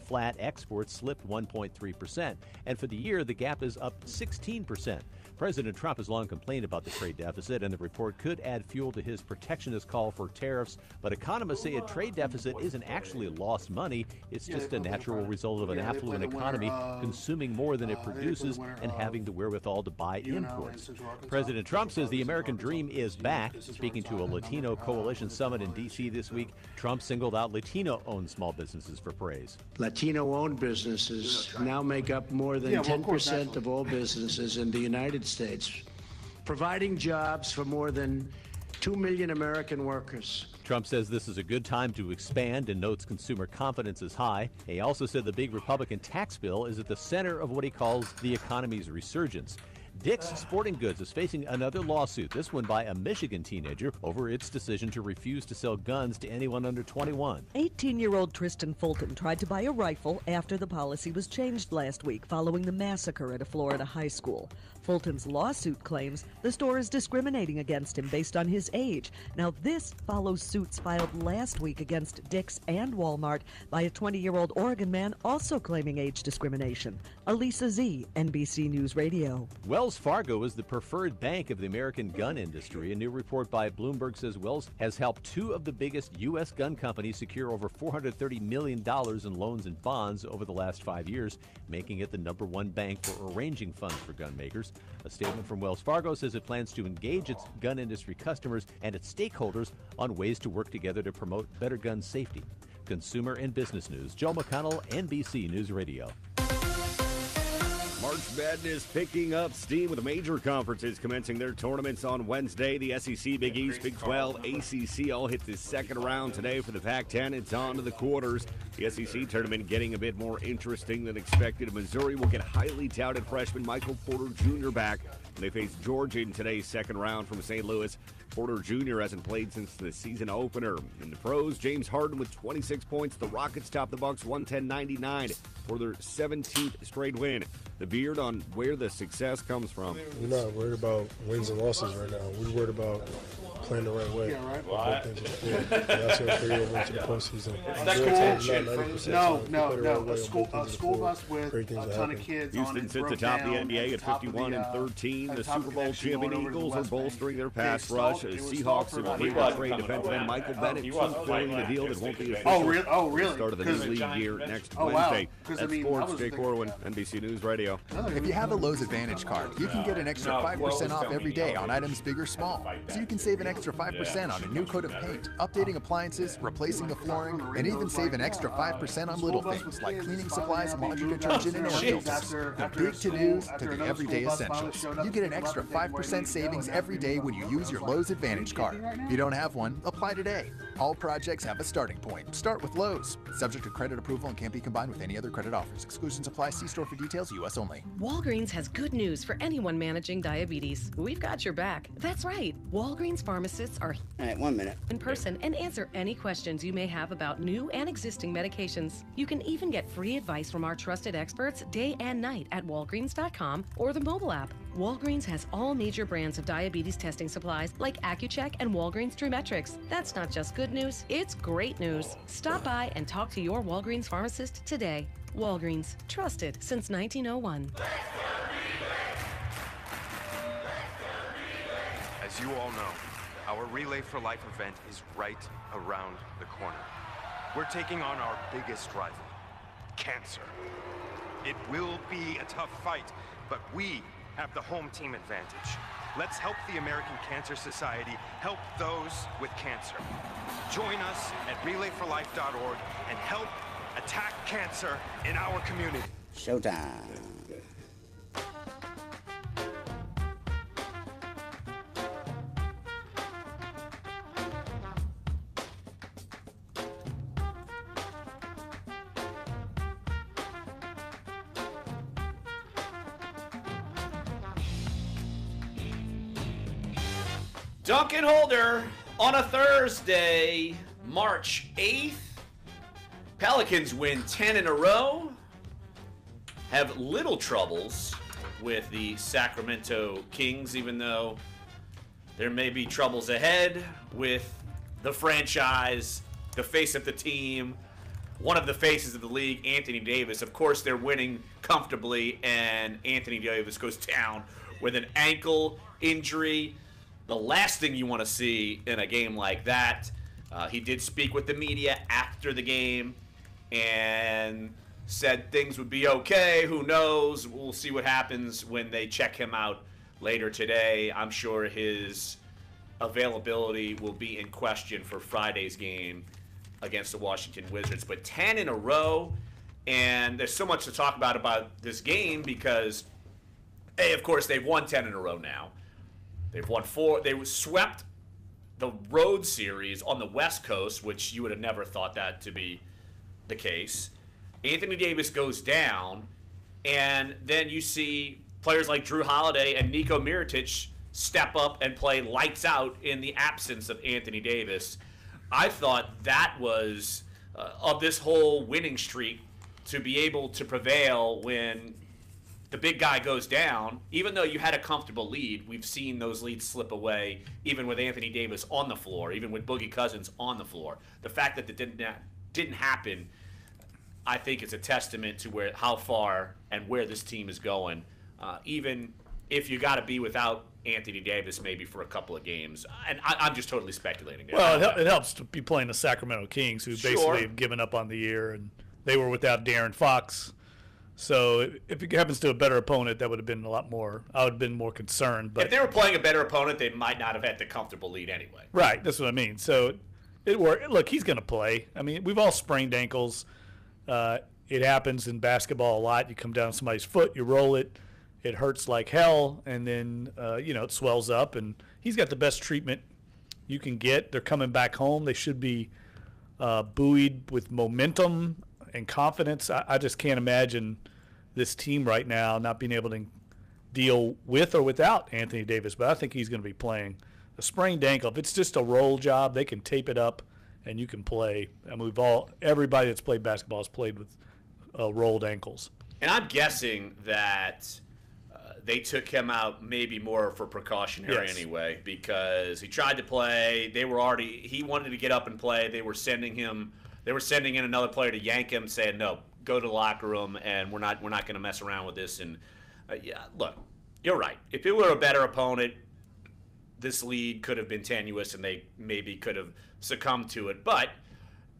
flat. Exports slipped 1.3%. And for the year, the gap is up 16%. President Trump has long complained about the trade deficit, and the report could add fuel to his protectionist call for tariffs. But economists say a trade deficit isn't actually lost money. It's just a natural result of an affluent economy consuming more than it produces and having the wherewithal to buy imports. President Trump says the American dream is back. Speaking to a Latino coalition summit in D.C. this week, Trump singled out Latino-owned small businesses for praise. Latino-owned businesses now make up more than 10% of all businesses in the United States, providing jobs for more than 2 million American workers. Trump says this is a good time to expand and notes consumer confidence is high. He also said the big Republican tax bill is at the center of what he calls the economy's resurgence. Dick's Sporting Goods is facing another lawsuit, this one by a Michigan teenager, over its decision to refuse to sell guns to anyone under 21. 18-year-old Tristan Fulton tried to buy a rifle after the policy was changed last week following the massacre at a Florida high school. Fulton's lawsuit claims the store is discriminating against him based on his age. Now, this follows suits filed last week against Dick's and Walmart by a 20-year-old Oregon man also claiming age discrimination. Elisa Z, NBC News Radio. Wells Fargo is the preferred bank of the American gun industry. A new report by Bloomberg says Wells has helped two of the biggest U.S. gun companies secure over $430 million in loans and bonds over the last 5 years, making it the #1 bank for arranging funds for gun makers. A statement from Wells Fargo says it plans to engage its gun industry customers and its stakeholders on ways to work together to promote better gun safety. Consumer and business news. Joe McConnell, NBC News Radio. March Madness picking up steam with major conferences commencing their tournaments on Wednesday. The SEC, Big East, Big 12, ACC all hit the second round today for the Pac-10. It's on to the quarters. The SEC tournament getting a bit more interesting than expected. Missouri will get highly touted freshman Michael Porter Jr. back when they face Georgia in today's second round from St. Louis. Porter Jr. hasn't played since the season opener. In the pros, James Harden with 26 points. The Rockets top the Bucks 110-99 for their 17th straight win. The Beard on where the success comes from. We're not worried about wins and losses right now. We're worried about playing the right way. Yeah, right. That's going to carry over into the postseason. No. A school bus with a ton of kids Houston on it. sits atop the NBA at 51-13. The Super Bowl champion Eagles are bolstering their pass rush. Seahawks have paid trade defensive end Michael Bennett fulfilling the deal that won't be official. Oh, really? Start of the new league year next Wednesday. Wow. That's sports. Jake Corwin, NBC News Radio. If you have a Lowe's Advantage card, you can get an extra 5% off every day on items big or small. So you can save an extra 5% on a new coat of paint, updating appliances, replacing the flooring, and even save an extra 5% on little things like cleaning supplies, laundry detergent, and air filters. The big to-dos to the everyday essentials. You get an extra 5% savings every day when you use your Lowe's Advantage card. If you don't have one, apply today. All projects have a starting point. Start with Lowe's. Subject to credit approval and can't be combined with any other credit offers. Exclusions apply. See store for details. U.S. only. Walgreens has good news for anyone managing diabetes. We've got your back. That's right. Walgreens pharmacists are All right, 1 minute. in person and answer any questions you may have about new and existing medications. You can even get free advice from our trusted experts day and night at Walgreens.com or the mobile app. Walgreens has all major brands of diabetes testing supplies like Accu-Check and Walgreens TrueMetrics. That's not just good news, it's great news. Stop by and talk to your Walgreens pharmacist today. Walgreens, trusted since 1901. As you all know, our Relay for Life event is right around the corner. We're taking on our biggest rival, cancer. It will be a tough fight, but we have the home team advantage. Let's help the American Cancer Society help those with cancer. Join us at relayforlife.org and help attack cancer in our community. Showtime. Duncan Holder on a Thursday, March 8th. Pelicans win 10 in a row. Have little troubles with the Sacramento Kings, even though there may be troubles ahead with the franchise, the face of the team, one of the faces of the league, Anthony Davis. Of course, they're winning comfortably, and Anthony Davis goes down with an ankle injury. The last thing you want to see in a game like that. He did speak with the media after the game and said things would be okay. Who knows? We'll see what happens when they check him out later today. I'm sure his availability will be in question for Friday's game against the Washington Wizards. But 10 in a row, and there's so much to talk about this game because, A, of course, they've won 10 in a row now. They've won 4. They swept the road series on the West Coast, which you would have never thought that to be the case. Anthony Davis goes down, and then you see players like Drew Holiday and Nico Mirotic step up and play lights out in the absence of Anthony Davis. I thought that was, of this whole winning streak, to be able to prevail when the big guy goes down. Even though you had a comfortable lead, we've seen those leads slip away, even with Anthony Davis on the floor, even with Boogie Cousins on the floor. The fact that it didn't happen, I think, is a testament to how far and where this team is going. Even if you got to be without Anthony Davis maybe for a couple of games. And I'm just totally speculating there. Well, it helps to be playing the Sacramento Kings, who basically have given up on the year, and they were without De'Aaron Fox. So if it happens to a better opponent, that would have been a lot more. I would have been more concerned. But if they were playing a better opponent, they might not have had the comfortable lead anyway. Right, that's what I mean. So it worked. Look, he's going to play. I mean, we've all sprained ankles. It happens in basketball a lot. You come down somebody's foot, you roll it, it hurts like hell, and then it swells up. And he's got the best treatment you can get. They're coming back home. They should be buoyed with momentum and confidence. I just can't imagine this team right now not being able to deal with or without Anthony Davis, but I think he's going to be playing. A sprained ankle, if it's just a roll job, they can tape it up and you can play. I mean, everybody that's played basketball has played with rolled ankles. And I'm guessing that they took him out maybe more for precautionary anyway, because he tried to play. He wanted to get up and play. They were sending in another player to yank him, saying, no, go to the locker room, and we're not going to mess around with this. And look, you're right. If it were a better opponent, this lead could have been tenuous, and they maybe could have succumbed to it. But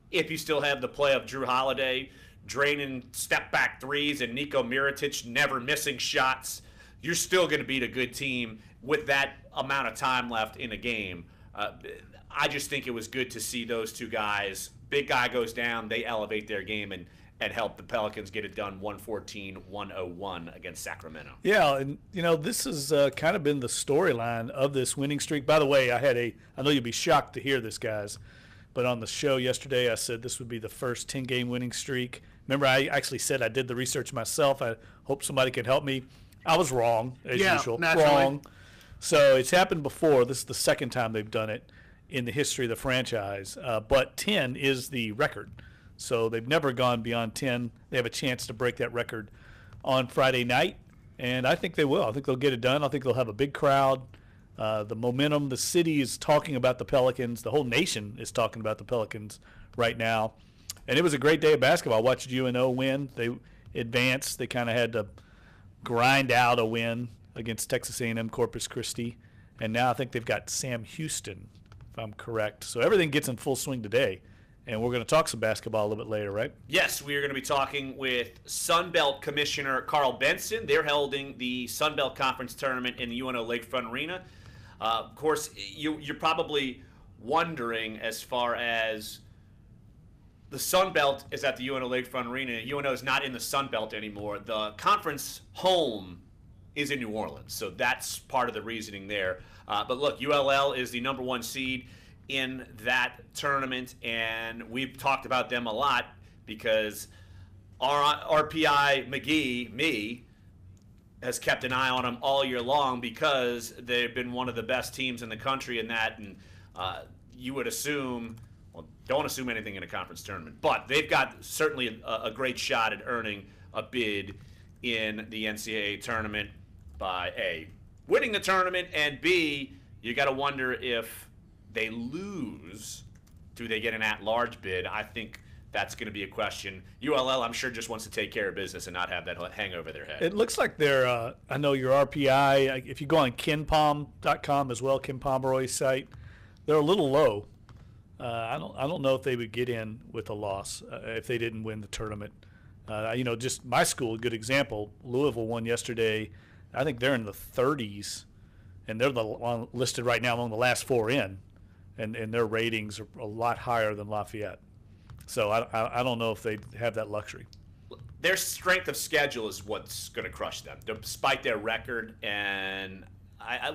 if you still have the play of Drew Holiday draining step-back threes and Nico Mirotic never missing shots, you're still going to beat a good team with that amount of time left in a game. I just think it was good to see those two guys. Big guy goes down, they elevate their game and help the Pelicans get it done 114-101 against Sacramento. Yeah, and this has kind of been the storyline of this winning streak. By the way, I know you'll be shocked to hear this, guys, but on the show yesterday I said this would be the first 10-game winning streak. Remember, I actually said I did the research myself. I hope somebody can help me. I was wrong, as usual. Naturally. Wrong. So it's happened before. This is the second time they've done it in the history of the franchise. But 10 is the record. So they've never gone beyond 10. They have a chance to break that record on Friday night, and I think they will. I think they'll get it done. I think they'll have a big crowd. The momentum, the city is talking about the Pelicans. The whole nation is talking about the Pelicans right now. And it was a great day of basketball. I watched UNO win. They advanced. They kind of had to grind out a win against Texas A&M Corpus Christi. And now I think they've got Sam Houston, if I'm correct. So everything gets in full swing today. And we're going to talk some basketball a little bit later, right? Yes, we are going to be talking with Sun Belt Commissioner Carl Benson. They're holding the Sun Belt Conference Tournament in the UNO Lakefront Arena. Of course, you're probably wondering, as far as the Sun Belt is at the UNO Lakefront Arena. UNO is not in the Sun Belt anymore. The conference home is in New Orleans, so that's part of the reasoning there. But look, ULL is the number 1 seed in that tournament, and we've talked about them a lot because our RPI McGee, has kept an eye on them all year long because they've been one of the best teams in the country in that, and you would assume, well, don't assume anything in a conference tournament, but they've got certainly a great shot at earning a bid in the NCAA tournament by A, winning the tournament, and B, you got to wonder if they lose, do they get an at-large bid? I think that's going to be a question. ULL, I'm sure, just wants to take care of business and not have that hang over their head. It looks like they're, I know your RPI, if you go on KenPom.com as well, Ken Pomeroy's site, they're a little low. I don't know if they would get in with a loss if they didn't win the tournament. Just my school, a good example, Louisville won yesterday. I think they're in the 30s, and they're the one listed right now among the last 4 in, and their ratings are a lot higher than Lafayette. So I don't know if they have that luxury. Their strength of schedule is what's going to crush them, despite their record. And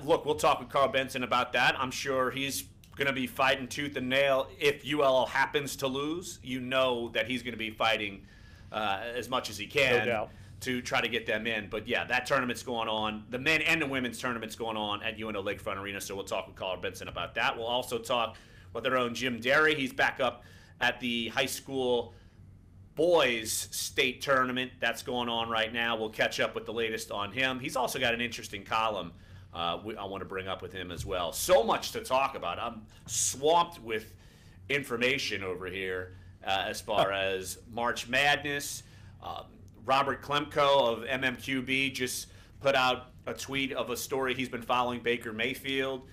look, we'll talk with Carl Benson about that. I'm sure he's going to be fighting tooth and nail. If UL happens to lose, you know that he's going to be fighting as much as he can. No doubt. To try to get them in. But yeah, that tournament's going on. The men and the women's tournament's going on at UNO Lakefront Arena, so we'll talk with Carl Benson about that. We'll also talk with our own Jim Derry. He's back up at the high school boys state tournament that's going on right now. We'll catch up with the latest on him. He's also got an interesting column I want to bring up with him as well. So much to talk about. I'm swamped with information over here as far as March Madness. Robert Klemko of MMQB just put out a tweet of a story he's been following Baker Mayfield,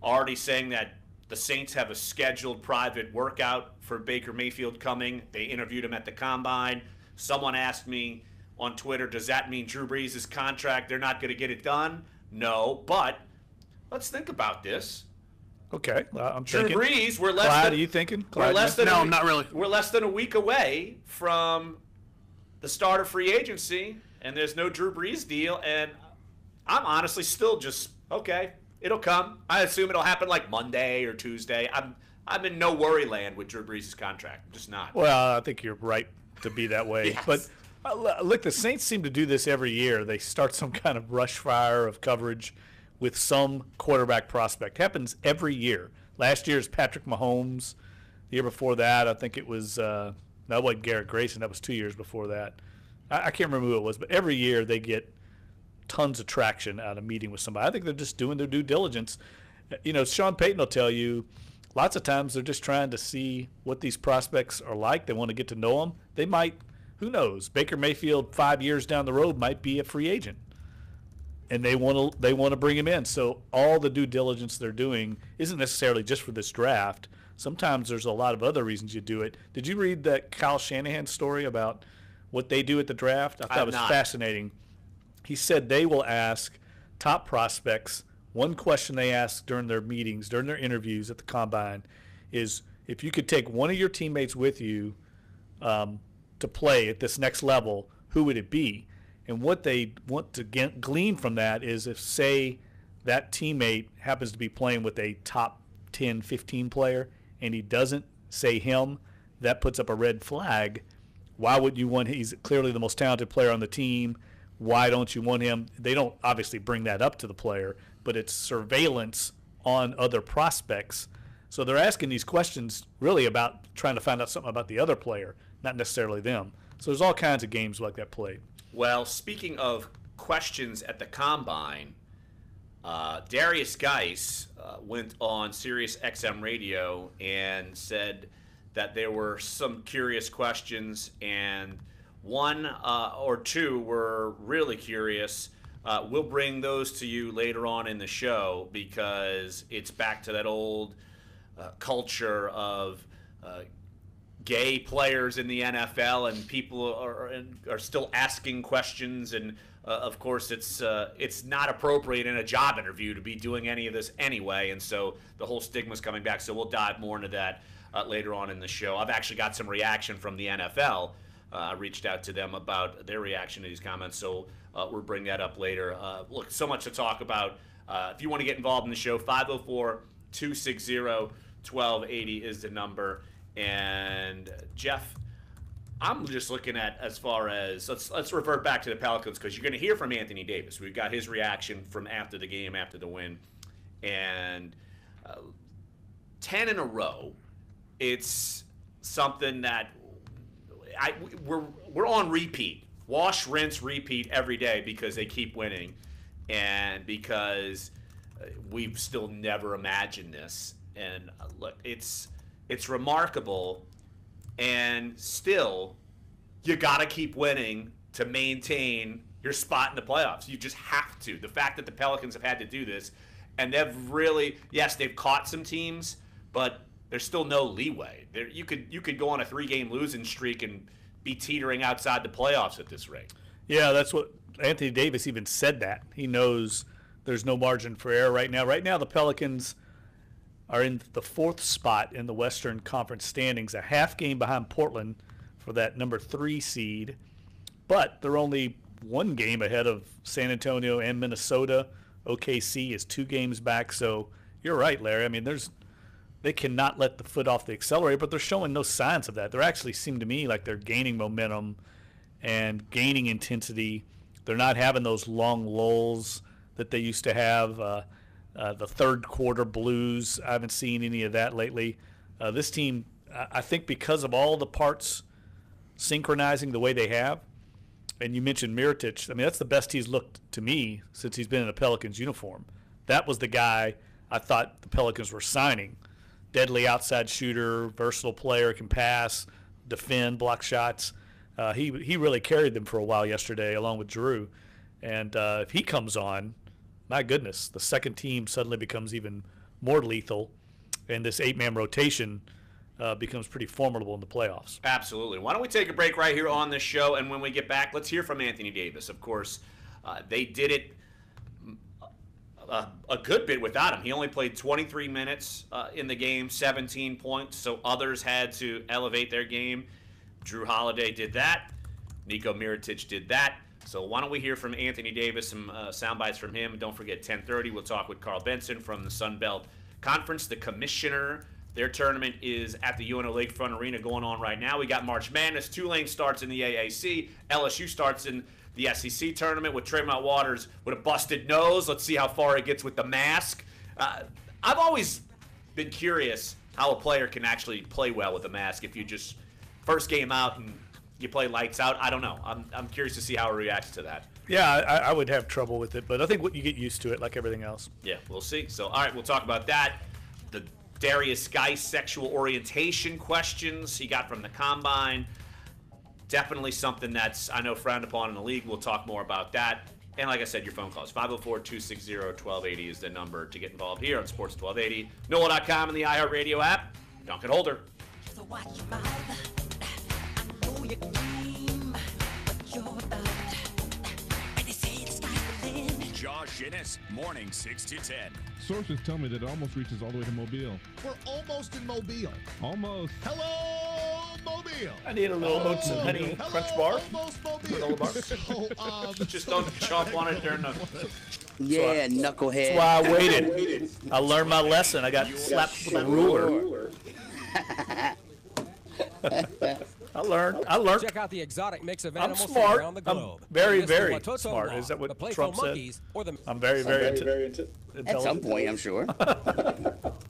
already saying that the Saints have a scheduled private workout for Baker Mayfield coming. They interviewed him at the Combine. Someone asked me on Twitter, does that mean Drew Brees' contract, they're not going to get it done? No, but let's think about this. Okay, I'm Drew thinking. Brees, we're Clyde, less than... are you thinking? We're less than No, not really. We're less than a week away from the start of free agency, and there's no Drew Brees deal, and I'm honestly still just, okay, it'll come. I assume it'll happen like Monday or Tuesday. I'm in no worry land with Drew Brees' contract. I'm just not. Well, I think you're right to be that way. Yes. But look, the Saints seem to do this every year. They start some kind of rush fire of coverage with some quarterback prospect. Happens every year. Last year's Patrick Mahomes. The year before that, I think it was that wasn't Garrett Grayson. That was 2 years before that. I can't remember who it was, but every year they get tons of traction out of meeting with somebody. I think they're just doing their due diligence. Sean Payton will tell you lots of times they're just trying to see what these prospects are like. They want to get to know them. They might, who knows, Baker Mayfield 5 years down the road might be a free agent, and they want to bring him in. So all the due diligence they're doing isn't necessarily just for this draft. Sometimes there's a lot of other reasons you do it. Did you read that Kyle Shanahan story about what they do at the draft? I thought it was fascinating. He said they will ask top prospects. One question they ask during their meetings, during their interviews at the Combine, is if you could take one of your teammates with you to play at this next level, who would it be? And what they want to glean from that is if, say, that teammate happens to be playing with a top 10, 15 player, and he doesn't say him, that puts up a red flag. Why would you want? He's clearly the most talented player on the team. Why don't you want him? They don't obviously bring that up to the player, but it's surveillance on other prospects. So they're asking these questions really about trying to find out something about the other player, not necessarily them. So there's all kinds of games like that played. Well, speaking of questions at the Combine, Darius Geis went on Sirius XM Radio and said that there were some curious questions, and one or two were really curious. We'll bring those to you later on in the show because it's back to that old culture of gay players in the NFL, and people are still asking questions, and of course it's not appropriate in a job interview to be doing any of this anyway, and so the whole stigma's coming back. So we'll dive more into that later on in the show. I've actually got some reaction from the NFL. I reached out to them about their reaction to these comments, so we'll bring that up later. Look, so much to talk about. If you want to get involved in the show, 504-260-1280 is the number. And Jeff, I'm just looking at as far as let's revert back to the Pelicans because you're going to hear from Anthony Davis. We've got his reaction from after the game, after the win, and 10 in a row. It's something that we're on repeat. Wash, rinse, repeat every day because they keep winning, and because we've still never imagined this. And look, it's remarkable and still you got to keep winning to maintain your spot in the playoffs. You just have to. The fact that the Pelicans have had to do this, and they've really, yes, they've caught some teams, but there's still no leeway. You could go on a 3-game losing streak and be teetering outside the playoffs at this rate. Yeah, that's what Anthony Davis even said that. He knows there's no margin for error right now. Right now, the Pelicans are in the 4th spot in the Western Conference standings, a half game behind Portland for that number 3 seed. But they're only 1 game ahead of San Antonio and Minnesota. OKC is 2 games back. So you're right, Larry. I mean, they cannot let the foot off the accelerator, but they're showing no signs of that. They actually seem to me like they're gaining momentum and gaining intensity. They're not having those long lulls that they used to have. The third quarter blues, I haven't seen any of that lately. This team, I think because of all the parts synchronizing the way they have, and you mentioned Mirotic, I mean, that's the best he's looked to me since he's been in a Pelicans uniform. That was the guy I thought the Pelicans were signing. Deadly outside shooter, versatile player, can pass, defend, block shots. He really carried them for a while yesterday along with Drew. And if he comes on, my goodness, the second team suddenly becomes even more lethal, and this 8-man rotation becomes pretty formidable in the playoffs. Absolutely. Why don't we take a break right here on this show, and when we get back, let's hear from Anthony Davis. Of course, they did it a good bit without him. He only played 23 minutes in the game, 17 points, so others had to elevate their game. Drew Holiday did that. Niko Mirotic did that. So why don't we hear from Anthony Davis, some sound bites from him. Don't forget, 10:30, we'll talk with Carl Benson from the Sun Belt Conference, the commissioner. Their tournament is at the UNO Lakefront Arena going on right now. We got March Madness. Tulane starts in the AAC. LSU starts in the SEC tournament with Tremont Waters with a busted nose. Let's see how far it gets with the mask. I've always been curious how a player can actually play well with a mask if you just first game out and you play lights out. I don't know. I'm curious to see how he reacts to that. Yeah, I would have trouble with it, but I think you get used to it like everything else. Yeah, we'll see. So, all right, we'll talk about that. The Darius Geis sexual orientation questions he got from the Combine. Definitely something that's, I know, frowned upon in the league. We'll talk more about that. And like I said, your phone calls, 504-260-1280 is the number to get involved here on Sports 1280. NOLA.com and the iHeartRadio app. Dunc and Holder. So watch your mouth. I know you're green, but you're and they say the sky's the limit. Josh Innes, morning 6 to 10. Sources tell me that it almost reaches all the way to Mobile. We're almost in Mobile. Almost. Hello, Mobile. I need a little oats and honey crunch bar. Almost Mobile. Bar. So, just don't chomp on it during the... Yeah, knucklehead. That's why I waited. I learned my lesson. I got slapped with a ruler. I learned. Check out the exotic mix of I'm animals smart. from around the globe. I'm very, From very Watoto smart. Law, Is that the what playful Trump said? monkeys, or the I'm very intelligent. At some point, I'm sure.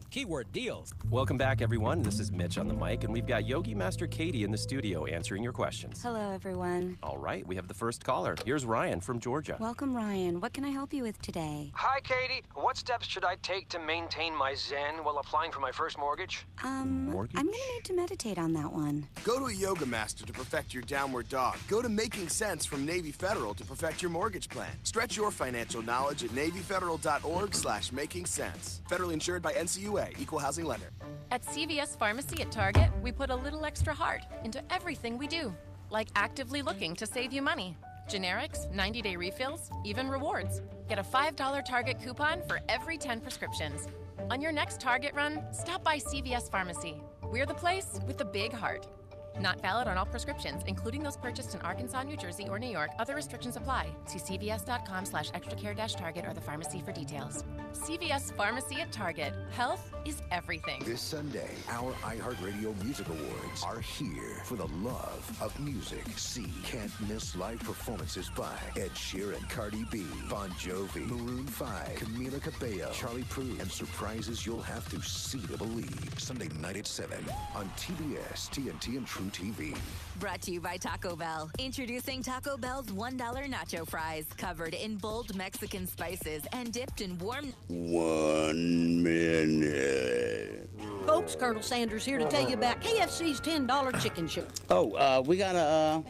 Keyword deals. Welcome back, everyone. This is Mitch on the mic, and we've got Yogi Master Katie in the studio answering your questions. Hello, everyone. All right, we have the first caller. Here's Ryan from Georgia. Welcome, Ryan. What can I help you with today? Hi, Katie. What steps should I take to maintain my zen while applying for my first mortgage? I'm gonna need to meditate on that one. Go to a yoga master to perfect your downward dog. Go to Making Sense from Navy Federal to perfect your mortgage plan. Stretch your financial knowledge at NavyFederal.org/Making Sense. Federally insured by NCUA, Equal Housing Lender. At CVS Pharmacy at Target, we put a little extra heart into everything we do, like actively looking to save you money. Generics, 90-day refills, even rewards. Get a $5 Target coupon for every 10 prescriptions. On your next Target run, stop by CVS Pharmacy. We're the place with the big heart. Not valid on all prescriptions, including those purchased in Arkansas, New Jersey, or New York. Other restrictions apply. See cvs.com/extracare-target or the pharmacy for details. CVS Pharmacy at Target. Health is everything. This Sunday, our iHeartRadio Music Awards are here for the love of music. See can't miss live performances by Ed Sheeran, Cardi B, Bon Jovi, Maroon 5, Camila Cabello, Charlie Puth, and surprises you'll have to see to believe. Sunday night at 7 on TBS, TNT, and True on TV. Brought to you by Taco Bell. Introducing Taco Bell's $1 nacho fries, covered in bold Mexican spices and dipped in warm... 1 minute. Folks, Colonel Sanders here to tell you about KFC's $10 chicken share. Oh, we gotta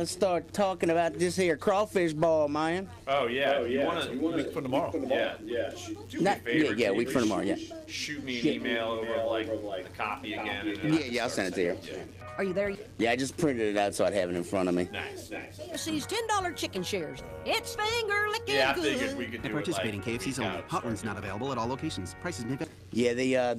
start talking about this here crawfish ball, man. Oh yeah, you want to week from tomorrow. Yeah. Do me a favor. Yeah, week from tomorrow. Yeah. Shoot me an email over like the copy again. And Yeah, I'll send it to you. Are you there? Yeah, I just printed it out so I'd have it in front of me. Nice. KFC's $10 chicken shares. It's finger licking Yeah, I good. figured we could do And participating it like KFC's only. Hot ones not available at all locations. Prices may vary. Yeah,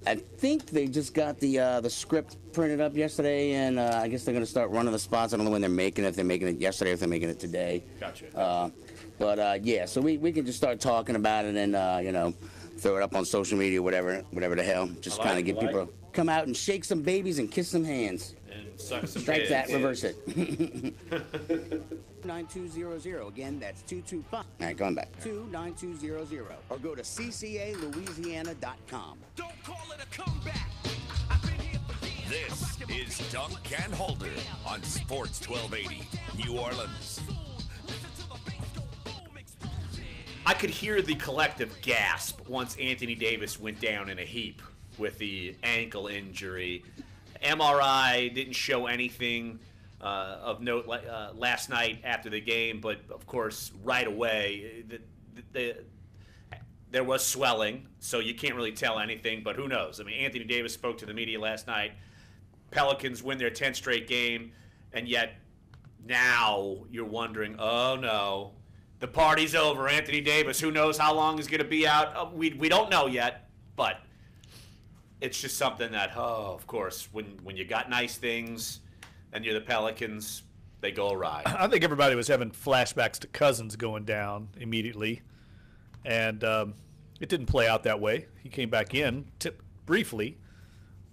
I think they just got the script printed up yesterday, and I guess they're gonna start running the spots. I don't know when they're making it. If they're making it yesterday, or if they're making it today. Gotcha. But yeah, so we can just start talking about it and throw it up on social media, whatever the hell. Just kind of get people to come out and shake some babies and kiss some hands. And suck some Strike kids. that, reverse it. 9200. Again, that's 225. All right, going back. 29200. Or go to ccalouisiana.com. Don't call it a comeback. This is Dunc and Holder on Sports 1280, New Orleans. I could hear the collective gasp once Anthony Davis went down in a heap with the ankle injury. MRI didn't show anything of note last night after the game, but of course, right away, there was swelling, so you can't really tell anything, but who knows? I mean, Anthony Davis spoke to the media last night. Pelicans win their 10th straight game, and yet now you're wondering, oh no, the party's over. Anthony Davis, who knows how long he's going to be out? We don't know yet, but it's just something that, of course, when you got nice things and you're the Pelicans, they go awry. I think everybody was having flashbacks to Cousins going down immediately, and it didn't play out that way. He came back in briefly,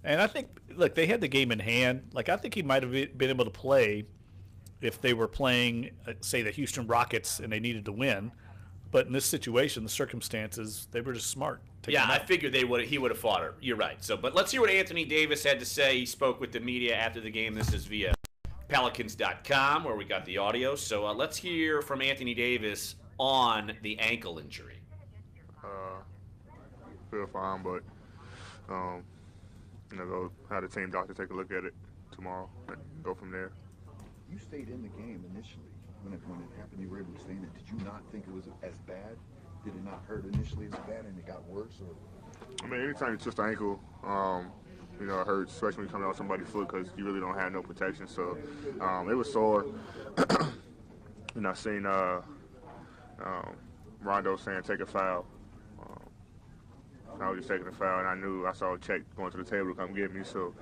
and I think, look, they had the game in hand. Like, I think he might have been able to play if they were playing, say, the Houston Rockets and they needed to win. But in this situation, the circumstances, they were just smart. Yeah, I figured he would have fought her. You're right. But let's hear what Anthony Davis had to say. He spoke with the media after the game. This is via Pelicans.com, where we got the audio. So let's hear from Anthony Davis on the ankle injury. Feel fine, but go have the team doctor take a look at it tomorrow and go from there. You stayed in the game initially when it happened. You were able to stay in it. Did you not think it was as bad? Did it not hurt initially as bad and it got worse? Or? I mean, anytime you twist the ankle, it hurts, especially when you come out somebody's foot because you really don't have no protection. So it was sore. I seen Rondo saying take a foul. I was just taking a foul, and I saw a check going to the table to come get me. So,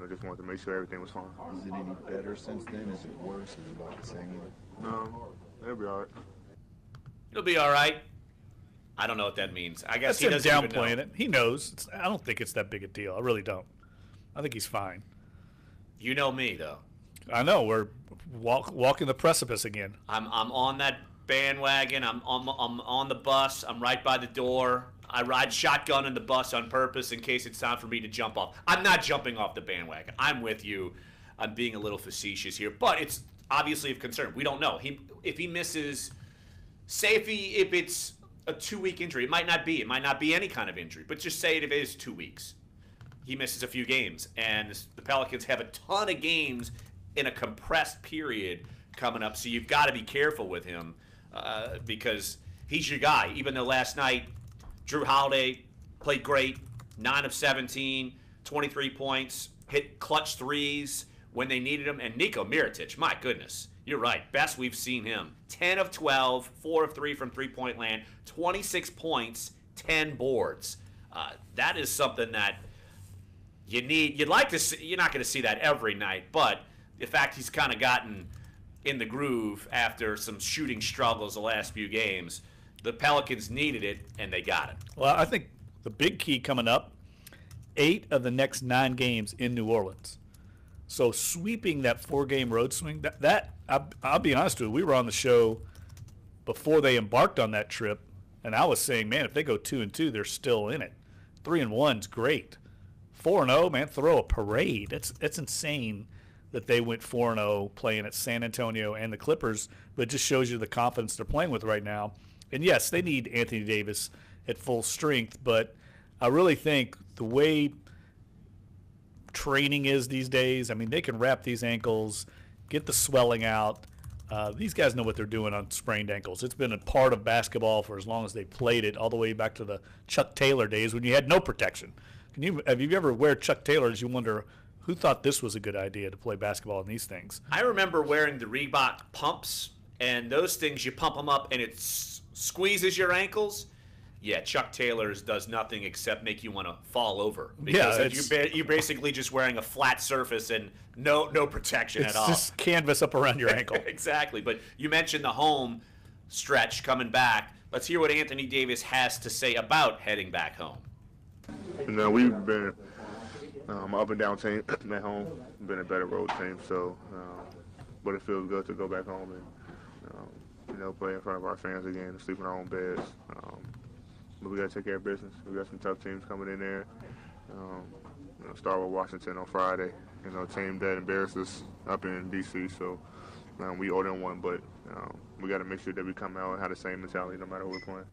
just wanted to make sure everything was fine. Is it any better since then? Is it worse? Is it about the same? No, it'll be all right. It'll be all right. I don't know what that means. I guess That's he doesn't him downplaying it. He knows. I don't think it's that big a deal. I really don't. I think he's fine. You know me, though. I know. We're walking the precipice again. I'm on that bandwagon. I'm on the bus. I'm right by the door. I ride shotgun in the bus on purpose in case it's time for me to jump off. I'm not jumping off the bandwagon. I'm with you. I'm being a little facetious here, but it's obviously of concern. We don't know. If he misses, say if it's a 2-week injury, it might not be. It might not be any kind of injury, but just say it is 2 weeks. He misses a few games, and the Pelicans have a ton of games in a compressed period coming up, so you've got to be careful with him because he's your guy. Even though last night Drew Holiday played great, 9 of 17, 23 points, hit clutch threes when they needed him, and Niko Mirotic, my goodness, you're right, best we've seen him. 10 of 12, 4 of 3 from three-point land, 26 points, 10 boards. That is something that you'd like to see. You're not going to see that every night, but the fact he's kind of gotten in the groove after some shooting struggles the last few games, the Pelicans needed it, and they got it. Well, I think the big key coming up, 8 of the next 9 games in New Orleans. So sweeping that 4-game road swing, I'll be honest with you, we were on the show before they embarked on that trip, and I was saying, man, if they go 2-2, they're still in it. 3-1's great. 4-0, man, throw a parade. That's insane that they went 4-0 playing at San Antonio and the Clippers, but it just shows you the confidence they're playing with right now. And, yes, they need Anthony Davis at full strength, but I really think the way training is these days, I mean, they can wrap these ankles, get the swelling out. These guys know what they're doing on sprained ankles. It's been a part of basketball for as long as they played it, all the way back to the Chuck Taylor days when you had no protection. Have you ever wear Chuck Taylors? You wonder who thought this was a good idea to play basketball in these things. I remember wearing the Reebok pumps, and those things, you pump them up and it squeezes your ankles. Yeah, Chuck Taylor's does nothing except make you want to fall over. Because you're basically just wearing a flat surface and no protection at all. It's just canvas up around your ankle. Exactly. But you mentioned the home stretch coming back. Let's hear what Anthony Davis has to say about heading back home. You know, we've been up and down team at home, been a better road team. So, but it feels good to go back home and, play in front of our fans again and sleep in our own beds. But we got to take care of business. We got some tough teams coming in there. Start with Washington on Friday. A team that embarrassed us up in D.C. So we owe them one, but we got to make sure that we come out and have the same mentality no matter who we're playing.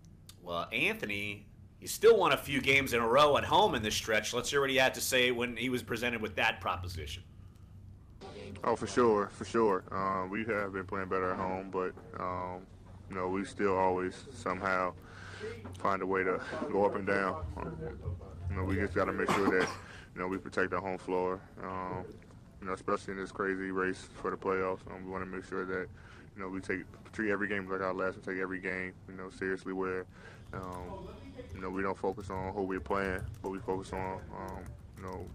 Well, Anthony, he still won a few games in a row at home in this stretch. Let's hear what he had to say when he was presented with that proposition. Oh, for sure. We have been playing better at home, but we still always somehow find a way to go up and down. We just got to make sure that we protect our home floor. Especially in this crazy race for the playoffs. We want to make sure that we treat every game like our last and take every game seriously. Where we don't focus on who we're playing, but we focus on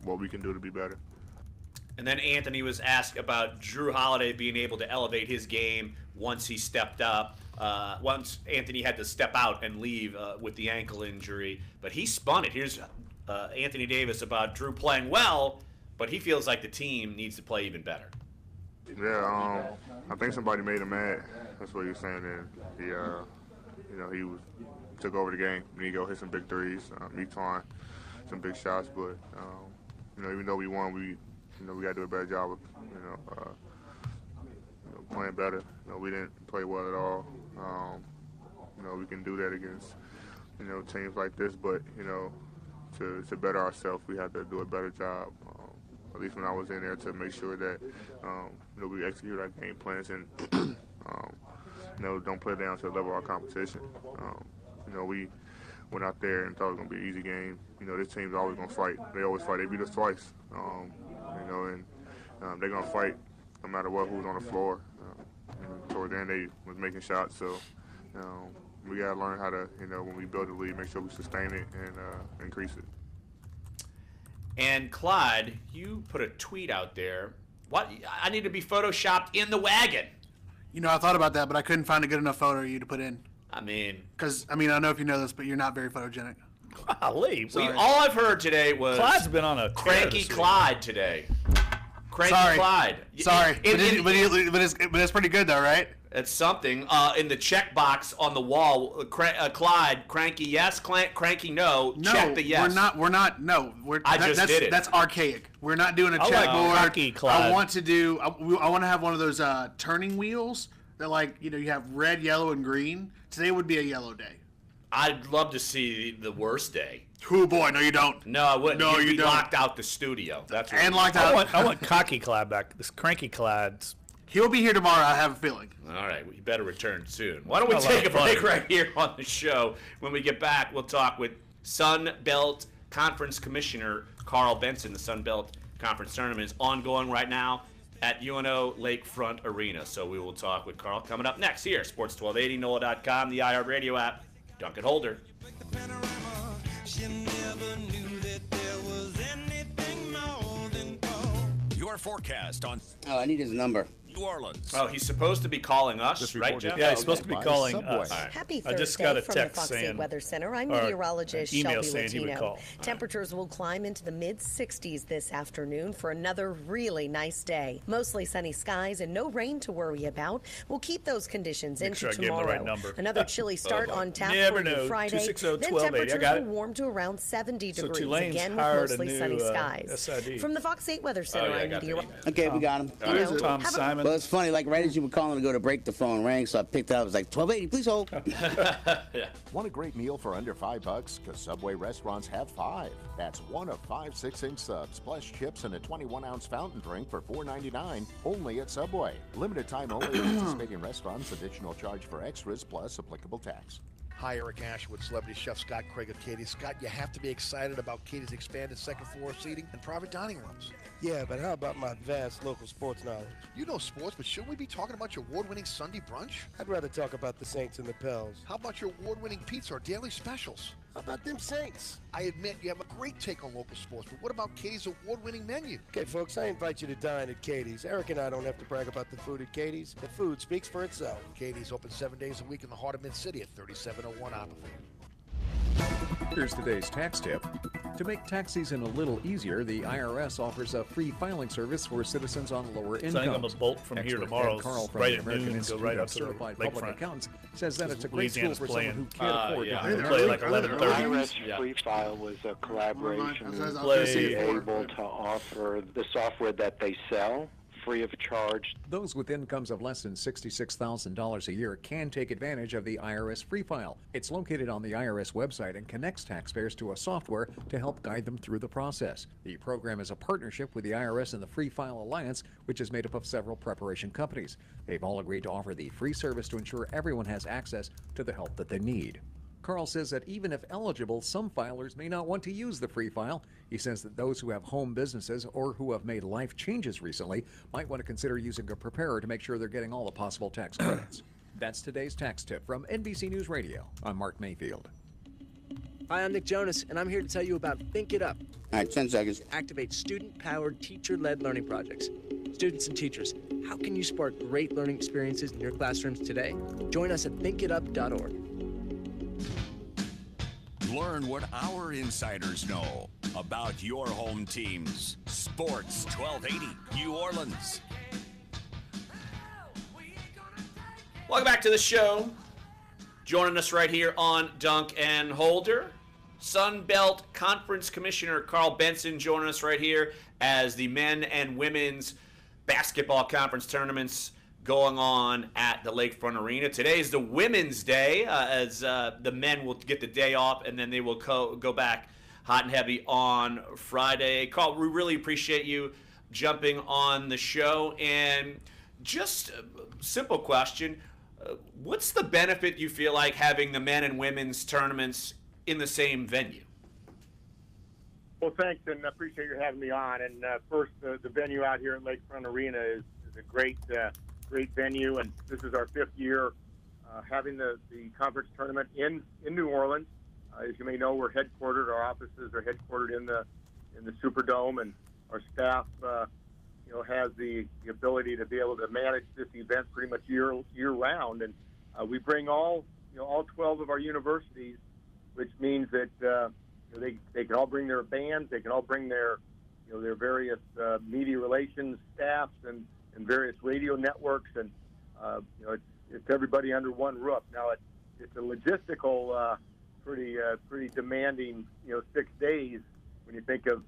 what we can do to be better. And then Anthony was asked about Drew Holiday being able to elevate his game once he stepped up. Once Anthony had to step out and leave with the ankle injury, but he spun it. Here's Anthony Davis about Drew playing well, but he feels like the team needs to play even better. Yeah, I think somebody made him mad. That's what he was saying. And he took over the game. And he go hit some big threes. He trying some big shots, but even though we won, we got to do a better job of playing better. We didn't play well at all. We can do that against teams like this, but to better ourselves, we have to do a better job. At least when I was in there, to make sure that we execute our game plans and don't play down to the level of our competition. We went out there and thought it was gonna be an easy game. This team's always gonna fight. They always fight. They beat us twice. And they're gonna fight no matter who's on the floor. Toward the end, they was making shots, so we gotta learn how to, when we build the lead, make sure we sustain it and increase it. And Clyde, you put a tweet out there. What? I need to be photoshopped in the wagon. I thought about that, but I couldn't find a good enough photo of you to put in. Because I don't know if you know this, but you're not very photogenic. Golly, all I've heard today was Clyde's been on a cranky Clyde today. Clyde. Sorry, but it's pretty good though, right? It's something. In the check box on the wall, Clyde, cranky yes, cranky no. Check the yes. We're not. No, I just did it. That's archaic. We're not doing a checkboard. I want to have one of those turning wheels that you have red, yellow, and green. Today would be a yellow day. I'd love to see the worst day. Oh boy, no you don't. No, I wouldn't. No, You'd you be don't. locked out the studio. That's what locked out. I want cocky Clyde back. This cranky Clyde's. He'll be here tomorrow, I have a feeling. All right, well, you better return soon. Why don't we take a break right here on the show? When we get back, we'll talk with Sun Belt Conference Commissioner Carl Benson. The Sun Belt Conference Tournament is ongoing right now at UNO Lakefront Arena. So we will talk with Carl coming up next here. Sports 1280, NOLA.com, the iHeartRadio app. Dunc and Holder. Your forecast on... Oh, I need his number. New Orleans. Oh, he's supposed to be calling us, right, Jeff? Yeah, he's supposed to be calling us. Happy I Thursday just got a from text the Fox 8 saying, Weather Center. I'm or meteorologist an email Shelby saying he would Latino. call. Temperatures will climb into the mid-60s this afternoon for another really nice day. Mostly sunny skies and no rain to worry about. We'll keep those conditions Make into sure I gave him the tomorrow. right number. Another chilly start on tap Never for you know. Friday. 260-1280. Then I temperatures got will it. warm to around 70 So degrees. Tulane's Again with hired a mostly new, sunny skies. SID. From the Fox 8 Weather Center, I'm meteorologist. Okay, we got him. Tom Simon. Well, it's funny. Like right as you were calling to go to break, the phone rang, so I picked up. I was like, 1280, please hold. Want a great meal for under $5? Because Subway restaurants have 5. That's one of 5 6-inch subs, plus chips and a 21-ounce fountain drink for $4.99. Only at Subway. Limited time only at participating restaurants. Additional charge for extras plus applicable tax. Hi, Eric Ashwood, celebrity chef Scott Craig of Katie's. Scott, you have to be excited about Katie's expanded second floor seating and private dining rooms. Yeah, but how about my vast local sports knowledge? You know sports, but shouldn't we be talking about your award-winning Sunday brunch? I'd rather talk about the Saints and the Pels. How about your award-winning pizza or daily specials? How about them Saints? I admit you have a great take on local sports, but what about Katie's award-winning menu? Okay, folks, I invite you to dine at Katie's. Eric and I don't have to brag about the food at Katie's. The food speaks for itself. Katie's open 7 days a week in the heart of Mid-City at 3701 Oppenheimer. Here's today's tax tip. To make tax season a little easier, the IRS offers a free filing service for citizens on lower incomes. So I think I'm a bolt from here tomorrow, Carl from right the at American noon, and go Institute right of up to the Certified Public lakefront. Accountants says that it's a great tool Louisiana's for someone playing. who can't afford Yeah. to They play like 11:30. IRS Free File was a collaboration to be able to offer the software that they sell free of charge. Those with incomes of less than $66,000 a year can take advantage of the IRS Free File. It's located on the IRS website and connects taxpayers to a software to help guide them through the process. The program is a partnership with the IRS and the Free File Alliance, which is made up of several preparation companies. They've all agreed to offer the free service to ensure everyone has access to the help that they need. Carl says that even if eligible, some filers may not want to use the free file. He says that those who have home businesses or who have made life changes recently might want to consider using a preparer to make sure they're getting all the possible tax credits. That's today's tax tip from NBC News Radio. I'm Mark Mayfield. Hi, I'm Nick Jonas, and I'm here to tell you about Think It Up. All right, 10 seconds. Activate student-powered, teacher-led learning projects. Students and teachers, how can you spark great learning experiences in your classrooms today? Join us at thinkitup.org. Learn what our insiders know about your home teams. Sports 1280 New Orleans. Welcome back to the show. Joining us right here on Dunc and Holder, Sun Belt Conference Commissioner Carl Benson joining us right here as the men and women's basketball conference tournaments going on at the Lakefront Arena. Today is the Women's Day, as the men will get the day off, and then they will go back hot and heavy on Friday. Carl, we really appreciate you jumping on the show. And just a simple question, what's the benefit you feel like having the men and women's tournaments in the same venue? Well, thanks, and I appreciate you having me on. And first, the venue out here at Lakefront Arena is a great venue, and this is our 5th year having the conference tournament in New Orleans. As you may know, we're headquartered. Our offices are headquartered in the Superdome, and our staff, has the ability to be able to manage this event pretty much year round. And we bring all 12 of our universities, which means that they can all bring their bands, they can all bring their various media relations staffs and various radio networks, and it's everybody under one roof. Now it's a logistical, pretty demanding 6 days when you think of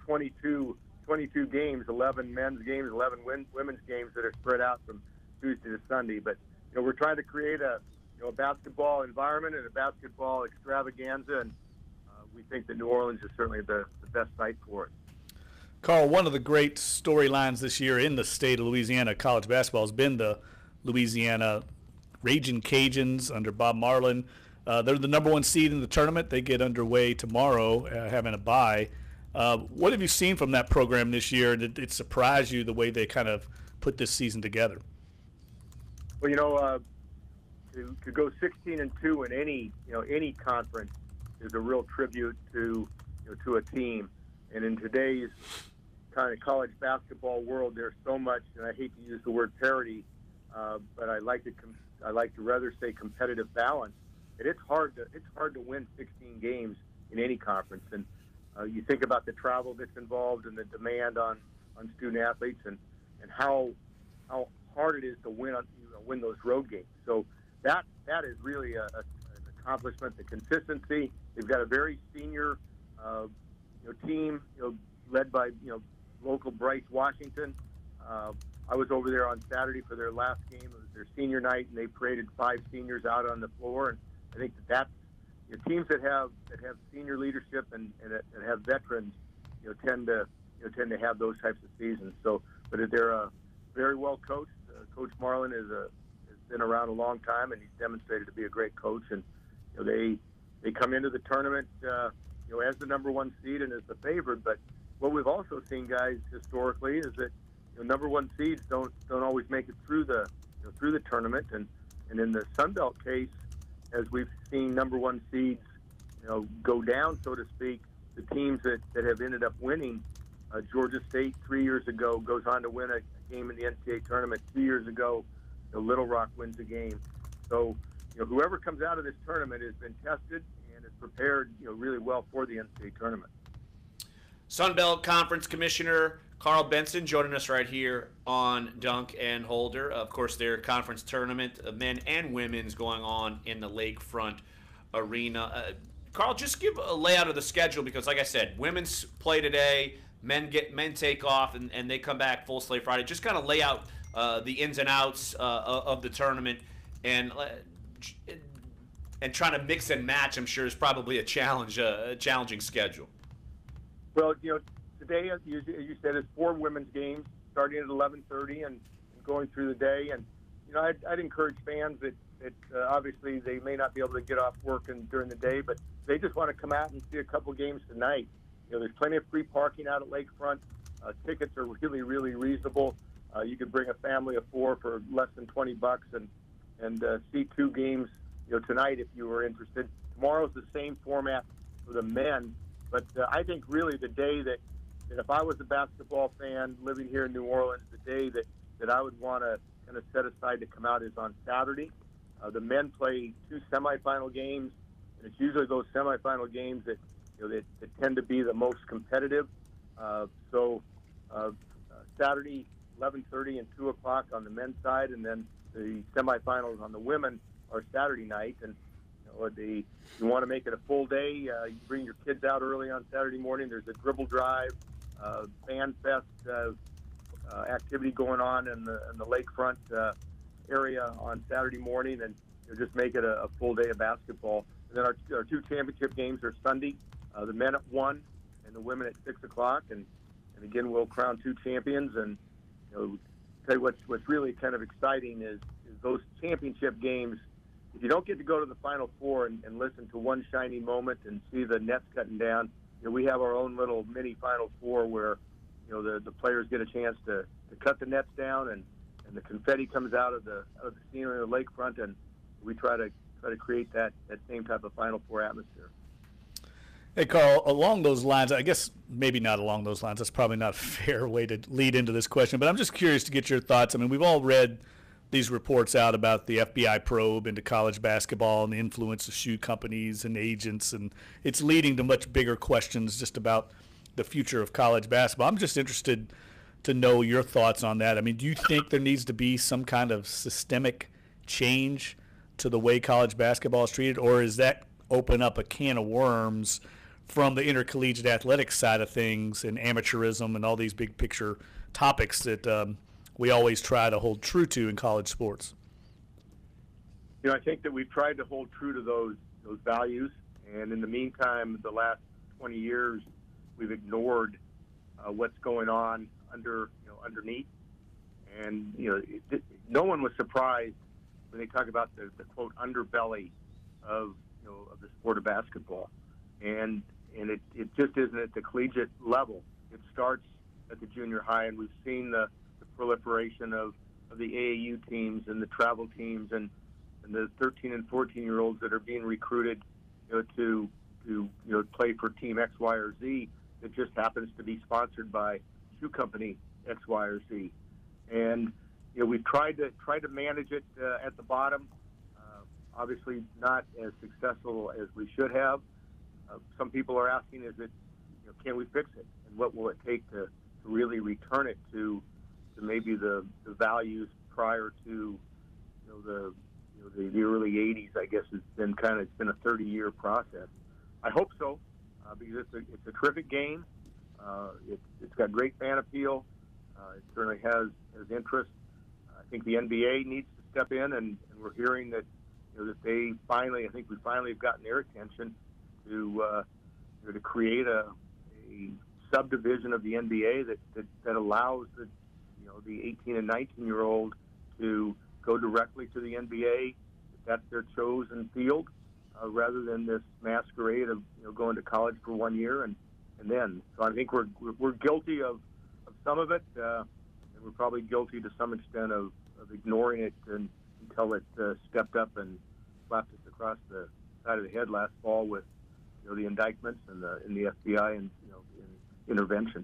22 games, 11 men's games, 11 women's games that are spread out from Tuesday to Sunday. But we're trying to create a basketball environment and a basketball extravaganza, and we think that New Orleans is certainly the best site for it. Carl, one of the great storylines this year in the state of Louisiana college basketball has been the Louisiana Raging Cajuns under Bob Marlin. They're the number 1 seed in the tournament. They get underway tomorrow, having a bye. What have you seen from that program this year? Did it surprise you the way they kind of put this season together? Well, to go 16-2 in any conference is a real tribute to a team. And in today's kind of college basketball world, there's so much, and I hate to use the word parity, but I like to rather say competitive balance. And it's hard to win 16 games in any conference. And you think about the travel that's involved and the demand on student athletes, and how hard it is to win those road games. So that is really an accomplishment. The consistency. They've got a very senior team, led by local Bryce Washington. I was over there on Saturday for their last game. It was their senior night, and they paraded 5 seniors out on the floor. And I think that's teams that have senior leadership and have veterans, tend to have those types of seasons. So, but they're very well coached. Coach Marlin has been around a long time, and he's demonstrated to be a great coach. And they come into the tournament, as the number 1 seed and as the favorite. But what we've also seen, guys, historically, is that number 1 seeds don't always make it through the tournament. And in the Sun Belt case, as we've seen number 1 seeds, go down, so to speak, the teams that have ended up winning, Georgia State 3 years ago goes on to win a game in the NCAA tournament. 2 years ago, Little Rock wins a game. So, whoever comes out of this tournament has been tested and is prepared, really well for the NCAA tournament. Sun Belt Conference Commissioner Carl Benson joining us right here on Dunc and Holder. Of course, their conference tournament, men and women's, going on in the Lakefront Arena. Carl, just give a layout of the schedule, because, like I said, women's play today, men take off, and they come back full slate Friday. Just kind of lay out the ins and outs of the tournament, and trying to mix and match, I'm sure, is probably a challenging schedule. Well, today, as you said, it's 4 women's games starting at 11:30 and going through the day. And I'd encourage fans that obviously they may not be able to get off work during the day, but they just want to come out and see a couple games tonight. There's plenty of free parking out at Lakefront. Tickets are really, really reasonable. You could bring a family of 4 for less than $20 and see 2 games tonight if you were interested. Tomorrow's the same format for the men, but I think really the day that if I was a basketball fan living here in New Orleans, the day that I would want to kind of set aside to come out is on Saturday. The men play 2 semifinal games, and it's usually those semifinal games that that tend to be the most competitive. Saturday, 11:30 and 2 o'clock on the men's side, and then the semifinals on the women are Saturday night. And you want to make it a full day. You bring your kids out early on Saturday morning. There's a dribble drive, fan fest activity going on in the lakefront area on Saturday morning, and just make it a full day of basketball. And then our 2 championship games are Sunday, the men at 1 and the women at 6 o'clock. And again, we'll crown 2 champions. And tell you what's really kind of exciting is those championship games. If you don't get to go to the Final Four and listen to one shining moment and see the nets cutting down, we have our own little mini Final Four where the players get a chance to cut the nets down, and the confetti comes out of the scenery of the lakefront, and we try to create that same type of Final Four atmosphere. Hey, Carl, along those lines, I guess maybe not along those lines. That's probably not a fair way to lead into this question, but I'm just curious to get your thoughts. I mean, we've all read these reports out about the FBI probe into college basketball and the influence of shoe companies and agents, and it's leading to much bigger questions just about the future of college basketball. I'm just interested to know your thoughts on that. I mean, do you think there needs to be some kind of systemic change to the way college basketball is treated, or is that open up a can of worms from the intercollegiate athletics side of things and amateurism and all these big picture topics that we always try to hold true to in college sports? I think that we've tried to hold true to those values, and in the meantime, the last 20 years, we've ignored what's going on underneath. And no one was surprised when they talk about the quote underbelly of the sport of basketball, and it just isn't at the collegiate level. It starts at the junior high, and we've seen the proliferation of the AAU teams and the travel teams and the 13 and 14-year-olds that are being recruited to play for Team X, Y, or Z that just happens to be sponsored by shoe company X, Y, or Z. And we've tried to manage it at the bottom. Obviously, not as successful as we should have. Some people are asking, can we fix it, and what will it take to really return it to maybe the values prior to the early '80s? I guess it's been a 30-year process. I hope so, because it's a terrific game. It's got great fan appeal. It certainly has interest. I think the NBA needs to step in, and we're hearing that that they finally, I think we finally have gotten their attention to create a subdivision of the NBA that allows the 18 and 19-year-old to go directly to the NBA if that's their chosen field, rather than this masquerade of going to college for 1 year and then. So I think we're guilty of some of it, and we're probably guilty to some extent of ignoring it until it stepped up and slapped us across the side of the head last fall with the indictments and the FBI and intervention.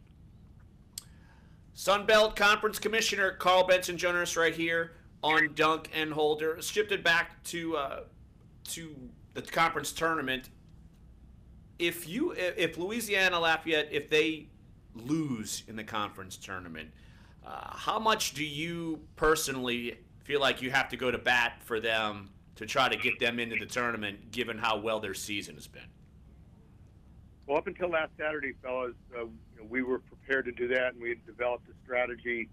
Sun Belt Conference Commissioner Carl Benson joining us right here on Dunc and Holder. Shifted back to the conference tournament. If Louisiana Lafayette, if they lose in the conference tournament, how much do you personally feel like you have to go to bat for them to try to get them into the tournament, given how well their season has been? Well, up until last Saturday, fellas, we were prepared to do that, and we had developed a strategy.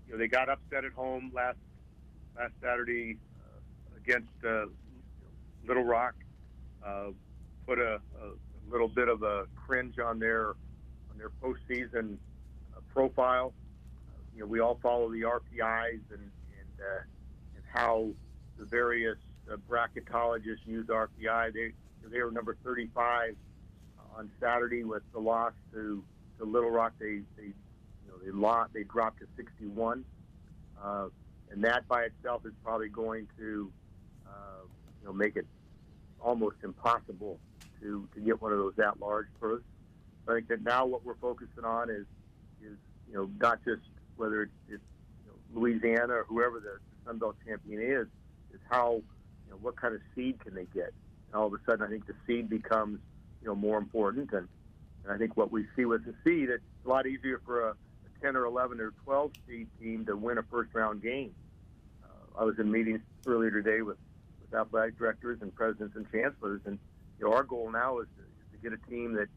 They got upset at home last Saturday against Little Rock. Put a little bit of a cringe on their postseason profile. We all follow the RPIs and how the various bracketologists use RPI. They were number 35 on Saturday with the loss to Little Rock. They dropped to 61, and that by itself is probably going to make it almost impossible to get one of those at-large berths. I think that now what we're focusing on is not just whether it's Louisiana or whoever the Sun Belt champion is how what kind of seed can they get. And all of a sudden, I think the seed becomes more important. And I think what we see with the seed, it's a lot easier for a 10 or 11 or 12 seed team to win a first-round game. I was in meetings earlier today with athletic directors and presidents and chancellors, and our goal now is to get a team that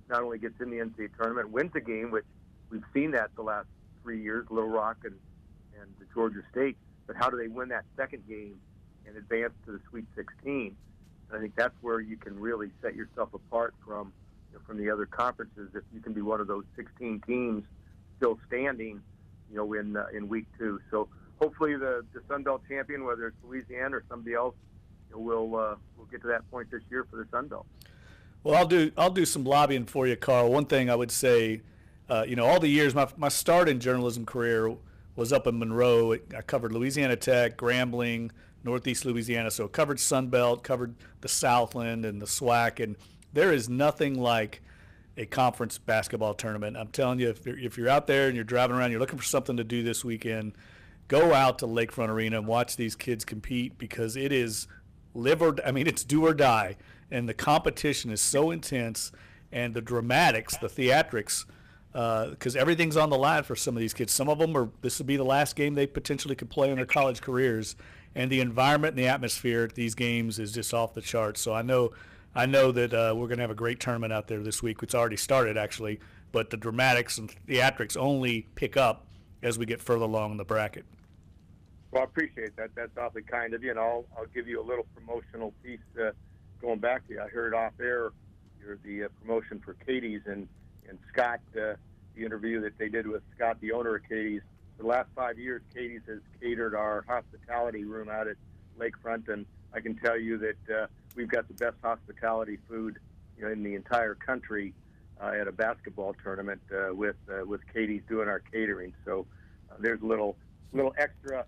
not only gets in the NCAA tournament, wins a game, which we've seen that the last 3 years, Little Rock and the Georgia State, but how do they win that second game and advance to the Sweet 16? And I think that's where you can really set yourself apart from the other conferences, if you can be one of those 16 teams still standing, in week 2. So hopefully the Sun Belt champion, whether it's Louisiana or somebody else, will get to that point this year for the Sun Belt. Well, I'll do some lobbying for you, Carl. One thing I would say, all the years, my start in journalism career was up in Monroe. I covered Louisiana Tech, Grambling, Northeast Louisiana, so covered Sun Belt, covered the Southland and the SWAC, and there is nothing like a conference basketball tournament. I'm telling you, if you're out there and you're driving around, you're looking for something to do this weekend, go out to Lakefront Arena and watch these kids compete, because it is it's do or die, and the competition is so intense, and the dramatics, the theatrics, because everything's on the line for some of these kids. Some of them this will be the last game they potentially could play in their college careers, and the environment and the atmosphere at these games is just off the charts. So I know that we're going to have a great tournament out there this week. It's already started, actually, but the dramatics and theatrics only pick up as we get further along in the bracket. Well, I appreciate that. That's awfully kind of you, and I'll give you a little promotional piece going back to you. I heard off air the promotion for Katie's and Scott, the interview that they did with Scott, the owner of Katie's. For the last 5 years, Katie's has catered our hospitality room out at Lakefront, and I can tell you that we've got the best hospitality food in the entire country at a basketball tournament with Katie's doing our catering. So there's a little extra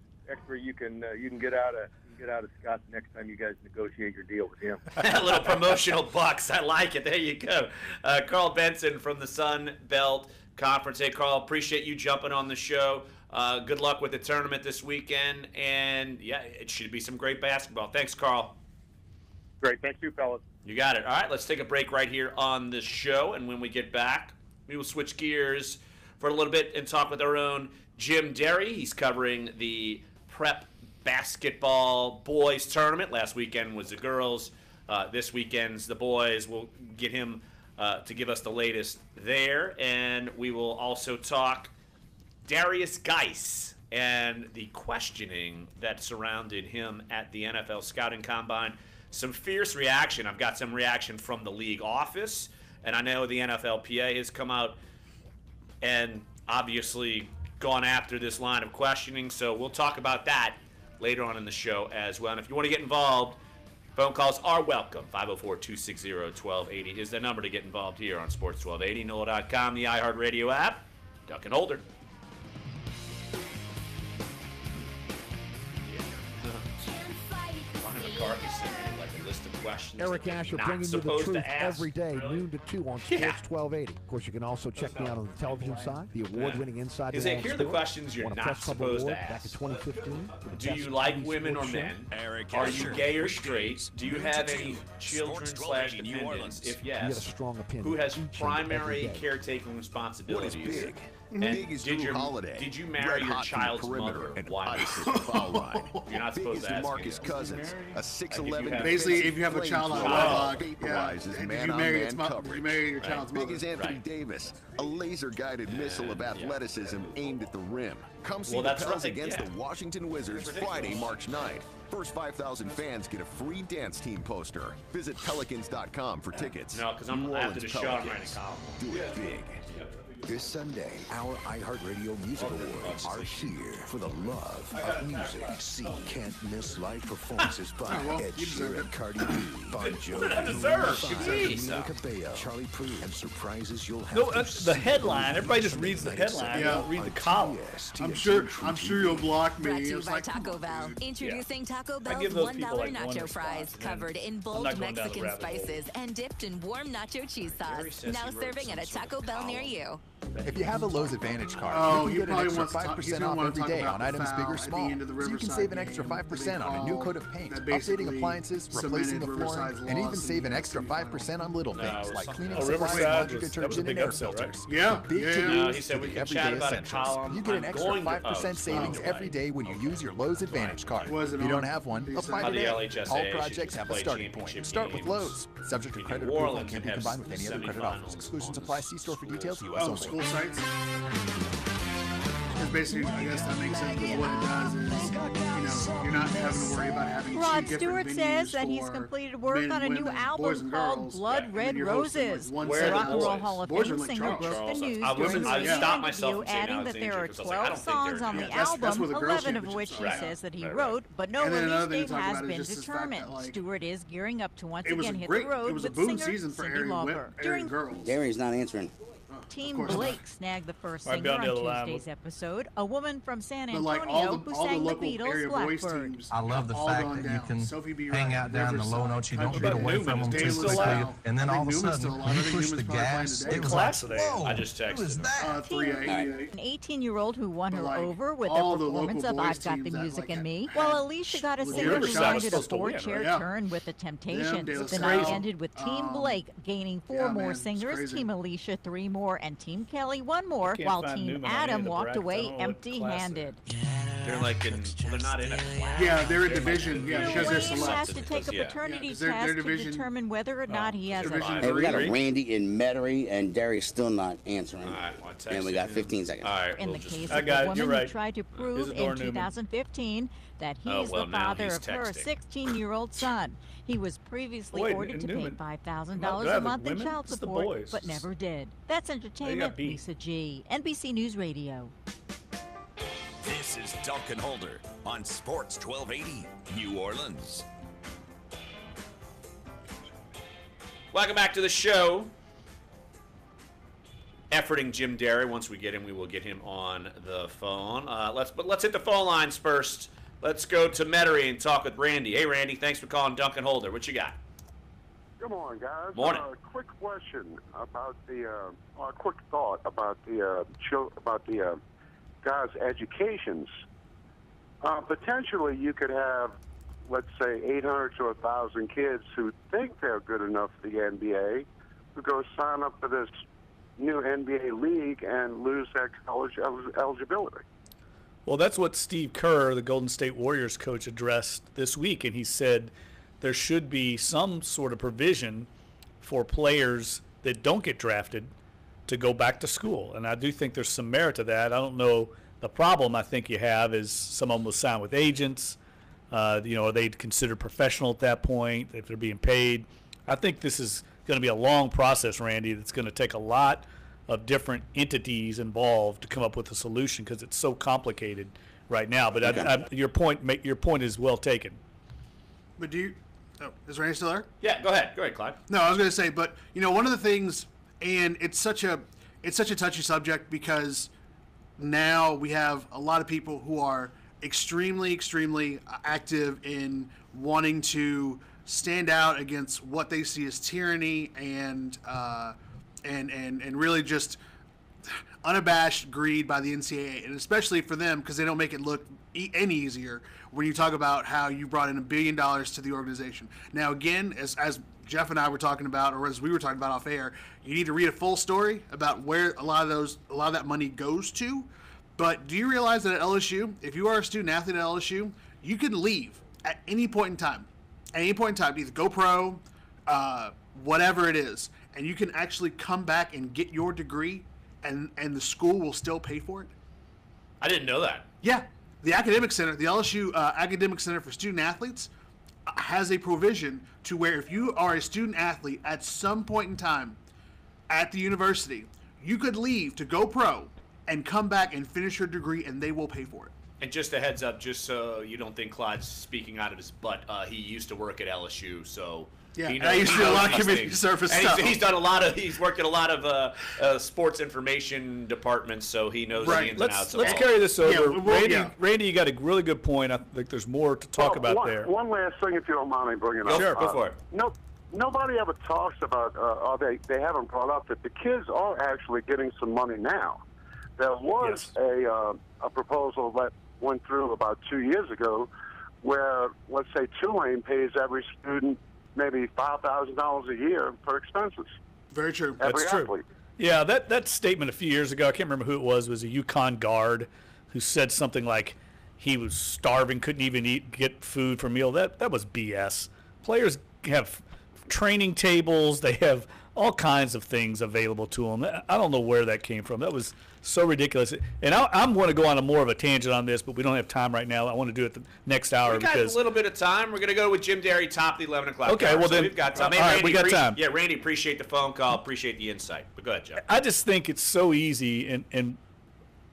you can get out of Scott the next time you guys negotiate your deal with him. A little promotional bucks. I like it. There you go. Carl Benson from the Sun Belt conference. Hey, Carl, appreciate you jumping on the show. Good luck with the tournament this weekend. And, yeah, it should be some great basketball. Thanks, Carl. Great. Thank you, fellas. You got it. All right, let's take a break right here on the show. And when we get back, we will switch gears for a little bit and talk with our own Jim Derry. He's covering the prep basketball boys tournament. Last weekend was the girls. This weekend's the boys. We'll get him to give us the latest there. And we will also talk Darius Geis and the questioning that surrounded him at the NFL Scouting Combine. Some fierce reaction. I've got some reaction from the league office. And I know the NFLPA has come out and obviously gone after this line of questioning. So we'll talk about that later on in the show as well. And if you want to get involved, phone calls are welcome. 504-260-1280 is the number to get involved here on Sports 1280. NOLA.com, the iHeartRadio app. Duck and Holder. McCarthy sent me like a list of questions. Eric Asher bringing you the truth every day, noon to 2 on Sports 1280. Of course, you can also check me out on the television side, the award-winning Inside the Here are the questions you're not supposed to ask. Back in 2015. Do you like women or men? Are you gay or straight? Do you have any children/dependents? If yes, who has primary caretaking responsibilities? And did you marry your child's mother? Why? You're not supposed to ask Marcus Cousins, a 6'11". Basically, if you have a child on wedlock, did you marry your child's mother? Big as Anthony Davis, a laser-guided missile of athleticism aimed at the rim. Come see the Pels against the Washington Wizards Friday, March 9th. First 5,000 fans get a free dance team poster. Visit Pelicans.com for tickets. No, because I'm after the show. I'm writing a column. Do it big. This Sunday, our iHeartRadio Music Awards are here for the love of music. See can't-miss live performances by Ed Sheeran, Cardi B, Bon Jovi, Camila Cabello, Charlie Puth, and surprises you'll have to see. The headline. Everybody just reads the headline. Yeah. Don't read the column. I'm sure you'll block me. Brought to you by Taco Bell. Introducing Taco Bell's $1 nacho fries, covered in bold Mexican spices and dipped in warm nacho cheese sauce. Now serving at a Taco Bell near you. If you have a Lowe's Advantage card, you can get an extra 5% off every day on items big or small. So you can save an extra 5% on a new coat of paint, updating appliances, replacing the flooring, and even save an extra 5% on little things like cleaning supplies, laundry detergent, and air filters. Yeah. Big to he said we can everyday chat about a essentials. column. You get an extra 5% savings every day when you use your Lowe's Advantage card. If you don't have one, apply today. All projects have a starting point. Start with Lowe's. Subject to credit approval and can be combined with any other credit offers. Exclusions apply. See store for details. U.S. only. School sites. Because basically, I guess that makes sense. Because what it does is, you're not having to worry about having Rod Stewart says that he's completed work on a new album called Blood Red Roses. The Rock and Roll Hall of Fame singer broke the news during the interview, adding that there are 12 songs on the album, 11 of which he says that he wrote, but no release date has been determined. Stewart is gearing up to once again hit the road with singer Cyndi Lauper. During Gary's not answering. Team Blake snagged the first singer on Tuesday's episode, a woman from San Antonio who sang the Beatles' Blackbird. I love the fact that you can hang out down the low notes. You don't get away from them too quickly. And then all of a sudden, when you push the gas, it was like, whoa, I just texted. Who is that? An 18-year-old who won her over with a performance of I've Got the Music in Me, while Alicia got a singer who landed a 4-chair turn with the Temptations. The night ended with Team Blake gaining 4 more singers, Team Alicia 3 more, and Team Kelly 1 more, while Team Adam walked away empty-handed. They're like they're not in a class. Yeah, they're in division. Yeah, because they're Williams has to take a paternity test to determine whether or not he has a Hey, we got a Randy in Metairie, and Darius still not answering. All right, and we got 15 seconds. All right, in the case of the woman who tried to prove in 2015 that he's the father of her 16-year-old son. He was previously ordered to pay $5,000 a month in child support, but never did. That's entertainment. Lisa G. NBC News Radio. This is Dunc and Holder on Sports 1280, New Orleans. Welcome back to the show. Efforting Jim Derry. Once we get him, we will get him on the phone. Let's hit the phone lines first. Let's go to Metairie and talk with Randy. Hey, Randy, thanks for calling Dunc and Holder. What you got? Good morning, guys. Morning. Quick question about quick thought about the guys' educations. Potentially, you could have, let's say, 800 to 1,000 kids who think they're good enough for the NBA, who go sign up for this new NBA league and lose their college eligibility. Well, that's what Steve Kerr, the Golden State Warriors coach, addressed this week, and he said there should be some sort of provision for players that don't get drafted to go back to school. And I do think there's some merit to that. I don't know. The problem I think you have is some of them will sign with agents. Are they considered professional at that point if they're being paid? I think this is going to be a long process, Randy, that's going to take a lot of different entities involved to come up with a solution because it's so complicated right now. But okay. Your point is well taken. But is Randy still there? Yeah, go ahead, Clyde. No, I was going to say, but one of the things, and it's such a touchy subject because now we have a lot of people who are extremely, extremely active in wanting to stand out against what they see as tyranny and really just unabashed greed by the NCAA, and especially for them because they don't make it look any easier when you talk about how you brought in $1 billion to the organization. Now, again, as Jeff and I were talking about, or as we were talking about off air, you need to read a full story about where a lot of that money goes to. But do you realize that at LSU, if you are a student athlete at LSU, you can leave at any point in time. At any point in time, either go pro, whatever it is, and you can actually come back and get your degree, and the school will still pay for it? I didn't know that. Yeah. The Academic Center, the LSU Academic Center for Student Athletes, has a provision to where if you are a student athlete at some point in time at the university, you could leave to go pro and come back and finish your degree, and they will pay for it. And just a heads up, just so you don't think Clyde's speaking out of his butt, he used to work at LSU, so yeah, I used to do a lot of community service stuff. He's worked at a lot of sports information departments, so he knows the ins and outs. Let's carry this over. Randy, you got a really good point. I think there's more to talk about there. One last thing, if you don't mind me bringing up. Sure, go for it. Nobody ever talks about, they haven't brought up that the kids are actually getting some money now. There was a proposal that went through about 2 years ago where, let's say, Tulane pays every student maybe $5,000 a year for expenses. Very true. That's true. Yeah, that statement a few years ago, I can't remember who it was a UConn guard who said something like he was starving, couldn't even get food for a meal. That was BS. Players have training tables. They have all kinds of things available to them. I don't know where that came from. That was so ridiculous. And I'm going to go on more of a tangent on this, but we don't have time right now. I want to do it the next hour. We got a little bit of time. We're going to go with Jim Derry, top of the 11 o'clock Okay, hour. Well, then we've got time. All right, we got time. Yeah, Randy, appreciate the phone call. Appreciate the insight. But go ahead, Jeff. I just think it's so easy, and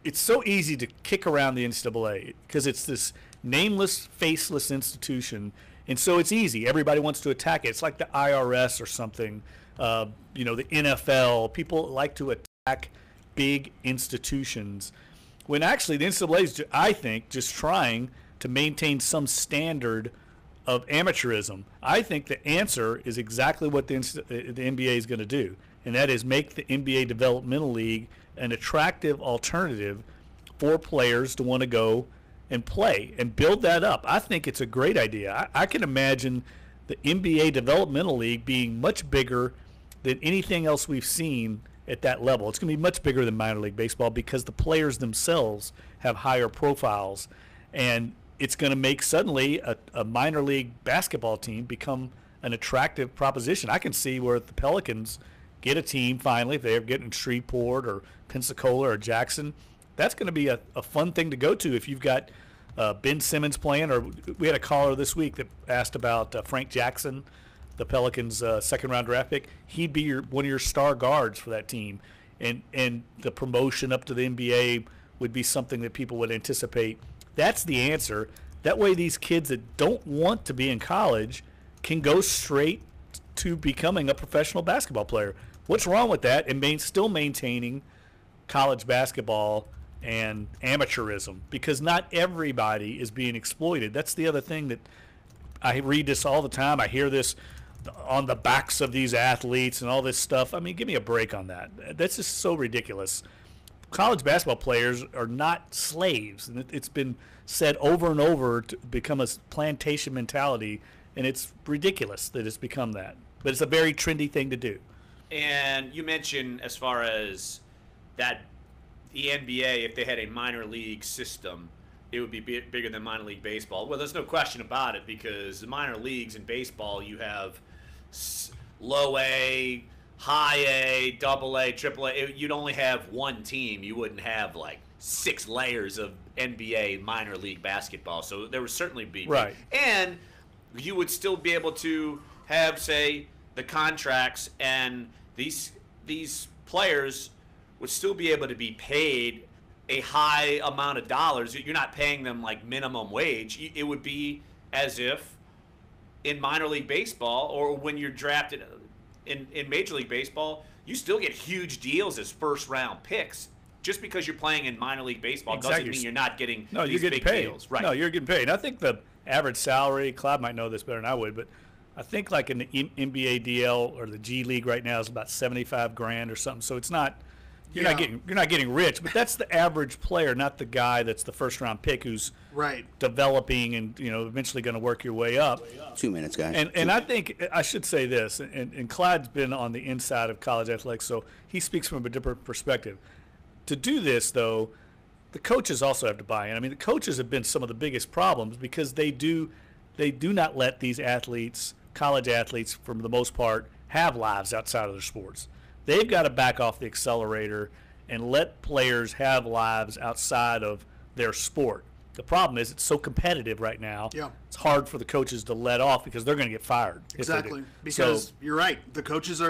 it's so easy to kick around the NCAA because it's this nameless, faceless institution, and so it's easy. Everybody wants to attack it. It's like the IRS or something. The NFL. People like to attack big institutions when actually the NCAA is, I think, just trying to maintain some standard of amateurism. I think the answer is exactly what the NBA is going to do, and that is make the NBA Developmental League an attractive alternative for players to want to go and play and build that up. I think it's a great idea. I can imagine the NBA Developmental League being much bigger than anything else we've seen at that level. It's going to be much bigger than minor league baseball because the players themselves have higher profiles, and it's going to make suddenly a minor league basketball team become an attractive proposition. I can see where the Pelicans get a team finally, if they're getting Shreveport or Pensacola or Jackson. That's going to be a fun thing to go to if you've got Ben Simmons playing, or we had a caller this week that asked about Frank Jackson, the Pelicans' second-round draft pick. He'd be one of your star guards for that team, and the promotion up to the NBA would be something that people would anticipate. That's the answer. That way these kids that don't want to be in college can go straight to becoming a professional basketball player. What's wrong with that and still maintaining college basketball and amateurism? Because not everybody is being exploited. That's the other thing that I read this all the time. I hear this on the backs of these athletes and all this stuff. I mean, give me a break on that. That's just so ridiculous. College basketball players are not slaves, and it's been said over and over to become a plantation mentality, and it's ridiculous that it's become that. But it's a very trendy thing to do. And you mentioned as far as that the NBA, if they had a minor league system, it would be bigger than minor league baseball. Well, there's no question about it, because the minor leagues in baseball, you have low A, high A, double A, triple A. You'd only have one team. You wouldn't have like 6 layers of NBA minor league basketball. So there would certainly be. Right. And you would still be able to have, say, the contracts, and these players would still be able to be paid a high amount of dollars. You're not paying them like minimum wage. It would be as if in minor league baseball, or when you're drafted in Major League Baseball, you still get huge deals as first-round picks. Just because you're playing in minor league baseball doesn't mean you're not getting these big deals. Right. No, you're getting paid. I think the average salary, Cloud might know this better than I would, but I think like in the NBA DL or the G League right now is about $75,000 or something. So it's not you're not getting rich, but that's the average player, not the guy that's the first-round pick who's developing and eventually going to work your way up. 2 minutes, guys. And I think I should say this, and Clyde's been on the inside of college athletics, so he speaks from a different perspective. To do this, though, the coaches also have to buy in. I mean, the coaches have been some of the biggest problems, because they do not let these athletes, college athletes for the most part, have lives outside of their sports. They've got to back off the accelerator and let players have lives outside of their sport. The problem is it's so competitive right now. Yeah. It's hard for the coaches to let off, because they're going to get fired. Exactly. Because you're right. The coaches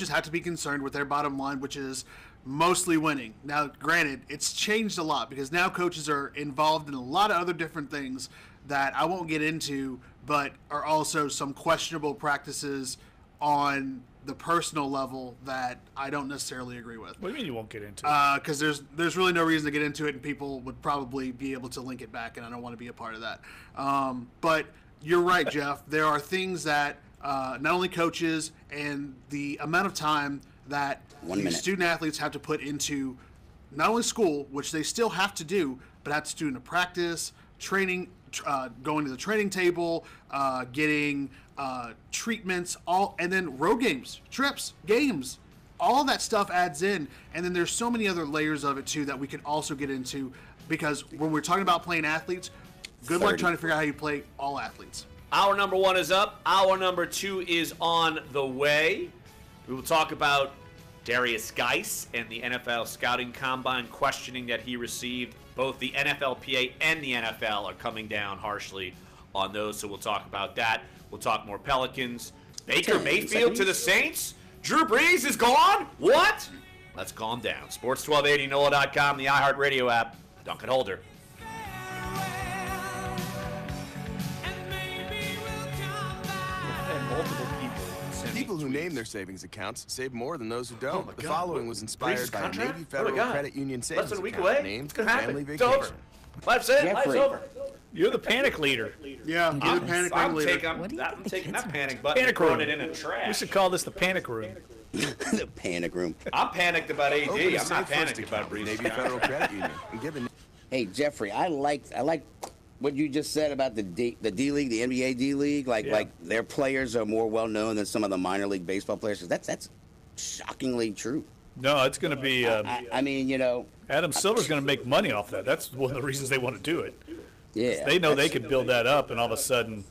have to be concerned with their bottom line, which is mostly winning. Now, granted, it's changed a lot, because now coaches are involved in a lot of other different things that I won't get into, but are also some questionable practices on the personal level that I don't necessarily agree with. What do you mean you won't get into it? Because there's really no reason to get into it, and people would probably be able to link it back, and I don't want to be a part of that. But you're right, Jeff. There are things that not only coaches and the amount of time that student athletes have to put into not only school, which they still have to do, but have to do in the practice, training, going to the training table, getting treatments, and then road games, trips, games, all that stuff adds in. And then there's so many other layers of it too that we can also get into, because when we're talking about playing athletes, good luck trying to figure out how you play all athletes. Hour number 1 is up. Hour number 2 is on the way. We will talk about Darius Geis and the NFL Scouting Combine questioning that he received. Both the NFLPA and the NFL are coming down harshly on those, so we'll talk about that. We'll talk more Pelicans. Baker Mayfield to the Saints? Drew Brees is gone? What? Let's calm down. Sports 1280, NOLA.com, the iHeartRadio app. Dunc and Holder. And multiple people who name their savings accounts save more than those who don't. The following was inspired by a Navy Federal Credit Union savings account named Family Vacation. Life's over. You're the panic leader. Yeah, you're the panic leader. I'm taking that panic button and throwing it in the trash. We should call this the panic room. The panic room. I'm panicked about AD. I'm not panicked about Brees. Navy Federal Credit Union. Hey, Jeffrey, I like what you just said about the D League, the NBA D League. Like their players are more well known than some of the minor league baseball players. That's shockingly true. No, it's going to be. I mean, Adam Silver's going to make money off that. That's one of the reasons they want to do it. Yeah, they know they could build that up, and all of a sudden,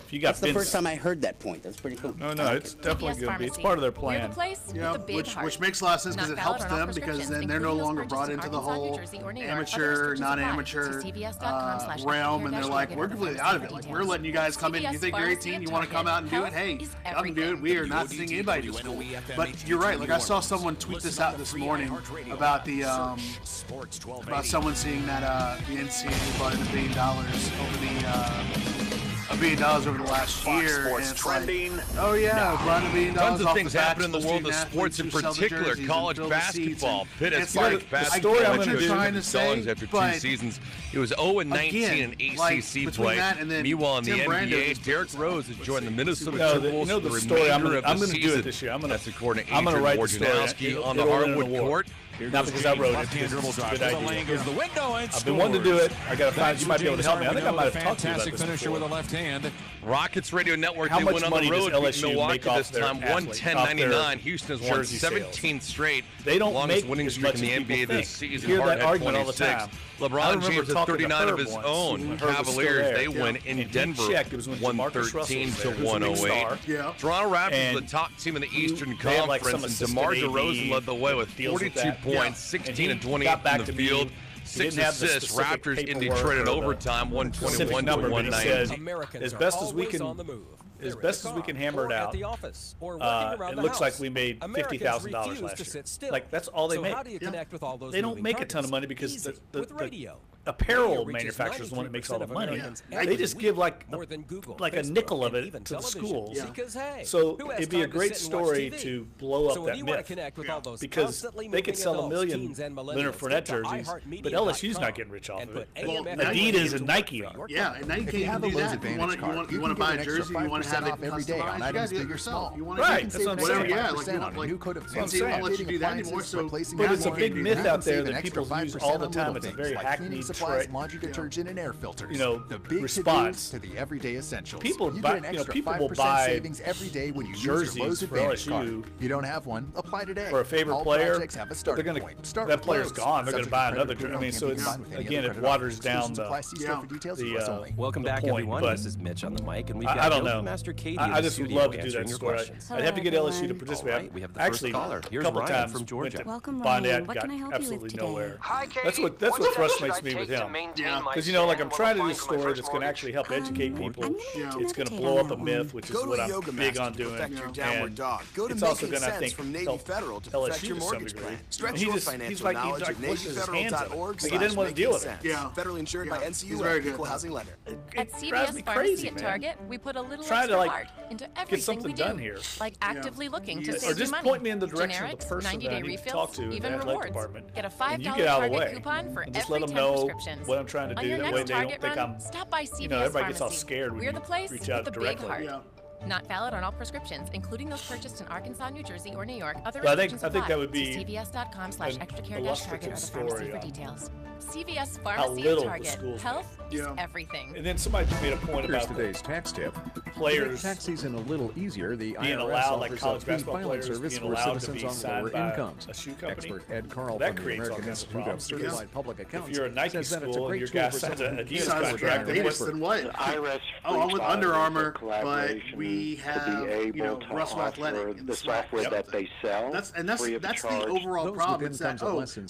if you got. That's the first time I heard that point. That's pretty cool. No, it's definitely going to be. It's part of their plan. Yeah, which makes a lot of sense, because it helps them, because then they're no longer brought into the whole amateur, non-amateur realm, and they're like, we're completely out of it. Like, we're letting you guys come in. You think you're 18, you want to come out and do it? Hey, come and do it. We are not seeing anybody do school. But you're right. Like, I saw someone tweet this out this morning about the about someone seeing that the NCAA brought in $1 billion over the $1 billion over the last year. Sports and trending. Like, oh yeah, $100 billion. Tons of things happen in the world of sports, in particular college basketball. Pitt has spiked basketball after 2 seasons. It was 0-19 in ACC play. Meanwhile, in the NBA, Derrick Rose has joined the Minnesota Timberwolves for the remainder of the season. That's according to Adrian Wojnarowski on the hardwood court. Not because I wrote it. It's a good idea. I've been wanting to do it. I got to find. You might be able to help me. I think I might have talked to you about this finisher before. with a left hand. Rockets Radio Network. How they much went on money the road does LSU Milwaukee make off this time, their 110.99. Houston has won 17 straight. They don't longest make winning as streak much in the as NBA people this think. season. You hear Harden that had argument all the 26. time. LeBron James has 39 of his own. Cavaliers, they win in Denver 113 to 108. Toronto Raptors, the top team in the Eastern Conference, and DeMar DeRozan led the way with 42 points, 16 and 28 in the field. 6 assists. Raptors in Detroit in overtime, 121 to 190. As best as we can hammer it out, it looks like we made $50,000 last year. Like, that's all they make. They don't make a ton of money because the apparel manufacturer is the one that makes all the money. They just give like a nickel of it to the schools. So it'd be a great story to blow up that myth, because they could sell 1 million Leonard Fournette jerseys, but LSU's not getting rich off of it. Adidas and Nike are. Yeah, and now you can't do that. You want to buy a jersey, you want to have it customized, you got to do it yourself. You want to right, that's what I'm saying. Yeah, like you want like, they won't let you do that anymore. So, but it's a big myth out there that people use all the time. It's a very hackneyed laundry detergent and air filters. You know, the big response to the everyday essentials. People you buy, get an extra people will 5% buy savings every day when you jerseys use your Lowe's for Advantage LSU. card. You don't have one? Apply today. For a favorite All player, projects have a starting they're point. Start that with player's Lowe's. gone. They're going to buy another jersey. I mean, so it's again, it waters down the Welcome back, point, everyone. This is Mitch on the mic, and we've got I don't know. Master Katie I just would love to do answering that your story. questions. I'd have to get LSU to participate. Right, we have the first caller. Here's a couple Ryan times from Georgia. Welcome, Bonnet Ryan. What got can I help you with absolutely today? nowhere. Hi, Katie. That's what frustrates me with him. Because you know, like I'm trying to do a story that's going to actually help educate people. It's going to blow up a myth, which is what I'm big on doing. And it's also going to, I think, help LSU to some degree. And he's like pushing his hands up. Like he didn't want to deal with it. Yeah. Federally insured by NCUA, equal housing lender. At CVS Pharmacy at Target, we put a little extra heart into everything we do. Like actively looking to save you money. Or just point me in the direction of the person that I need to talk to in the athletic department. Get a $5 Target coupon for just every let them 10 know prescriptions. what I'm trying to do. That way they don't think I'm, stop by CVS everybody gets all Pharmacy. scared when We're the place you reach out with the directly. big heart. Not valid on all prescriptions, including those purchased in Arkansas, New Jersey, or New York. Other restrictions I think that would be See CVS.com/extracare-target or the pharmacy for details. CVS how Pharmacy at little the Target. schools Health is everything. And then somebody made a point Here's about today's tax tip. players To make tax season a little easier, the being IRS allowed, like offers college a basketball filing players service being for allowed to citizens be on signed lower by incomes. a shoe company. Expert Ed Carl That from the creates all American kinds of Institute of problems. Certified Public Accountants If you're a Nike says that it's a school and great your tool guy for signs someone an who Adidas decides contract, to Adidas and what? I'm with Under Armour, but collaboration we have to be able to Russell offer Athletic the software that they sell. That's free of the charge. overall Those problem. with It's that incomes of less than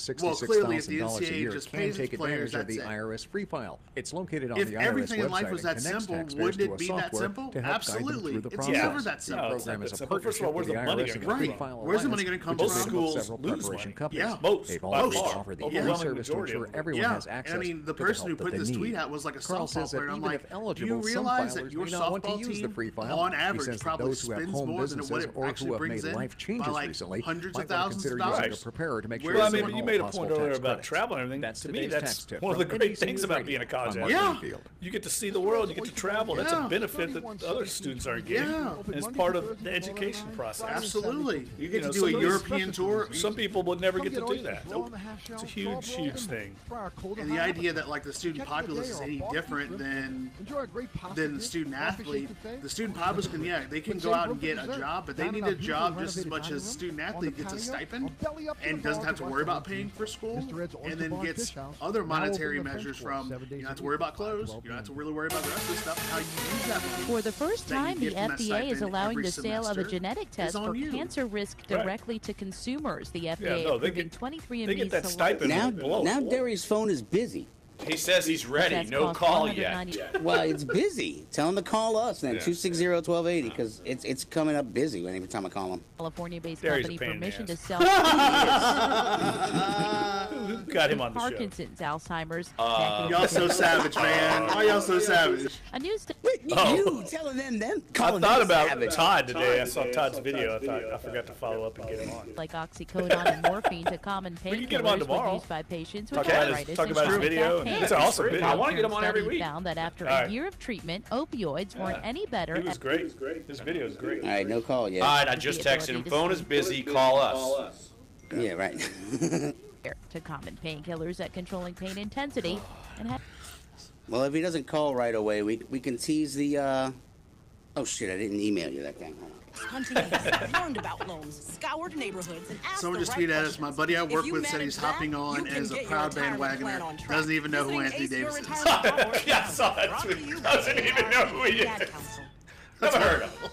clearly if the $66,000 a NCAA year just can pays take its players, advantage of that's the it. IRS free file. It's located on If the IRS everything in website life was that and connects simple, taxpayers wouldn't to it a be that software simple? to help guide them Absolutely. through the It's process. never that simple. The program is a First of all, where's the money going to come from? File Where's the money Alliance, going to come which is from? made up of Schools several lose preparation money. companies. Yeah. Most, They've by all far. offer the Overwhelming service to majority ensure of them. everyone has access and I mean, the to the person who help that put they this need. tweet out was like a Carl says softball that player. I'm even like, if do eligible, you realize some that your filers may not want to softball use the team, free file. on He average, says that probably those who have spends home more than what businesses it or actually who have brings made in life changes by like recently hundreds might of want to thousands consider of using dollars. a preparer to make sure Well, I they mean, get you all made a possible point earlier tax about credits. travel and everything. That's To me, today's that's tax tip one of the from great NBC things News about Radio. being a college I'm Mark athlete. Greenfield. You get to see the world, you get to travel. That's a benefit that other students aren't getting. And it's part of the education process. Absolutely. You get to do some a of these- European tour. Some people would never get to do that. It's a huge, huge thing. And the idea that like the student populace is any different than the student athlete. The student populace can, they can go out and get a job, but they need a job just as much as a student athlete gets a stipend and doesn't have to worry about paying for school, and then gets other monetary measures from, you don't have to worry about clothes, you don't have to really worry about the rest of the stuff, how you use that money. For the first time, the FDA is allowing the sale of a genetic test for cancer risk directly to consumers. The FDA approving 23andMe's stipend. Now Derry's phone is busy. He says he's ready. No call yet. Well, it's busy. Tell him to call us then, 260-1280, because it's coming up busy every time I call him. California-based company permission to sell. got him on the show. Parkinson's, Alzheimer's. Y'all so savage, man. Why y'all so savage? A new study. You telling them I thought about Todd today. I saw Todd's video. I forgot to follow up and get him on. Like oxycodone and morphine to common painkillers. We can get him on tomorrow. Used by patients with talk about his video. It's an awesome video. I want to get him on every week. Found that after a year of treatment, opioids weren't any better. He was great. This video is great. All right, no call yet. All right, I just texted him. Phone is busy. Call us. Yeah, right. To common painkillers at controlling pain intensity. Well, if he doesn't call right away, we can tease the. Oh shit! I didn't email you that thing. Hunting learned about loans, scoured neighborhoods, and asked Someone just tweeted at us. My buddy I work with said he's hopping on as a proud bandwagoner. Doesn't even know who Anthony Davis is. Yeah, I saw that tweet. Doesn't even know who he is. Never heard of him.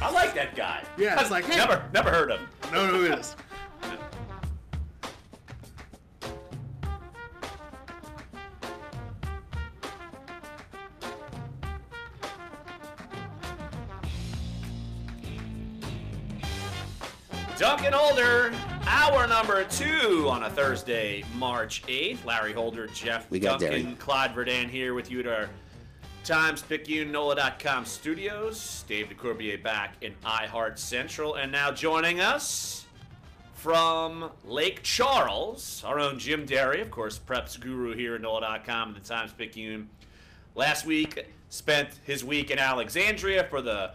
I like that guy. Yeah, it's like never heard of him. No, who it is. Dunc and Holder, hour number 2 on a Thursday, March 8th. Larry Holder, Jeff Duncan, Clyde Verdane here with you at our Times-Picayune NOLA.com studios. Dave DeCourbier back in iHeart Central. And now joining us from Lake Charles, our own Jim Derry, of course, preps guru here at NOLA.com and the Times-Picayune. Last week, spent his week in Alexandria for the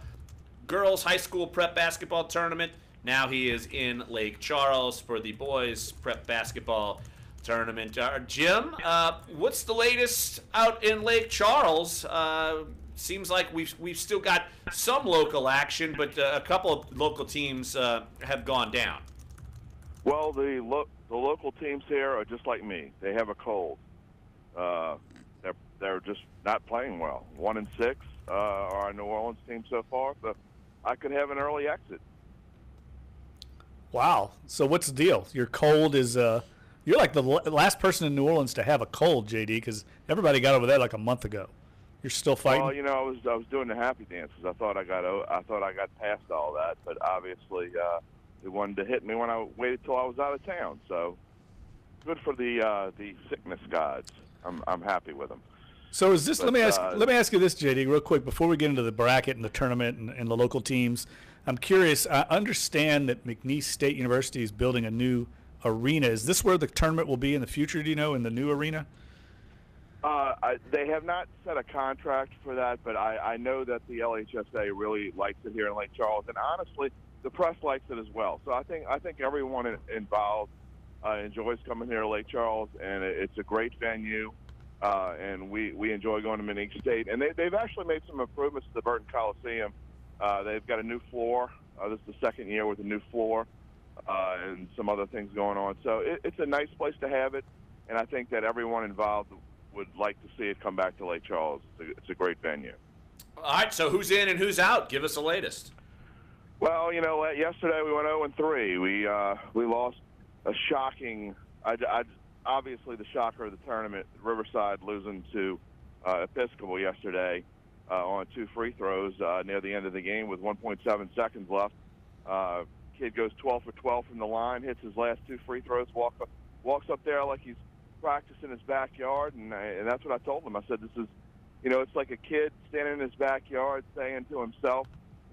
girls' high school prep basketball tournament. Now he is in Lake Charles for the boys' prep basketball tournament. Jim, what's the latest out in Lake Charles? Seems like we've still got some local action, but a couple of local teams have gone down. Well, the local teams here are just like me. They have a cold. They're just not playing well. 1-6 are our New Orleans team so far, but I could have an early exit. Wow. So what's the deal? Your cold is you're like the last person in New Orleans to have a cold, JD, because everybody got over that like a month ago. You're still fighting. Well, I was doing the happy dances. I thought I got past all that, but obviously it wanted to hit me when I waited till I was out of town. So good for the sickness gods. I'm happy with them. So is this? Let me ask you this, JD, real quick before we get into the bracket and the tournament and the local teams. I'm curious. I understand that McNeese State University is building a new arena. Is this where the tournament will be in the future? Do you know, in the new arena? They have not set a contract for that, but I know that the LHSA really likes it here in Lake Charles, and honestly, the press likes it as well. So I think everyone involved enjoys coming here to Lake Charles, and it's a great venue, and we enjoy going to McNeese State. And they've actually made some improvements to the Burton Coliseum. They've got a new floor. This is the second year with a new floor and some other things going on. So it's a nice place to have it, and I think that everyone involved would like to see it come back to Lake Charles. It's a great venue. All right, so who's in and who's out? Give us the latest. Well, yesterday we went 0-3. We lost a shocking obviously the shocker of the tournament, Riverside losing to Episcopal yesterday. On 2 free throws near the end of the game with 1.7 seconds left. Kid goes 12 for 12 from the line, hits his last 2 free throws, walks up there like he's practicing his backyard, and that's what I told him. I said, this is, it's like a kid standing in his backyard saying to himself,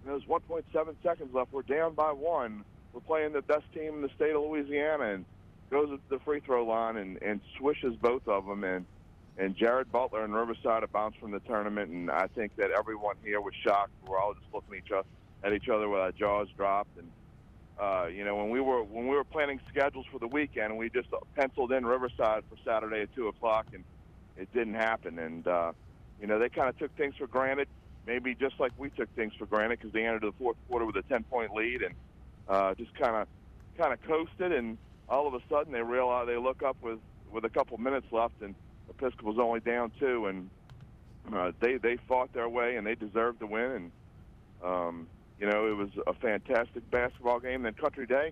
there's 1.7 seconds left. We're down by 1. We're playing the best team in the state of Louisiana, and goes to the free throw line and swishes both of them, and Jared Butler and Riverside have bounced from the tournament, and I think that everyone here was shocked. We're all just looking at each other with our jaws dropped. And when we were planning schedules for the weekend, we just penciled in Riverside for Saturday at 2:00, and it didn't happen. And they kind of took things for granted, maybe just like we took things for granted, because they entered the fourth quarter with a 10-point lead and just kind of coasted. And all of a sudden, they realize they look up with a couple minutes left, and Episcopal's only down 2, and they fought their way, and they deserved to win. And it was a fantastic basketball game. Then Country Day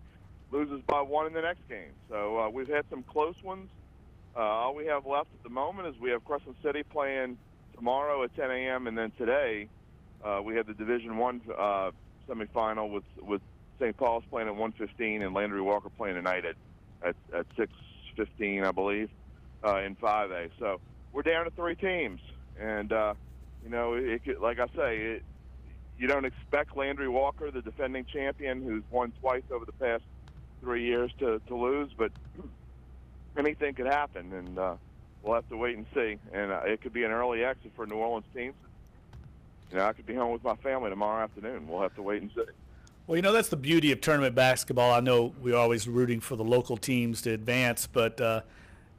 loses by 1 in the next game. So we've had some close ones. All we have left at the moment is we have Crescent City playing tomorrow at 10 a.m. and then today we have the Division I semifinal with St. Paul's playing at 1:15 and Landry Walker playing tonight at at 6:15, I believe, in 5A. So we're down to 3 teams, and it could, like I say, you don't expect Landry Walker, the defending champion, who's won twice over the past 3 years, to lose, but anything could happen, and we'll have to wait and see. And it could be an early exit for New Orleans teams. I could be home with my family tomorrow afternoon. We'll have to wait and see. Well, that's the beauty of tournament basketball. I know we're always rooting for the local teams to advance, but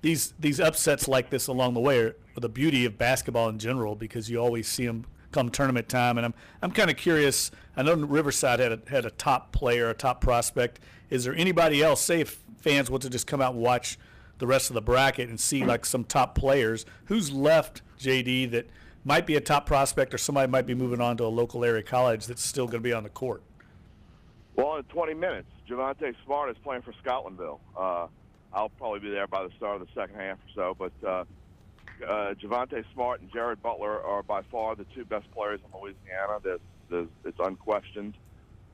these upsets like this along the way are the beauty of basketball in general, because you always see them come tournament time. And I'm kind of curious. I know Riverside had a top player, a top prospect. Is there anybody else, say if fans want to just come out and watch the rest of the bracket and see like some top players, who's left, JD, that might be a top prospect, or somebody might be moving on to a local area college that's still going to be on the court? Well, in 20 minutes, Javante Smart is playing for Scotlandville. I'll probably be there by the start of the second half or so, but Javante Smart and Jared Butler are by far the 2 best players in Louisiana. It's unquestioned.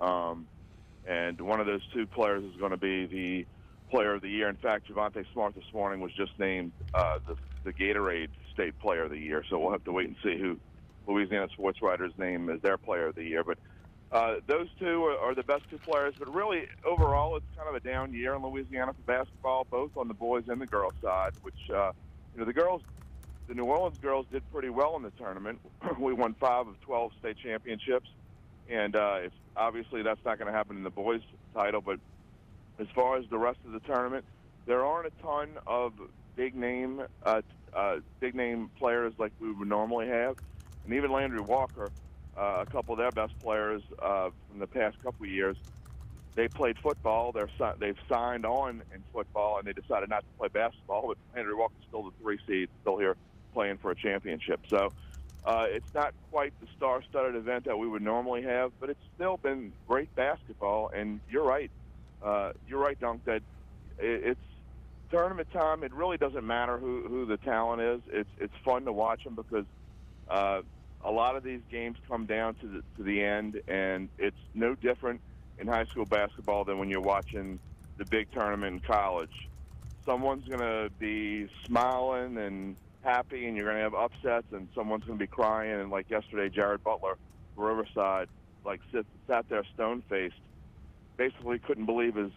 And one of those 2 players is going to be the player of the year. In fact, Javante Smart this morning was just named the Gatorade State Player of the Year. So we'll have to wait and see who Louisiana sports writers name as their Player of the Year. But those 2 are the best 2 players. But really, overall, it's kind of a down year in Louisiana for basketball, both on the boys and the girls side. Which the New Orleans girls did pretty well in the tournament. We won 5 of 12 state championships, and obviously that's not going to happen in the boys' title. But as far as the rest of the tournament, there aren't a ton of big name players like we would normally have, and even Landry Walker, a couple of their best players from the past couple of years, they played football. They've signed on in football, and they decided not to play basketball. But Landry Walker's still the 3 seed, still here playing for a championship. So it's not quite the star-studded event that we would normally have, but it's still been great basketball. And you're right, Dunc, that it's tournament time. It really doesn't matter who the talent is. It's fun to watch them, because a lot of these games come down to the end, and it's no different in high school basketball than when you're watching the big tournament in college. Someone's going to be smiling and happy, and you're going to have upsets, and someone's going to be crying. And like yesterday, Jared Butler, Riverside, sat there stone-faced, basically couldn't believe his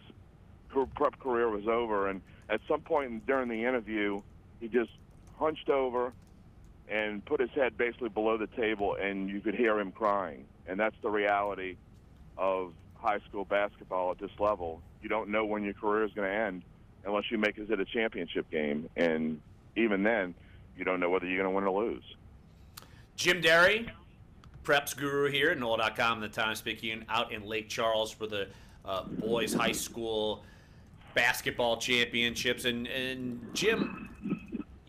prep career was over. And at some point during the interview, he just hunched over and put his head basically below the table, and you could hear him crying. And that's the reality of high school basketball at this level. You don't know when your career is going to end unless you make it to the championship game. And even then, you don't know whether you're going to win or lose. Jim Derry, preps guru here at NOLA.com, the time speaking out in Lake Charles for the boys high school basketball championships. And Jim,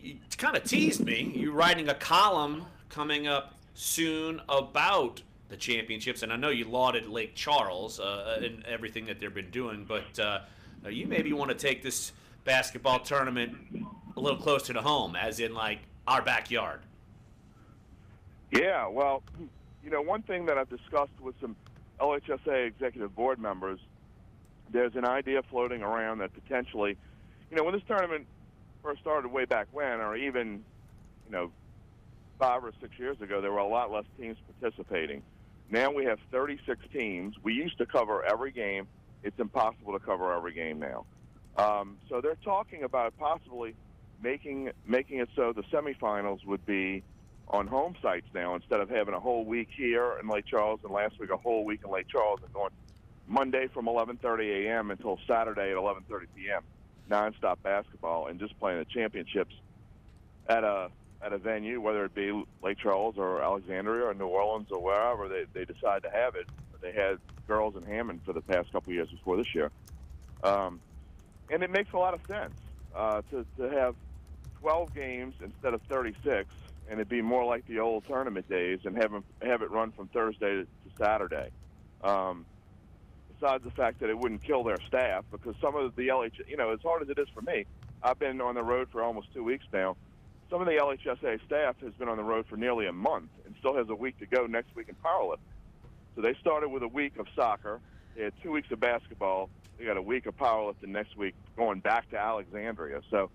you kind of teased me. You're writing a column coming up soon about the championships, and I know you lauded Lake Charles and everything that they've been doing, but you maybe want to take this basketball tournament a little closer to home, as in like our backyard. Yeah, well, one thing that I've discussed with some LHSA executive board members, there's an idea floating around that potentially, when this tournament first started way back when, or even, 5 or 6 years ago, there were a lot less teams participating. Now we have 36 teams. We used to cover every game. It's impossible to cover every game now. So they're talking about possibly making it so the semifinals would be on home sites now, instead of having a whole week here in Lake Charles and last week a whole week in Lake Charles, and going Monday from 11:30 a.m. until Saturday at 11:30 p.m. nonstop basketball, and just playing the championships at a venue, whether it be Lake Charles or Alexandria or New Orleans or wherever they decide to have it. They had girls in Hammond for the past couple of years before this year. And it makes a lot of sense to have 12 games instead of 36, and it'd be more like the old tournament days, and have it run from Thursday to Saturday. Besides the fact that it wouldn't kill their staff, because some of the as hard as it is for me, I've been on the road for almost 2 weeks now. Some of the LHSA staff has been on the road for nearly a month and still has a week to go next week in powerlifting. So they started with a week of soccer, They had 2 weeks of basketball. They got a week of powerlifting next week, going back to Alexandria. So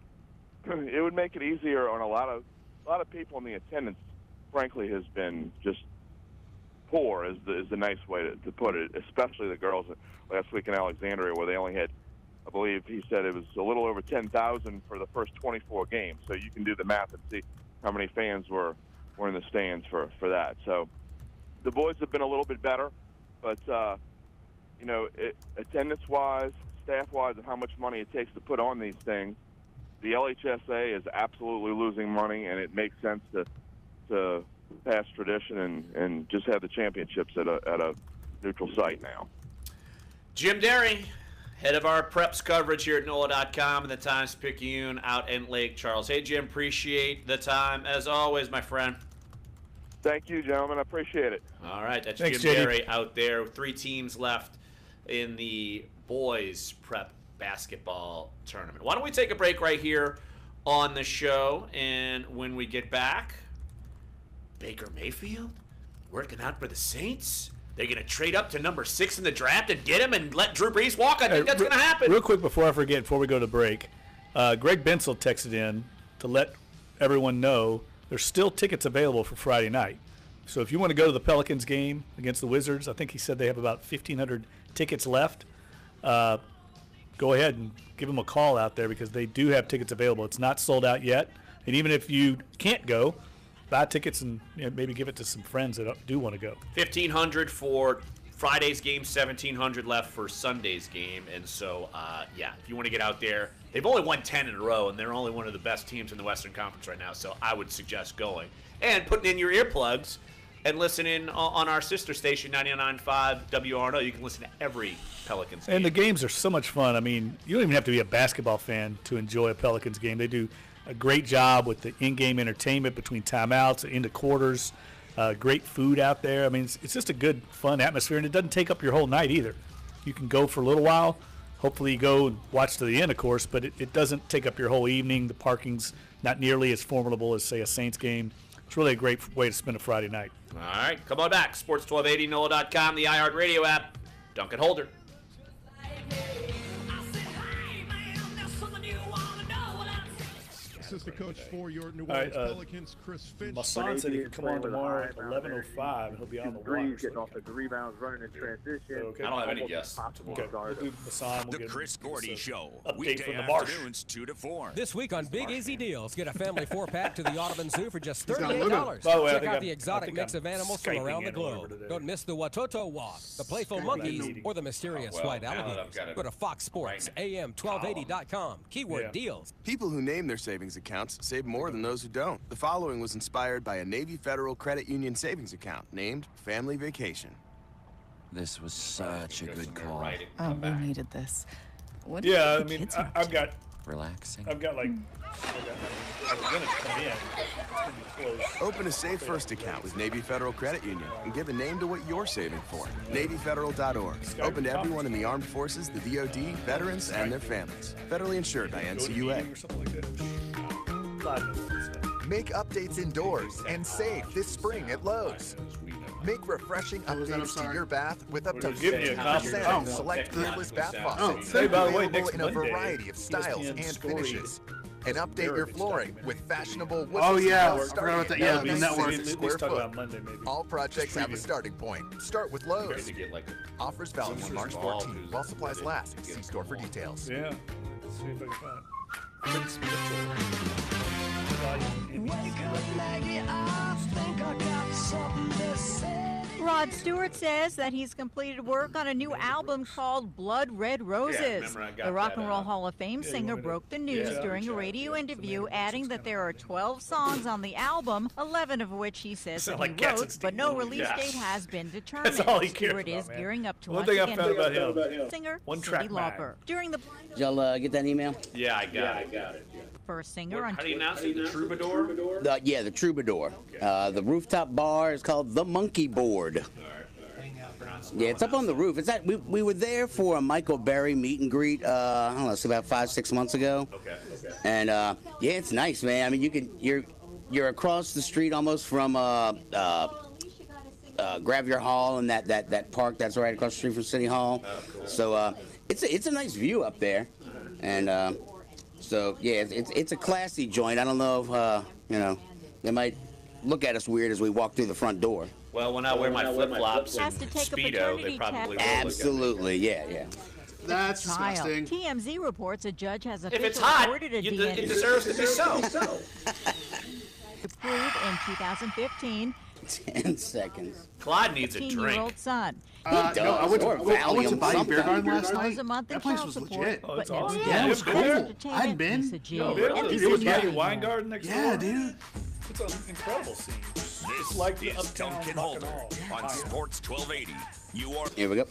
it would make it easier on a lot of people. In the attendance, frankly, has been just poor, is the nice way to put it. Especially the girls last week in Alexandria, where they only had, I believe he said it was a little over 10,000 for the first 24 games. So you can do the math and see how many fans were in the stands for that. So the boys have been a little bit better, but attendance-wise, staff-wise, and how much money it takes to put on these things, the LHSA is absolutely losing money, and it makes sense to pass tradition and just have the championships at a neutral site now. Jim Derry, head of our preps coverage here at NOLA.com and the Times-Picayune out in Lake Charles. Hey, Jim, appreciate the time as always, my friend. Thank you, gentlemen. I appreciate it. All right, that's Thanks, Jim JD. Derry out there. 3 teams left in the boys prep basketball tournament. Why don't we take a break right here on the show, and when we get back, Baker Mayfield working out for the Saints? They're going to trade up to number 6 in the draft and get him and let Drew Brees walk? I think that's going to happen. Real quick before I forget, before we go to break, Greg Bensel texted in to let everyone know there's still tickets available for Friday night. So if you want to go to the Pelicans game against the Wizards, I think he said they have about 1,500 tickets left. Go ahead and give them a call out there because they do have tickets available. It's not sold out yet. And even if you can't go, buy tickets and maybe give it to some friends that do want to go. 1,500 for Friday's game, 1,700 left for Sunday's game. And so, if you want to get out there, they've only won 10 in a row, and they're only one of the best teams in the Western Conference right now. So I would suggest going and putting in your earplugs and listening on our sister station, 99.5 WRNO. You can listen to every Pelicans game. And the games are so much fun. I mean, you don't even have to be a basketball fan to enjoy a Pelicans game. They do a great job with the in-game entertainment between timeouts and into quarters. Great food out there. I mean, it's just a good, fun atmosphere, and it doesn't take up your whole night either. You can go for a little while. Hopefully you go and watch to the end, of course, but it doesn't take up your whole evening. The parking's not nearly as formidable as, say, a Saints game. It's really a great way to spend a Friday night. All right, come on back. Sports 1280, NOLA.com, the iHeartRadio app. Dunc and Holder. Assistant coach for your New Orleans Pelicans, Chris Finch. My son said he could come on tomorrow at 11:05 and he'll be on the water. Getting off the rebounds, running in transition. Okay. I don't have any guests. Okay. We'll do Masson, The Chris Gordy Show. Update Weekday from the marsh. afternoons 2 to 4. This week on Big Easy Deals, get a family 4-pack to the Audubon Zoo for just $38. By the way, Check out the exotic mix of animals from around the globe. Don't miss the Watoto Walk, the playful monkeys, or the mysterious white alligators. Go to Fox Sports, AM1280.com. Keyword deals. People who name their savings accounts save more than those who don't. The following was inspired by a Navy Federal Credit Union savings account named Family Vacation. This was such a good call. Oh, we needed this. What I mean, I've got relaxing. I've got I'm gonna come in. It's gonna be close. Open a Save First account with Navy Federal Credit Union and give a name to what you're saving for. NavyFederal.org. Open to everyone in the armed forces, the DoD, veterans, and their families. Federally insured by NCUA. Make updates indoors and save this spring at Lowe's. Make refreshing updates to your bath with up to 50% off select cordless bath faucets. Available in a variety of styles and finishes. And update your flooring with fashionable wood. Oh yeah, starting at the network. Square foot. All projects have a starting point. Start with Lowe's. Offers valid on March 14th while supplies last. See store for details. Yeah. Let's see if I can find it. Prince Rod Stewart says that he's completed work on a new album called Blood Red Roses. The Rock and Roll Hall of Fame singer broke the news during a radio interview, adding that there are 12 songs on the album, 11 of which he says that he wrote, but no release date has been determined. That's all he cares Stewart is about, gearing up to One once thing I again found about him. singer One Cyndi track Lauper. During the Did y'all get that email? Yeah, I got it. first singer on How do you announce it? The Troubadour? The Troubadour. The rooftop bar is called the Monkey Board. Yeah, it's up on the roof. It's that we were there for a Michael Berry meet and greet. I don't know, it's about 5-6 months ago. Okay. And yeah, it's nice, man. I mean, you're across the street almost from Gravier Hall and that park that's right across the street from City Hall. Oh, cool. So it's a nice view up there, and so yeah, it's a classy joint. I don't know if they might look at us weird as we walk through the front door. Well, when I wear my flip-flops and Speedo, they probably will. Absolutely, yeah. That's disgusting. TMZ reports a judge has officially If it's hot, ordered a it DNA deserves to be so. approved in 2015. 10 seconds. Clyde needs a 15-year-old drink. son. I went to Bayou Bear Garden last night. That place was legit. Oh, it's awesome. Yeah, it was cool. I hadn't been. It was Bayou Wine Garden next door. Yeah, dude. It's an incredible scene. This like the is Uptown Dunc and Rock and Holder Roll. on Sports 1280. You are. Here we go.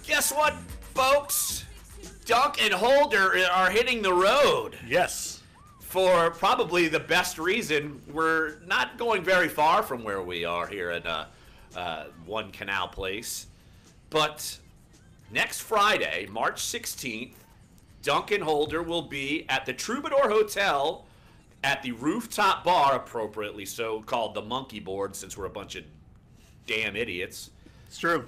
Guess what, folks? Dunc and Holder are hitting the road. Yes. For probably the best reason. We're not going very far from where we are here at One Canal Place. But next Friday, March 16th, Dunc and Holder will be at the Troubadour Hotel at the rooftop bar, appropriately so called the Monkey Board, since we're a bunch of damn idiots. It's true.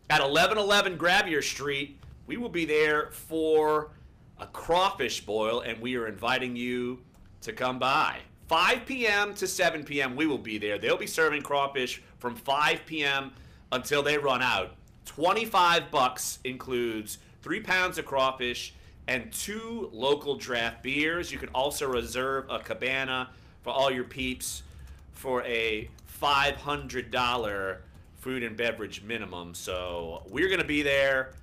At 1111 Gravier Street, we will be there for a crawfish boil, and we are inviting you to come by. 5 p.m. to 7 p.m. we will be there. They'll be serving crawfish from 5 p.m. until they run out. $25 includes 3 pounds of crawfish and 2 local draft beers. You can also reserve a cabana for all your peeps for a $500 food and beverage minimum. So we're going to be there.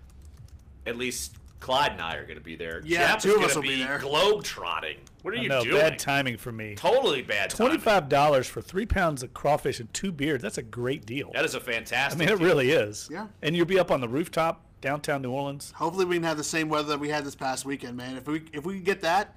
At least Clyde and I are going to be there. Yeah, Jeff 2 is of us going will to be be there. globe-trotting. What are you doing? Bad timing for me. Totally bad timing. $25 for 3 pounds of crawfish and 2 beers. That's a great deal. That is a fantastic it deal. really is. Yeah. And you'll be up on the rooftop downtown New Orleans. Hopefully we can have the same weather that we had this past weekend, man. If we can get that,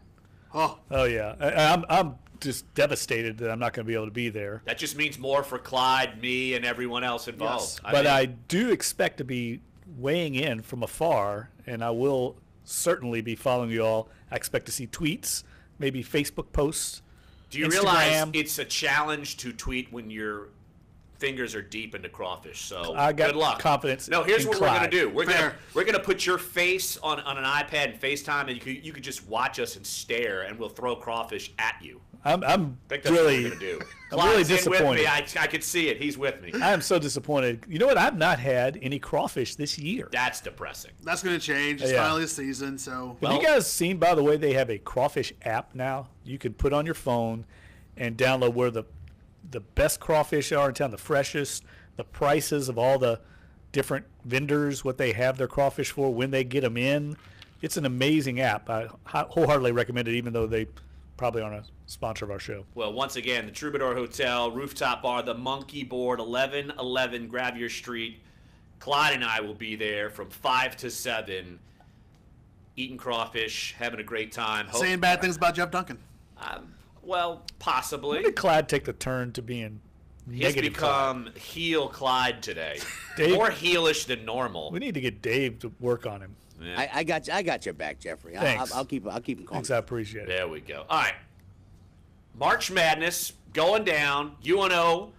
oh yeah. I'm just devastated that I'm not going to be able to be there. That just means more for Clyde, me, and everyone else involved. Yes. I do expect to be weighing in from afar, and I will certainly be following you all. I expect to see tweets, maybe Facebook posts. Do you Instagram. realize it's a challenge to tweet when your fingers are deep into crawfish? So I got good luck. confidence. No, here's in what Clyde. we're gonna do. We're gonna put your face on an iPad and FaceTime, and you could just watch us and stare, and we'll throw crawfish at you. I'm I think that's really, what we're gonna do. I'm really Clyde's in with disappointed. me. I could see it. He's with me. I am so disappointed. You know what? I've not had any crawfish this year. That's depressing. that's going to change. It's Yeah. finally the season, so. Have you guys seen, by the way, they have a crawfish app now? You can put on your phone and download where the best crawfish are in town, the freshest, the prices of all the different vendors, what they have their crawfish for, when they get them in. It's an amazing app. I wholeheartedly recommend it, even though they probably aren't a sponsor of our show. Well, once again, the Troubadour Hotel, rooftop bar, the Monkey Board, 1111 Gravier Street. Clyde and I will be there from 5 to 7, eating crawfish, having a great time. Saying bad things about Jeff Duncan. Well, possibly. When did Clyde take the turn to being He's negative become Clyde? heel Clyde today. Dave, more heelish than normal. We need to get Dave to work on him. Yeah. I got your back, Jeffrey. Thanks. I'll keep him calm. Thanks, I appreciate it. There we go. All right. March Madness going down. UNO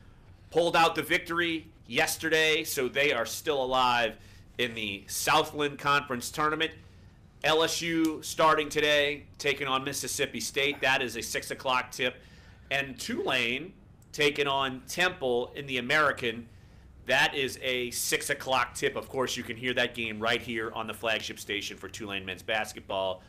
pulled out the victory yesterday, so they are still alive in the Southland Conference Tournament. LSU starting today, taking on Mississippi State. That is a 6 o'clock tip. And Tulane taking on Temple in the American. That is a 6 o'clock tip. Of course, you can hear that game right here on the flagship station for Tulane men's basketball.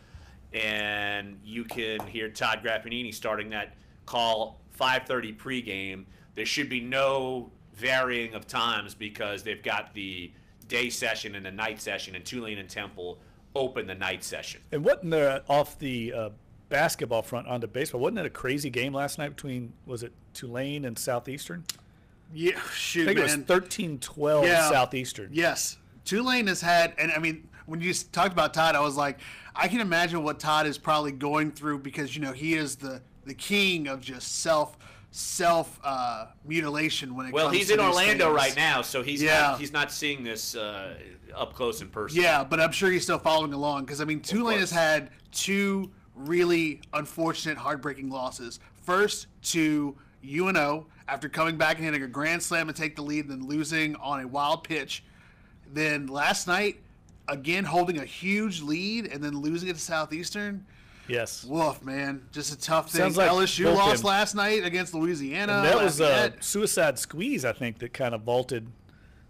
And you can hear Todd Graffinini starting that call 5:30 pregame. There should be no varying of times because they've got the day session and the night session, and Tulane and Temple open the night session. And wasn't there, off the basketball front onto baseball, wasn't it a crazy game last night between, was it Tulane and Southeastern? Yeah, shoot, I think man. it was 13-12 Southeastern. Yes. Tulane has had, and I mean, when you talked about Todd, I was like, I can imagine what Todd is probably going through because, you know, he is the king of just self mutilation when it comes to he's in Orlando things. right now, so he's not seeing this up close in person. Yeah, but I'm sure he's still following along because, I mean, Tulane has had 2 really unfortunate, heartbreaking losses. First to UNO, after coming back and hitting a grand slam to take the lead and then losing on a wild pitch. Then last night, again holding a huge lead and then losing it to Southeastern. Yes. Woof, man. Just a tough thing. Sounds like LSU lost last night against Louisiana. And that was a suicide squeeze, I think, that kind of vaulted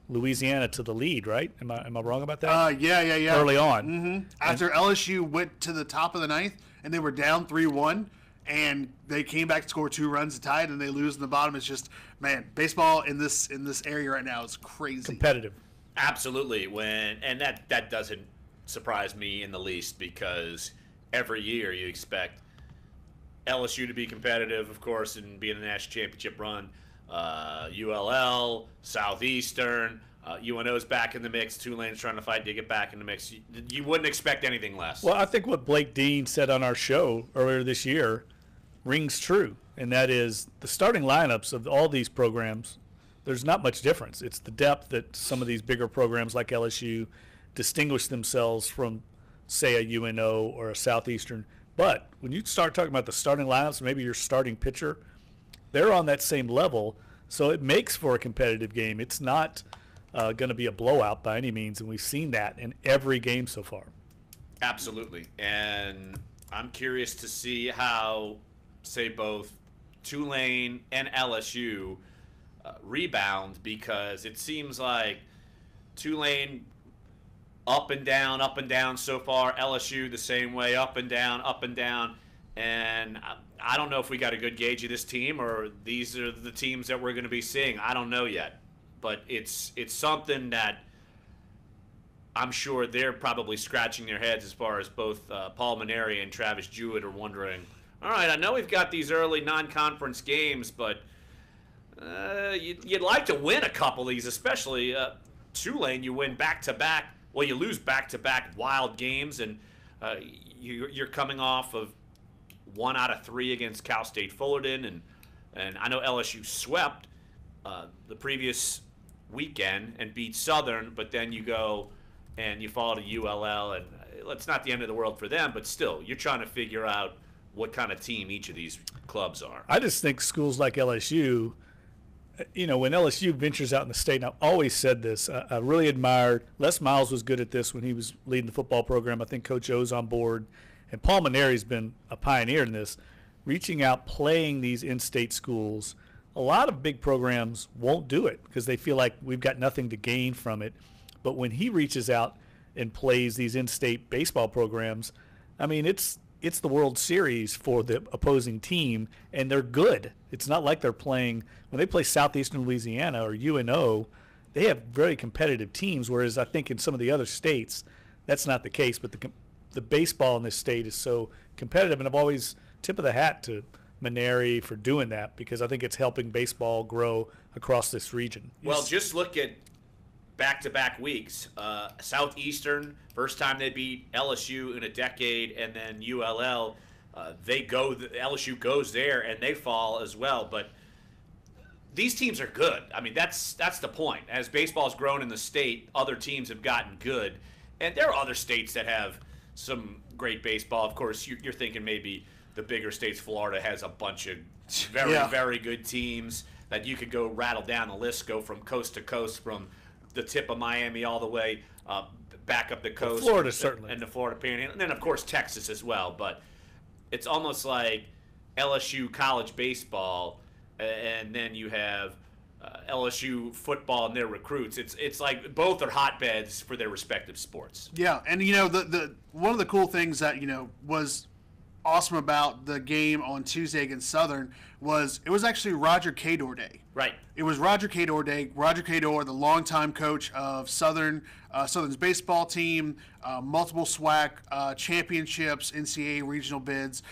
Louisiana to the lead, right? Am I wrong about that? Yeah. Early on. Mm-hmm. After LSU went to the top of the ninth and they were down 3-1, and they came back to score 2 runs to tie it, and they lose in the bottom. It's just, man, baseball in this area right now is crazy. Competitive. Absolutely. And that doesn't surprise me in the least, because every year you expect LSU to be competitive, of course, and be in the national championship run. ULL, Southeastern, UNO's back in the mix. Tulane's trying to fight to get back in the mix. You wouldn't expect anything less. Well, I think what Blake Dean said on our show earlier this year rings true, and that is the starting lineups of all these programs, there's not much difference. It's the depth that some of these bigger programs like LSU distinguish themselves from, say, a UNO or a Southeastern. But when you start talking about the starting lineups, maybe your starting pitcher, they're on that same level, so it makes for a competitive game. It's not going to be a blowout by any means, and we've seen that in every game so far. Absolutely, and I'm curious to see how, say, both Tulane and LSU rebound, because it seems like Tulane up and down so far, LSU the same way, up and down, and I don't know if we got a good gauge of this team, or these are the teams that we're going to be seeing. I don't know yet, but it's something that I'm sure they're probably scratching their heads as far as both Paul Maneri and Travis Jewett are wondering, all right, I know we've got these early non-conference games, but you'd like to win a couple of these, especially Tulane. You win back-to-back. Well, you lose back-to-back wild games, and you're coming off of 1 out of 3 against Cal State Fullerton, and I know LSU swept the previous weekend and beat Southern, but then you go and you fall to ULL, and it's not the end of the world for them, but still, you're trying to figure out what kind of team each of these clubs are. I just think schools like LSU, when LSU ventures out in the state, and I've always said this, I really admired, Les Miles was good at this when he was leading the football program. I think Coach O's on board, and Paul Maneri's been a pioneer in this, reaching out, playing these in-state schools. A lot of big programs won't do it because they feel like we've got nothing to gain from it. But when he reaches out and plays these in-state baseball programs, I mean, it's the World Series for the opposing team, and they're good. It's not like they're playing – when they play Southeastern Louisiana or UNO, they have very competitive teams, whereas I think in some of the other states that's not the case. But the baseball in this state is so competitive, and I've always tip of the hat to Maneri for doing that, because I think it's helping baseball grow across this region. Well, just look at back-to-back weeks. Southeastern, first time they beat LSU in a decade, and then ULL, LSU goes there and they fall as well. But these teams are good. I mean, that's the point. As baseball's grown in the state, other teams have gotten good, and there are other states that have some great baseball. Of course, you're thinking maybe the bigger states. Florida has a bunch of very good teams that you could go rattle down the list, go from coast to coast, from the tip of Miami all the way back up the coast. Well, Florida, certainly. And the Florida Panhandle. And then, of course, Texas as well. But it's almost like LSU college baseball, and then you have LSU football and their recruits. It's like both are hotbeds for their respective sports. Yeah, and, the one of the cool things that, was awesome about the game on Tuesday against Southern was it was actually Roger Cador Day. Right. It was Roger Cador Day. Roger Cador, the longtime coach of Southern's baseball team, multiple SWAC championships, NCAA regional bids.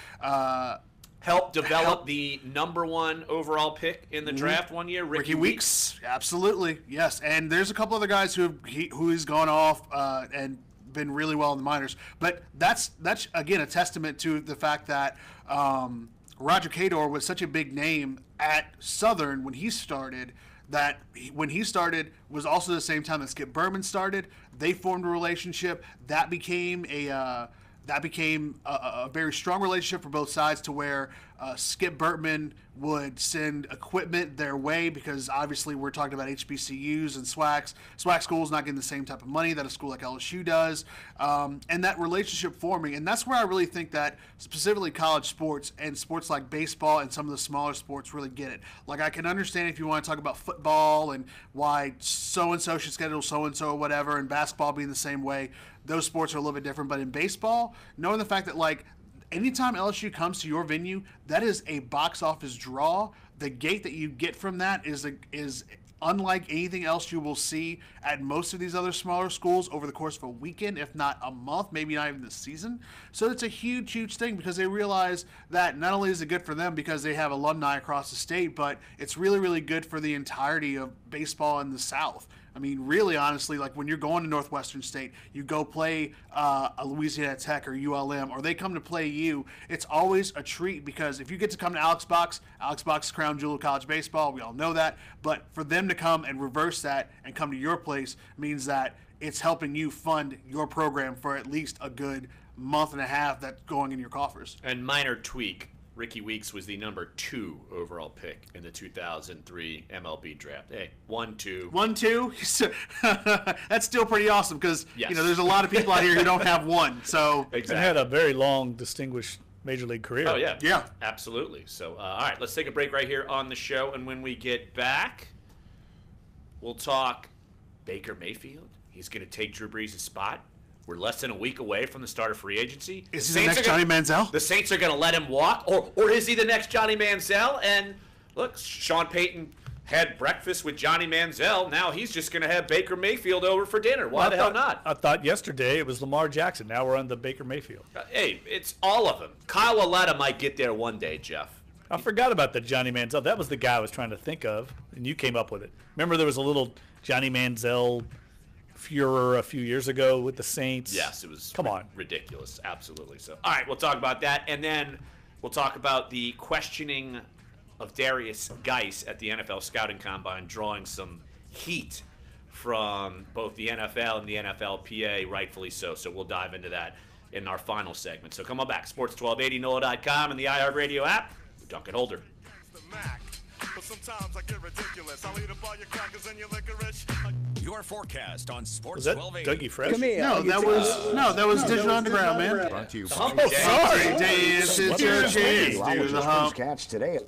Helped develop the #1 overall pick in the draft one year, Ricky Weeks. Absolutely, yes. And there's a couple other guys who has gone off and been really well in the minors. But that's again a testament to the fact that Roger Cador was such a big name at Southern when he started, that when he started was also the same time that Skip Berman started. They formed a relationship that became a very strong relationship for both sides, to where Skip Bertman would send equipment their way because obviously we're talking about HBCUs and SWACs. SWAC schools not getting the same type of money that a school like LSU does, and that relationship forming. And that's where I really think that specifically college sports and sports like baseball and some of the smaller sports really get it. Like I can understand if you want to talk about football and why so-and-so should schedule so-and-so or whatever, and basketball being the same way. Those sports are a little bit different. But in baseball, knowing the fact that like anytime LSU comes to your venue, that is a box office draw. The gate that you get from that is unlike anything else you will see at most of these other smaller schools over the course of a weekend, if not a month, maybe not even the season. So it's a huge, huge thing because they realize that not only is it good for them because they have alumni across the state, but it's really, really good for the entirety of baseball in the South. I mean, really, honestly, like when you're going to Northwestern State, you go play a Louisiana Tech or ULM, or they come to play you, it's always a treat because if you get to come to Alex Box is crown jewel of college baseball, we all know that, but for them to come and reverse that and come to your place means that it's helping you fund your program for at least a good month and a half that's going in your coffers. And minor tweak. Ricky Weeks was the number 2 overall pick in the 2003 MLB draft. Hey, 1-2. 1-2? That's still pretty awesome because there's a lot of people out here who don't have one. So exactly. And had a very long, distinguished major league career. Oh, yeah. Yeah. Absolutely. So, all right, let's take a break right here on the show. And when we get back, we'll talk Baker Mayfield. He's going to take Drew Brees' spot. We're less than a week away from the start of free agency. Is he the next Johnny Manziel? The Saints are going to let him walk, or is he the next Johnny Manziel? And look, Sean Payton had breakfast with Johnny Manziel. Now he's just going to have Baker Mayfield over for dinner. Why the hell not? I thought yesterday it was Lamar Jackson. Now we're on the Baker Mayfield. Hey, it's all of them. Kyle Aletta might get there one day, Jeff. I forgot about the Johnny Manziel. That was the guy I was trying to think of, and you came up with it. Remember there was a little Johnny Manziel furor a few years ago with the Saints. Yes, it was ridiculous. Absolutely. So, all right, we'll talk about that, and then we'll talk about the questioning of Darius Geis at the NFL Scouting Combine, drawing some heat from both the NFL and the NFLPA, rightfully so. So we'll dive into that in our final segment. So come on back. Sports 1280, NOLA.com, and the iHeartRadio app. Dunc and Holder. But sometimes I get ridiculous. I'll eat up all your crackers and your licorice. Your forecast on Sports 1280. Dougie Fresh? Come here. That was Digital Underground, man. Brought to you sorry. Dance is your chance. Do the hump. Catch today. Do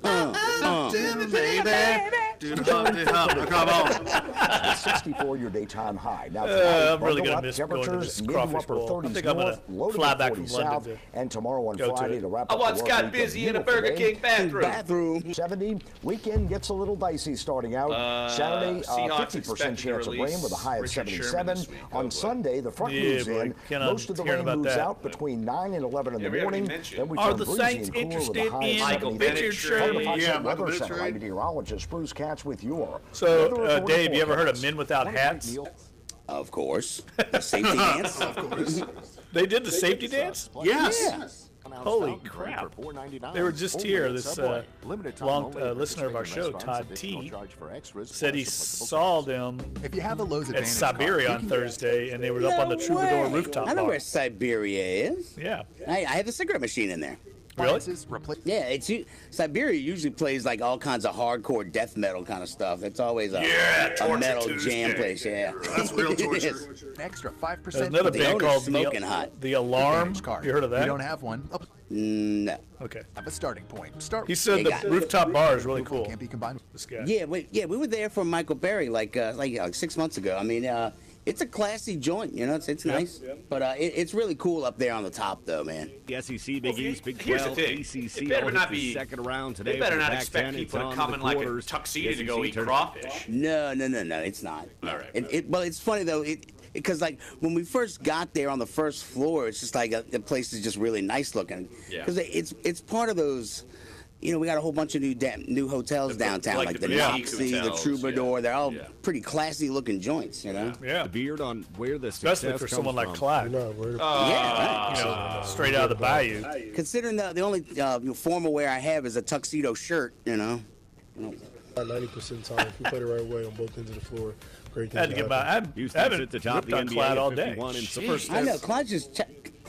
the hump. Come on. 64 your daytime high. Now I'm really going to miss temperatures mid to upper 30s I think I'm going to fly back from London to and tomorrow on Friday to wrap up. I once got busy in a Burger King bathroom. 70. Weekend gets a little dicey starting out. Saturday, 50% chance of rain with a high of 77. On Sunday, the front moves in. Most of the rain moves out between 9 and 11 in the morning. Then we turn breezy and cooler with a high of 78. Weather Center meteorologist Bruce Katz with your. So, Dave, you ever heard of Men Without Hats? Of course. The safety dance? Of course. They did the safety dance? Yes. Holy crap. They were just here. This long listener of our show, Todd T, said he saw them at Siberia on Thursday, and they were up on the Troubadour rooftop bar. I know where Siberia is. Yeah. I have a cigarette machine in there. Really? Yeah, Siberia usually plays like all kinds of hardcore death metal kind of stuff. It's always a metal jam place. Yeah, that's real torture. Extra 5%. There's another band called Smoking Hot. The Alarm. You heard of that? You don't have one. No. Okay. Have a starting point. He said the rooftop bar is really cool. Can't be combined with this guy. Yeah, we were there for Michael Berry like 6 months ago. I mean, it's a classy joint, you know. It's nice, but it's really cool up there on the top, though, man. The SEC, Big East, Big 12, ACC, it better not be second round today. They better not expect people to come in like a tuxedo to go eat crawfish. No, it's not. All right. Well, it's funny though. Because like when we first got there on the first floor, it's just like the place is just really nice looking. Yeah. Because it's part of those. You know, we got a whole bunch of new hotels downtown, like the Noxie, the Troubadour. Yeah. They're all pretty classy-looking joints, you know. Yeah. The beard on where the especially for someone like Clyde. Right. You know, straight out of the bayou. Considering the only formal wear I have is a tuxedo shirt, you know. 90% time, if we play the right way on both ends of the floor, great things. I haven't ripped on Clyde all day. I know Clyde's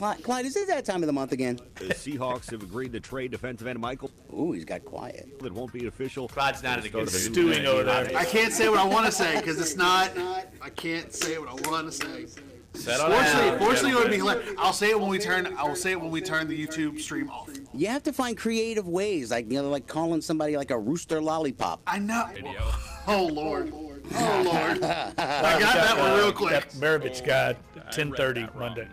Clyde, is it that time of the month again? The Seahawks have agreed to trade defensive end Michael. Ooh, he's got quiet. It won't be official. Clyde's not in a good stewing over there. I can't say what I want to say because it's not. I can't say what I want to say. Fortunately, it would be hilarious. I'll say it when we turn. I will say it when we turn the YouTube stream off. You have to find creative ways, like calling somebody like a rooster lollipop. I know. Oh Lord. Oh Lord. I got that one real quick. That Maravich guy, 10:30 Monday.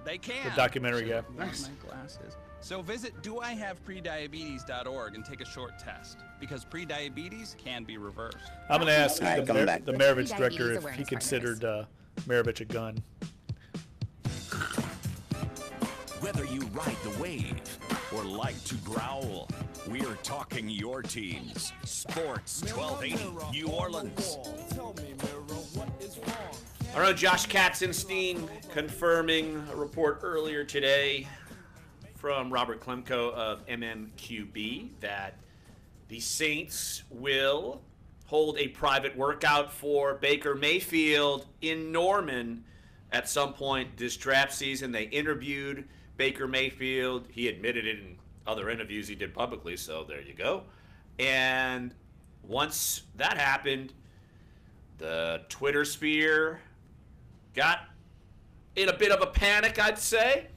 They can. The documentary guy. Nice. My glasses. So visit doihaveprediabetes.org and take a short test because prediabetes can be reversed. I'm going to ask the Maravich director if he considered Maravich a gun. Whether you ride the wave or like to growl, we're talking your teams. Sports 1280 New Orleans. All right, Josh Katzenstein confirming a report earlier today from Robert Klemko of MMQB that the Saints will hold a private workout for Baker Mayfield in Norman at some point this draft season. They interviewed Baker Mayfield. He admitted it in other interviews he did publicly, so there you go. And once that happened, the Twitter sphere got in a bit of a panic, I'd say.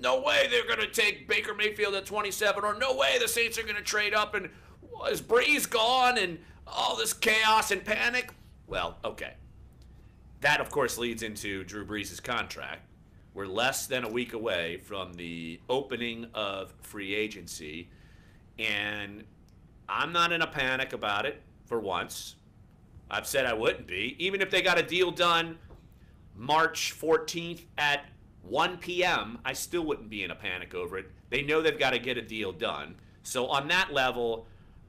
No way they're going to take Baker Mayfield at 27, or no way the Saints are going to trade up, and is Breeze gone, and all this chaos and panic. Well, okay. That, of course, leads into Drew Brees' contract. We're less than a week away from the opening of free agency, and I'm not in a panic about it for once. I've said I wouldn't be. Even if they got a deal done March 14th at 1 p.m., I still wouldn't be in a panic over it. They know they've got to get a deal done. So on that level,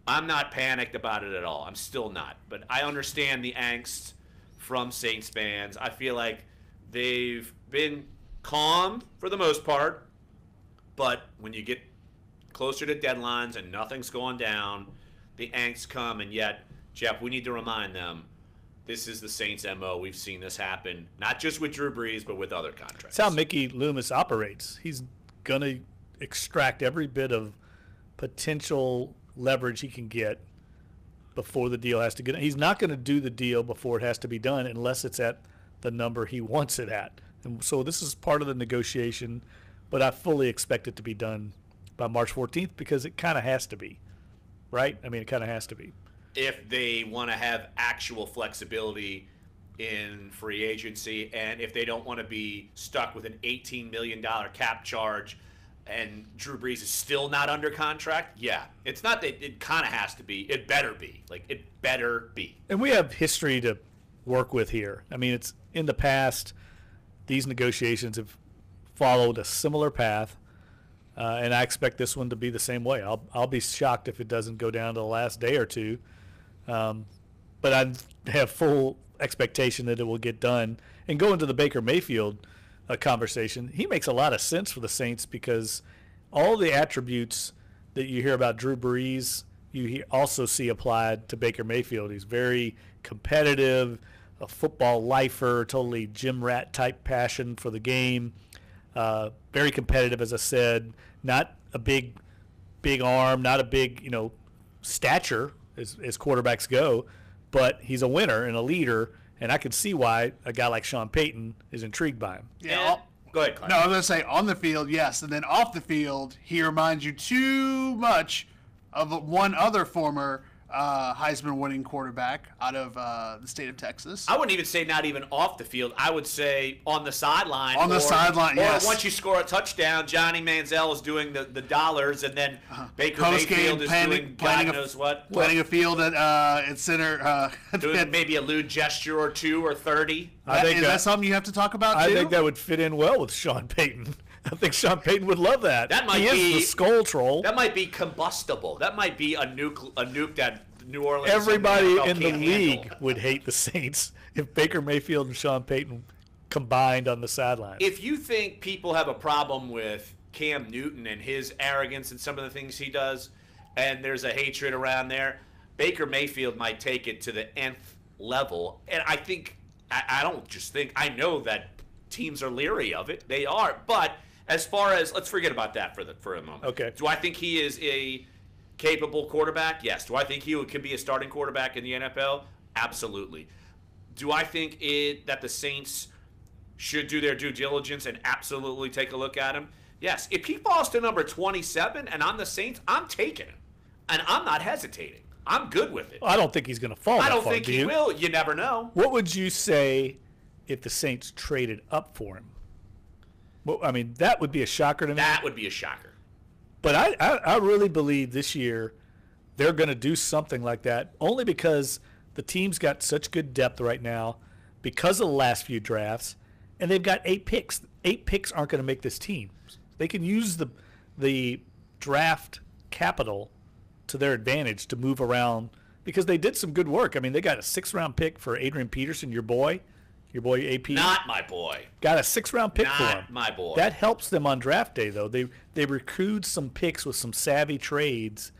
I'm not panicked about it at all. I'm still not. But I understand the angst from Saints fans. I feel like they've been calm for the most part, but when you get closer to deadlines and nothing's going down, the angst come, and yet, Jeff, we need to remind them, this is the Saints' MO. We've seen this happen, not just with Drew Brees, but with other contracts. That's how Mickey Loomis operates. He's going to extract every bit of potential leverage he can get before the deal has to get. He's not going to do the deal before it has to be done unless it's at the number he wants it at. And so this is part of the negotiation, but I fully expect it to be done by March 14th because it kind of has to be, right? I mean, it kind of has to be. If they want to have actual flexibility in free agency, and if they don't want to be stuck with an $18 million cap charge and Drew Brees is still not under contract, yeah. It's not that it kind of has to be. It better be. Like, it better be. And we have history to work with here. I mean, it's in the past, these negotiations have followed a similar path, and I expect this one to be the same way. I'll be shocked if it doesn't go down to the last day or two. But I have full expectation that it will get done. And going to the Baker Mayfield conversation, he makes a lot of sense for the Saints because all the attributes that you hear about Drew Brees, you also see applied to Baker Mayfield. He's very competitive, a football lifer, totally gym rat type passion for the game, very competitive, as I said, not a big arm, not a big, stature as quarterbacks go, but he's a winner and a leader, and I can see why a guy like Sean Payton is intrigued by him. Yeah. Go ahead, Clyde. No, I was going to say on the field, yes, and then off the field, he reminds you too much of one other former Heisman-winning quarterback out of the state of Texas. I wouldn't even say not even off the field. I would say on the sideline. On the sideline, yes. Or once you score a touchdown, Johnny Manziel is doing the dollars, and then Baker Mayfield is doing God knows what. Planning a field at center. Doing maybe a lewd gesture or two or 30. Is that something you have to talk about, too? I think that would fit in well with Sean Payton. I think Sean Payton would love that. That might be the skull troll. That might be combustible. That might be a nuke that New Orleans. Everybody in the league would hate the Saints if Baker Mayfield and Sean Payton combined on the sideline. If you think people have a problem with Cam Newton and his arrogance and some of the things he does, and there's a hatred around there, Baker Mayfield might take it to the nth level. And I think, I don't just think, I know that teams are leery of it. They are. But as far as, let's forget about that for a moment. Okay. Do I think he is a capable quarterback? Yes. Do I think he could be a starting quarterback in the NFL? Absolutely. Do I think that the Saints should do their due diligence and absolutely take a look at him? Yes. If he falls to number 27 and I'm the Saints, I'm taking him. And I'm not hesitating. I'm good with it. Well, I don't think he's going to fall that far. I don't think he will. You never know. What would you say if the Saints traded up for him? Well, I mean, that would be a shocker to me. That would be a shocker. But I really believe this year they're going to do something like that, only because the team's got such good depth right now because of the last few drafts, and they've got 8 picks. 8 picks aren't going to make this team. They can use the draft capital to their advantage to move around because they did some good work. I mean, they got a 6th-round pick for Adrian Peterson, your boy AP. Not my boy. Got a 6th-round pick for him. Not my boy. That helps them on draft day, though. They recruit some picks with some savvy trades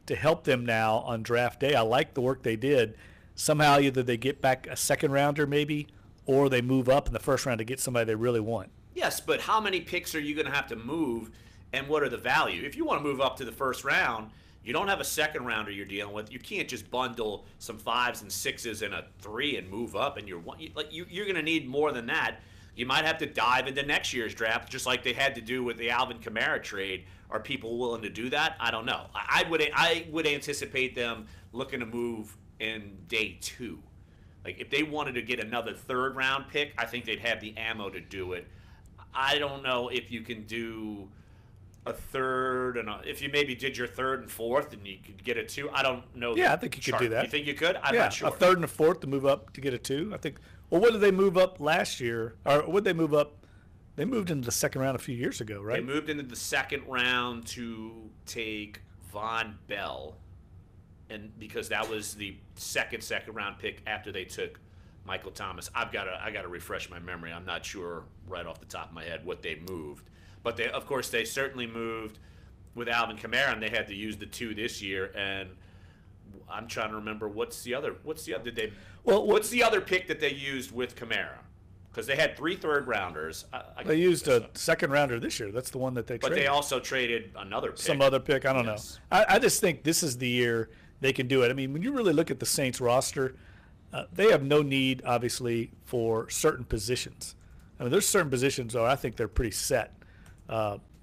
to help them now on draft day. I like the work they did. Somehow either they get back a 2nd-rounder maybe, or they move up in the 1st round to get somebody they really want. Yes, but how many picks are you going to have to move, and what are the value? If you want to move up to the 1st round, you don't have a 2nd-rounder you're dealing with. You can't just bundle some 5s and 6s and a 3 and move up, and you're going to need more than that. You might have to dive into next year's draft, just like they had to do with the Alvin Kamara trade. Are people willing to do that? I don't know. I would anticipate them looking to move in day 2. Like if they wanted to get another 3rd-round pick, I think they'd have the ammo to do it. I don't know if you can do a 3rd, and if you maybe did your 3rd and 4th and you could get a 2. I don't know. Yeah, I think you could do that. You think you could? I'm not sure. A 3rd and a 4th to move up to get a 2. I think. Well, what did they move up last year? Or what did they move up? They moved into the 2nd round a few years ago, right? They moved into the 2nd round to take Von Bell, and because that was the second round pick after they took Michael Thomas. I gotta refresh my memory. I'm not sure right off the top of my head what they moved. But they, of course, they certainly moved with Alvin Kamara, and they had to use the 2 this year. And I'm trying to remember what's the other pick that they used with Kamara? Because they had 3 3rd-rounders. They used a 2nd-rounder this year. That's the one that they traded. But they also traded another pick. Some other pick. I don't know. I just think this is the year they can do it. I mean, when you really look at the Saints roster, they have no need, obviously, for certain positions. I mean, there's certain positions where I think they're pretty set.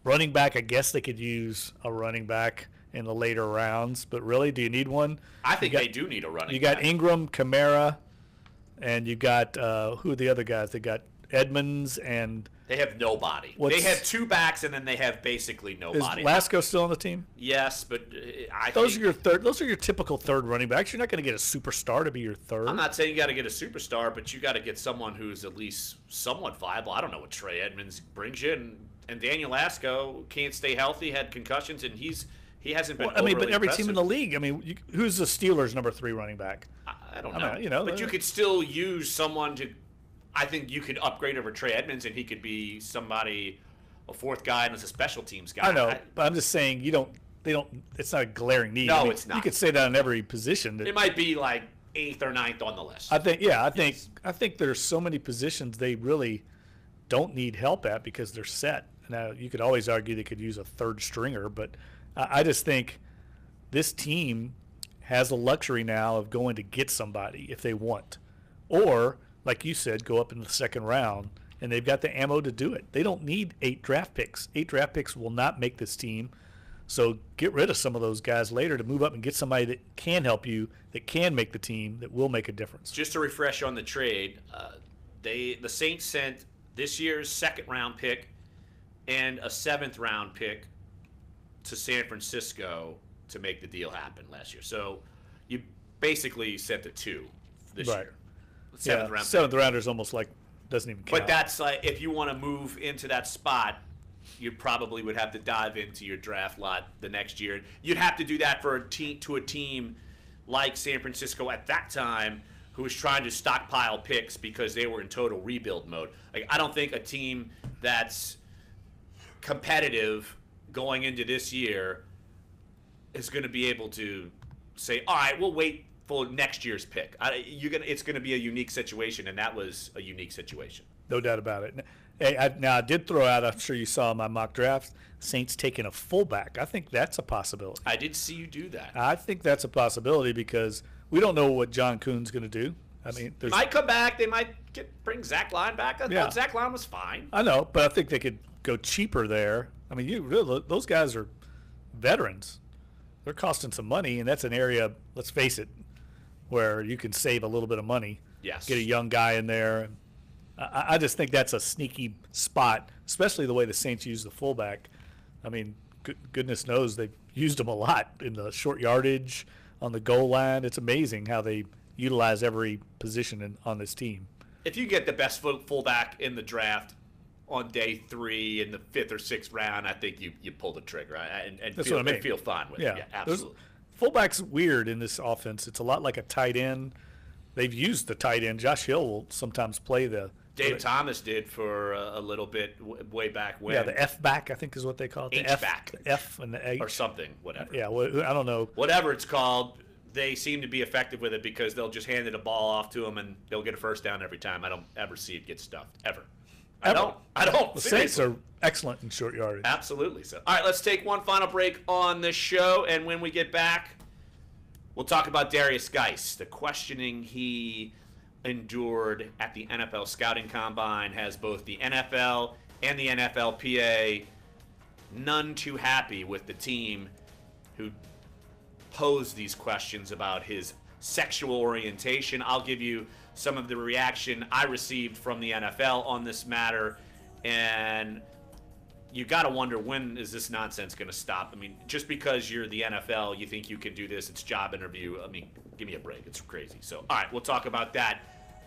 Running back, I guess they could use a running back in the later rounds, but really, do you need one? I think they do need a running back. You got Ingram, Kamara, and you got who are the other guys? They got Edmonds and they have nobody. They have 2 backs, and then they have basically nobody. Is Lasco still on the team? Yes, but those are your typical 3rd running backs. You're not going to get a superstar to be your 3rd. I'm not saying you got to get a superstar, but you got to get someone who's at least somewhat viable. I don't know what Trey Edmonds brings you, and Daniel Lasco can't stay healthy, had concussions, and he hasn't been. But every impressive. team in the league. I mean, who's the Steelers' number 3 running back? I don't know. But you could still use someone to. I think you could upgrade over Trey Edmonds, and he could be somebody, a 4th guy, and as a special teams guy. I know, but I'm just saying they don't. It's not a glaring need. No, it's not. You could say that on every position. It might be like 8th or 9th on the list. I think there's so many positions they really don't need help at because they're set. Now you could always argue they could use a 3rd stringer, but I just think this team has a luxury now of going to get somebody if they want, or like you said, go up in the 2nd round, and they've got the ammo to do it. They don't need 8 draft picks. 8 draft picks will not make this team. So get rid of some of those guys later to move up and get somebody that can help you, that can make the team, that will make a difference. Just to refresh on the trade, the Saints sent this year's 2nd-round pick and a 7th-round pick to San Francisco to make the deal happen last year. So you basically sent the 2 this year. 7th round. 7th rounder is almost like doesn't even count. But that's like if you want to move into that spot, you probably would have to dive into your draft lot the next year. You'd have to do that for a team like San Francisco at that time, who was trying to stockpile picks because they were in total rebuild mode. Like I don't think a team that's competitive going into this year is going to be able to say, all right, we'll wait for next year's pick. It's going to be a unique situation, and that was a unique situation. No doubt about it. Hey, now I did throw out, I'm sure you saw in my mock drafts, Saints taking a fullback. I think that's a possibility. I did see you do that. I think that's a possibility because we don't know what John Kuhn's going to do. I mean, he might come back. They might bring Zach Line back. I thought Zach Line was fine. I know, but I think they could go cheaper there. I mean, those guys are veterans. They're costing some money, and that's an area, let's face it, where you can save a little bit of money. Yes. Get a young guy in there. I just think that's a sneaky spot, especially the way the Saints use the fullback. I mean, goodness knows they've used him a lot in the short yardage, on the goal line. It's amazing how they utilize every position on this team. If you get the best fullback in the draft on day 3 in the 5th or 6th round, I think you pull the trigger and that's feel, what I mean. feel fine with it. Yeah, absolutely. Fullback's weird in this offense. It's a lot like a tight end. They've used the tight end. Josh Hill will sometimes play the – Dave Thomas did for a little bit way back when. Yeah, the F-back, I think is what they call it. The H-back. The F and the H. Or something, whatever. Yeah, I don't know. Whatever it's called, they seem to be effective with it because they'll just hand it a ball off to them and they'll get a first down every time. I don't ever see it get stuffed, ever. I don't. The Saints are excellent in short yardage. Absolutely so. All right, let's take one final break on this show, and when we get back, we'll talk about Darius Geis. The questioning he endured at the NFL Scouting Combine has both the NFL and the NFLPA none too happy with the team who posed these questions about his sexual orientation. I'll give you some of the reaction I received from the NFL on this matter, and you got to wonder, when is this nonsense going to stop? I mean, just because you're the NFL, you think you can do this, it's job interview. I mean, give me a break. It's crazy. So, all right, we'll talk about that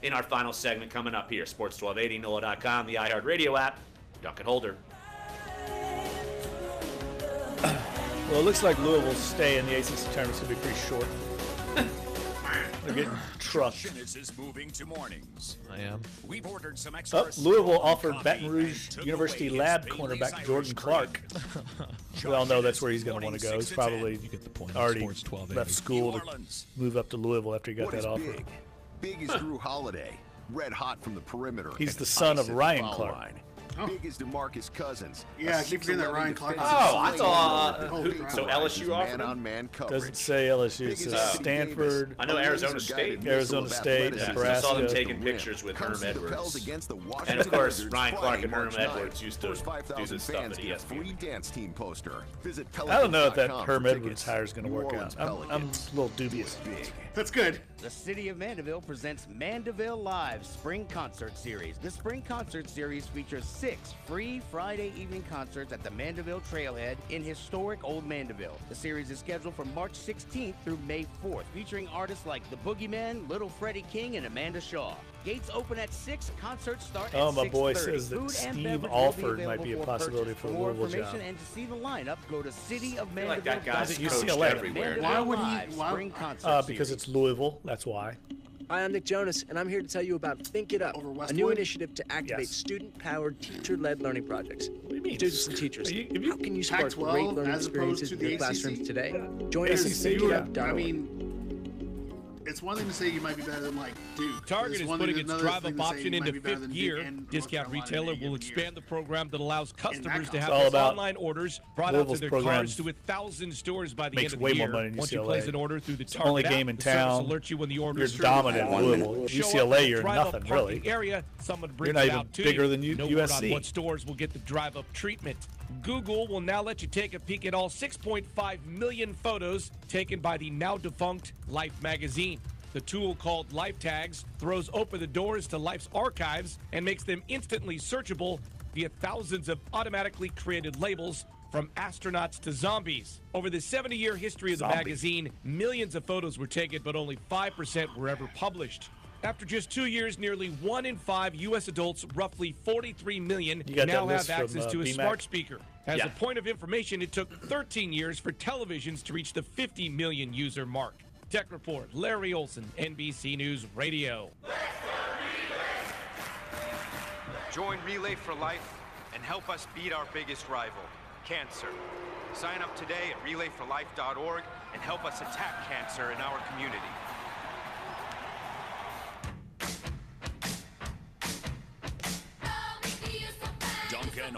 in our final segment coming up here. Sports 1280, NOLA.com, the iHeartRadio app, Dunc and Holder. Well, it looks like Louisville's stay in the ACC tournament's going to be pretty short. They're getting trucked. Is moving to mornings. I am. We've ordered some extra Louisville offered Baton Rouge University lab cornerback Jordan Clark. We all know that's where he's going to want to go. He's probably already left school to move up to Louisville after he got that offer. Big is Drew Holiday, red hot from the perimeter. He's the son of Ryan Clark. Big is DeMarcus Cousins. Yeah, I keep forgetting that Ryan Clark. I thought. So LSU offered him? Man-on-man coverage. Doesn't say LSU. It says Stanford. I know Arizona State. Arizona State, Nebraska. I saw them taking pictures with Herm Edwards. And of course, Ryan Clark and Herm Edwards used to do this stuff at ESPN. Free dance team poster. Visit I don't know if that Herm Edwards hire is going to work out. I'm a little dubious. That's good. The City of Mandeville presents Mandeville Live Spring Concert Series. The Spring Concert Series features 6 free Friday evening concerts at the Mandeville Trailhead in historic Old Mandeville. The series is scheduled from March 16th through May 4th, featuring artists like The Boogeyman, Little Freddie King, and Amanda Shaw. Gates open at 6, concerts start at 6:30. My boy says that Steve Alford might be a possibility for a Louisville job. For more information and to see the lineup, go to cityofmandeville.com. Like that guy's coached everywhere. Why would he? Because it's Louisville. That's why. Hi, I'm Nick Jonas, and I'm here to tell you about Think It Up, a new initiative to activate student-powered, teacher-led learning projects. What do you mean? Students and teachers, how can you spark great learning experiences in your classrooms today? Join us at thinkitup.org. It's one thing to say you might be better than like Duke. Target is putting its drive-up option into 5th year. Discount retailer will expand the program that allows customers to have their online orders brought out to their cars to 1,000 stores by the end of the year. Once you place an order through the Target only game in town. Alert you when the order you're dominant in Louisville. UCLA, you're nothing really. Area, someone brings you're not it even out to bigger you. than No USC. word on what stores will get the drive-up treatment. Google will now let you take a peek at all 6.5 million photos taken by the now-defunct Life magazine. The tool called Life Tags throws open the doors to Life's archives and makes them instantly searchable via thousands of automatically created labels from astronauts to zombies. Over the 70-year history of the magazine, millions of photos were taken, but only 5% were ever published. After just 2 years, nearly 1 in 5 U.S. adults, roughly 43 million, now have access to a smart speaker. As a point of information, it took 13 years for televisions to reach the 50 million user mark. Tech Report, Larry Olson, NBC News Radio. Join Relay for Life and help us beat our biggest rival, cancer. Sign up today at relayforlife.org and help us attack cancer in our community.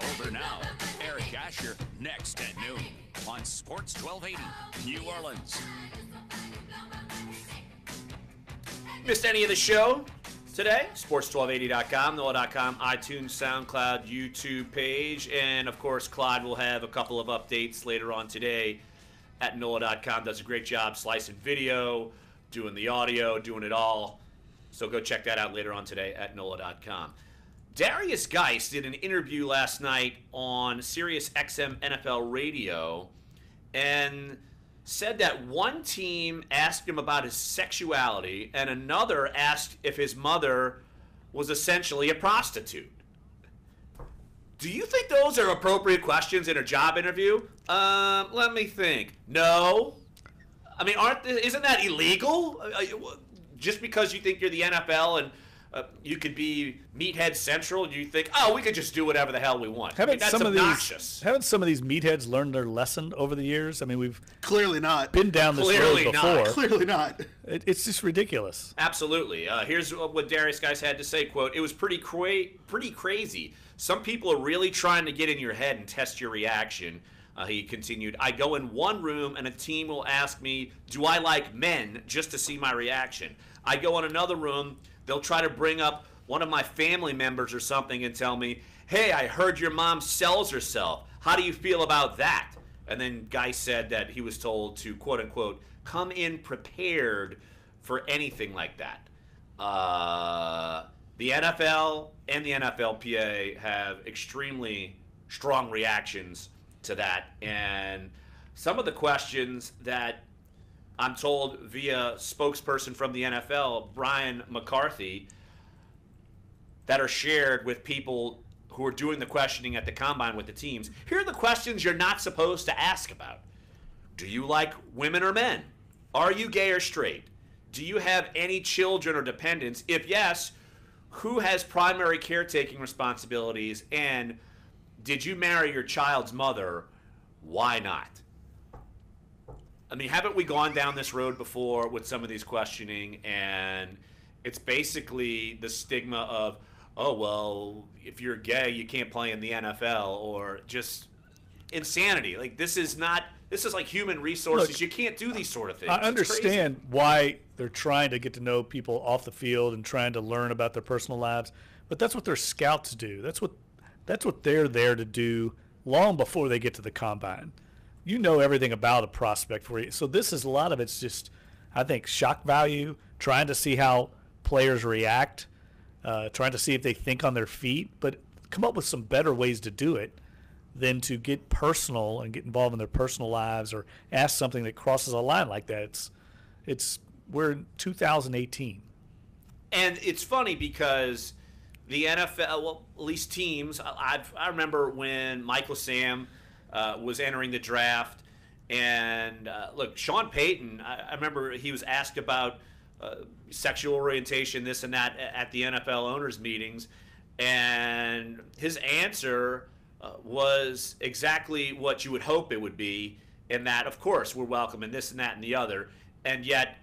Holder now. Eric Asher next at noon on Sports 1280 New Orleans. Missed any of the show today? Sports1280.com, NOLA.com, iTunes, SoundCloud, YouTube page, and of course Clyde will have a couple of updates later on today at NOLA.com. Does a great job slicing video, doing the audio, doing it all. So go check that out later on today at NOLA.com. Darius Geist did an interview last night on Sirius XM NFL Radio and said that one team asked him about his sexuality and another asked if his mother was essentially a prostitute. Do you think those are appropriate questions in a job interview? Let me think. No. I mean, isn't that illegal? Just because you think you're the NFL and you could be Meathead Central, and you think, oh, we could just do whatever the hell we want. That's obnoxious. Haven't some of these meatheads learned their lesson over the years? I mean, we've clearly not been down this road before. Clearly not. It's just ridiculous. Absolutely. Here's what Darius Geist had to say, quote, "It was pretty crazy. Some people are really trying to get in your head and test your reaction." He continued, "I go in one room and a team will ask me, do I like men, just to see my reaction. I go in another room, they'll try to bring up one of my family members or something and tell me, hey, I heard your mom sells herself. How do you feel about that?" And then Guy said that he was told to, quote unquote, come in prepared for anything like that. The NFL and the NFLPA have extremely strong reactions to that. And some of the questions that I'm told via spokesperson from the NFL, Brian McCarthy, that are shared with people who are doing the questioning at the combine with the teams. Here are the questions you're not supposed to ask about. Do you like women or men? Are you gay or straight? Do you have any children or dependents? If yes, who has primary caretaking responsibilities? And did you marry your child's mother? Why not? I mean, haven't we gone down this road before with some of these questioning? And it's basically the stigma of, oh, well, if you're gay, you can't play in the NFL, or just insanity. Like, this is like human resources. Look, you can't do these sort of things. I understand why they're trying to get to know people off the field and trying to learn about their personal lives, but that's what their scouts do. That's what they're there to do long before they get to the combine. You know everything about a prospect for you. So a lot of it's just, I think, shock value, trying to see how players react, trying to see if they think on their feet, but come up with some better ways to do it than to get personal and get involved in their personal lives or ask something that crosses a line like that. We're in 2018. And it's funny because the NFL, well, at least teams, I remember when Michael Sam was entering the draft, and look, Sean Payton, I remember he was asked about sexual orientation, this and that, at the NFL owners meetings, and his answer was exactly what you would hope it would be, in that, of course, we're welcome in this and that and the other, and yet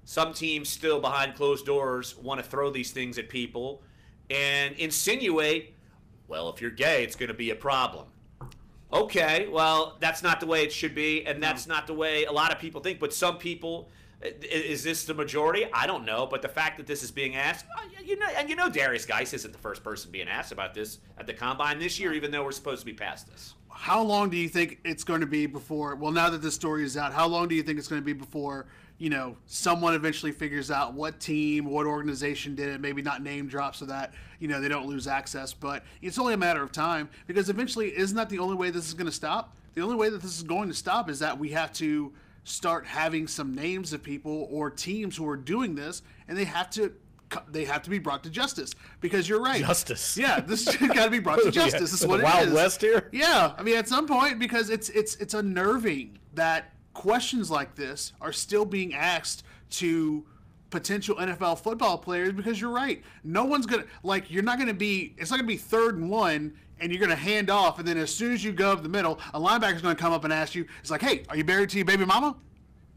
some teams still behind closed doors want to throw these things at people and insinuate, well, if you're gay, it's going to be a problem. Okay, well, that's not the way it should be, and that's not the way a lot of people think. But some people, is this the majority? I don't know. But the fact that this is being asked, Darius Geist isn't the first person being asked about this at the combine this year, even though we're supposed to be past this. How long do you think it's going to be before, well, now that this story is out, how long do you think it's going to be before, someone eventually figures out what team, what organization did it, maybe not name drop so that, they don't lose access, but it's only a matter of time, because eventually, isn't that the only way this is going to stop? The only way that this is going to stop is that we have to start having some names of people or teams who are doing this, and they have to be brought to justice, because you're right. Justice. Yeah, this got to be brought to justice. This is what it is. Wild West here? Yeah, I mean, at some point, because it's unnerving that questions like this are still being asked to potential NFL football players, because you're right. No one's going to, it's not going to be 3rd and 1, and you're going to hand off, and then as soon as you go up the middle, a linebacker's going to come up and ask you, it's like, hey, are you married to your baby mama?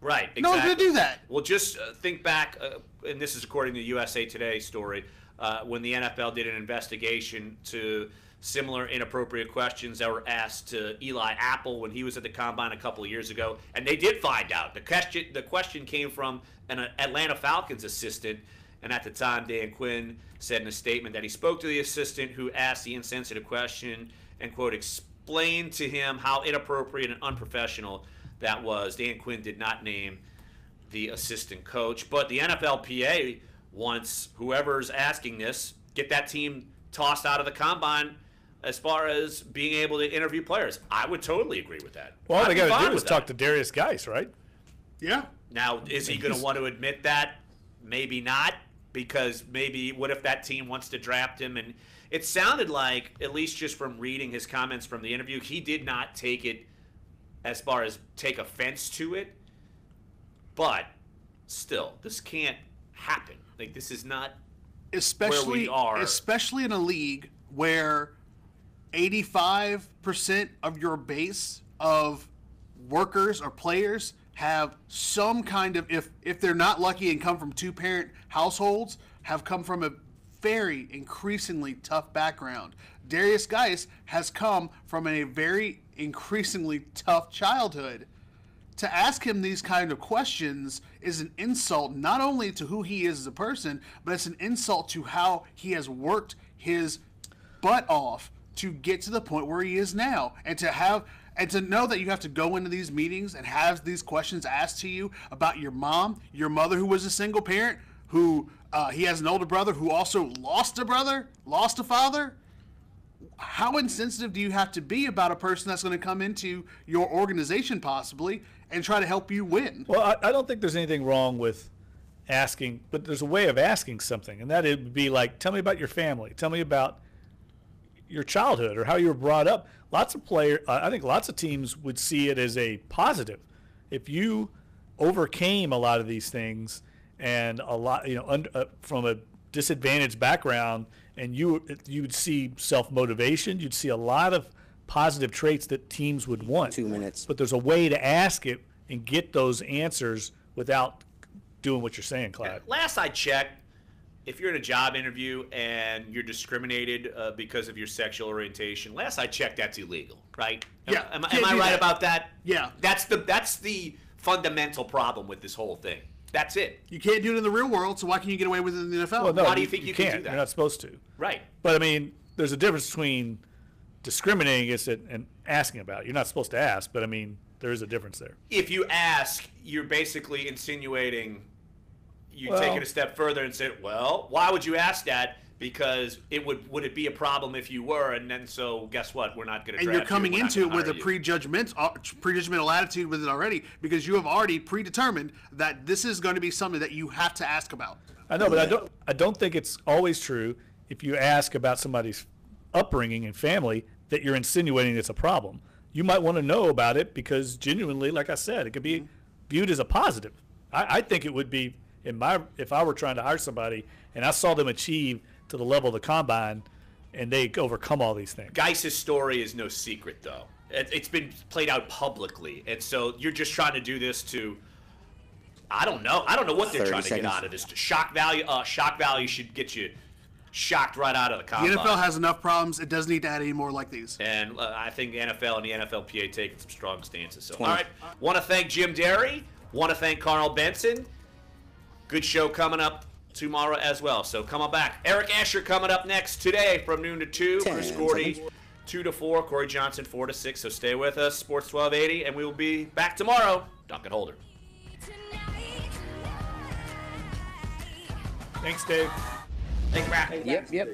Right, exactly. No one's going to do that. Well, just think back, and this is according to the USA Today story, when the NFL did an investigation to similar inappropriate questions that were asked to Eli Apple when he was at the Combine a couple of years ago, and they did find out. The question came from an Atlanta Falcons assistant, and at the time, Dan Quinn said in a statement that he spoke to the assistant who asked the insensitive question and, quote, explained to him how inappropriate and unprofessional that was. Dan Quinn did not name the assistant coach, but the NFLPA wants whoever's asking this, get that team tossed out of the Combine as far as being able to interview players. I would totally agree with that. Well, all they got to do is talk to Darius Geis, right? Yeah. Now, is he going to want to admit that? Maybe not, because maybe what if that team wants to draft him? And it sounded like, at least just from reading his comments from the interview, he did not take it as far as take offense to it. But still, this can't happen. Like, this is not where we are. Especially in a league where 85% of your base of workers or players have some kind of, if they're not lucky and come from two-parent households, have come from a very increasingly tough background. Darius Geis has come from a very increasingly tough childhood. To ask him these kind of questions is an insult not only to who he is as a person, but it's an insult to how he has worked his butt off to get to the point where he is now, and to know that you have to go into these meetings and have these questions asked to you about your mom, your mother who was a single parent, who he has an older brother who also lost a father. How insensitive do you have to be about a person that's going to come into your organization possibly and try to help you win? Well, I don't think there's anything wrong with asking, but there's a way of asking something, and that it would be like, tell me about your family. Tell me about your childhood or how you were brought up. Lots of players, I think lots of teams would see it as a positive. If you overcame a lot of these things and a lot, from a disadvantaged background, and you would see self-motivation, you'd see a lot of positive traits that teams would want. 2 minutes. But there's a way to ask it and get those answers without doing what you're saying, Clyde. Last I checked, if you're in a job interview and you're discriminated because of your sexual orientation, last I checked, that's illegal, right? Yeah. Am I right about that? Yeah. That's the fundamental problem with this whole thing. That's it. You can't do it in the real world, so why can you get away with it in the NFL? Well, no, why do you think you can't. can do that? You're not supposed to. Right. But, I mean, there's a difference between discriminating against it and asking about it. You're not supposed to ask, but, I mean, there is a difference there. If you ask, you're basically insinuating, you take it a step further and say, well, why would you ask that? Because would it be a problem if you were? And then so guess what? We're not going to draft you. And you're coming into it with a prejudgmental attitude with it already, because you have already predetermined that this is going to be something that you have to ask about. I know, but I don't think it's always true if you ask about somebody's upbringing and family that you're insinuating it's a problem. You might want to know about it because genuinely, like I said, it could be viewed as a positive. I think it would be if I were trying to hire somebody and I saw them achieve to the level of the Combine and they overcome all these things. Geis's story is no secret, though. It's been played out publicly, and so you're just trying to do this to, I don't know what they're trying to get out of this. Shock value should get you shocked right out of the Combine. The NFL has enough problems. It doesn't need to add any more like these. And I think the NFL and the NFLPA taking some strong stances. So, all right, want to thank Jim Derry. Want to thank Carl Benson. Good show coming up tomorrow as well. So come on back. Eric Asher coming up next today from noon to 2. Chris Gordy 2 to 4. Corey Johnson 4 to 6. So stay with us. Sports 1280, and we will be back tomorrow. Dunc and Holder. Thanks, Dave. Thanks, Matt. Yep. All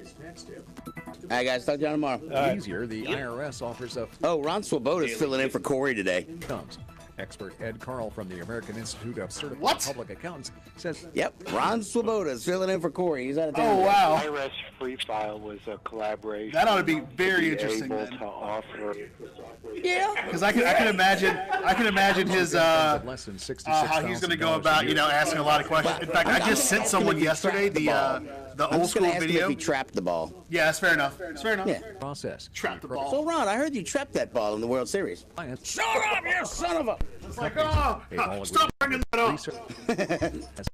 right, guys. Talk to you tomorrow. Easier, the IRS offers a... Oh, Ron Swoboda's filling in for Corey today. Comes. Expert Ed Carl from the American Institute of Certified Public Accountants says... Yep, Ron Swoboda's filling in for Corey. He's out of town. Oh, wow. IRS Free File was a collaboration. That ought to be very interesting, able then. to offer... Yeah. Because I can imagine his how he's going to go about asking a lot of questions. In fact, I just sent someone yesterday the old school video. If he trapped the ball. Yeah, that's fair enough. Yeah. Process. Trap the ball. So Ron, I heard you trapped that ball in the World Series. Shut up, you son of a! It's like, stop bringing that up.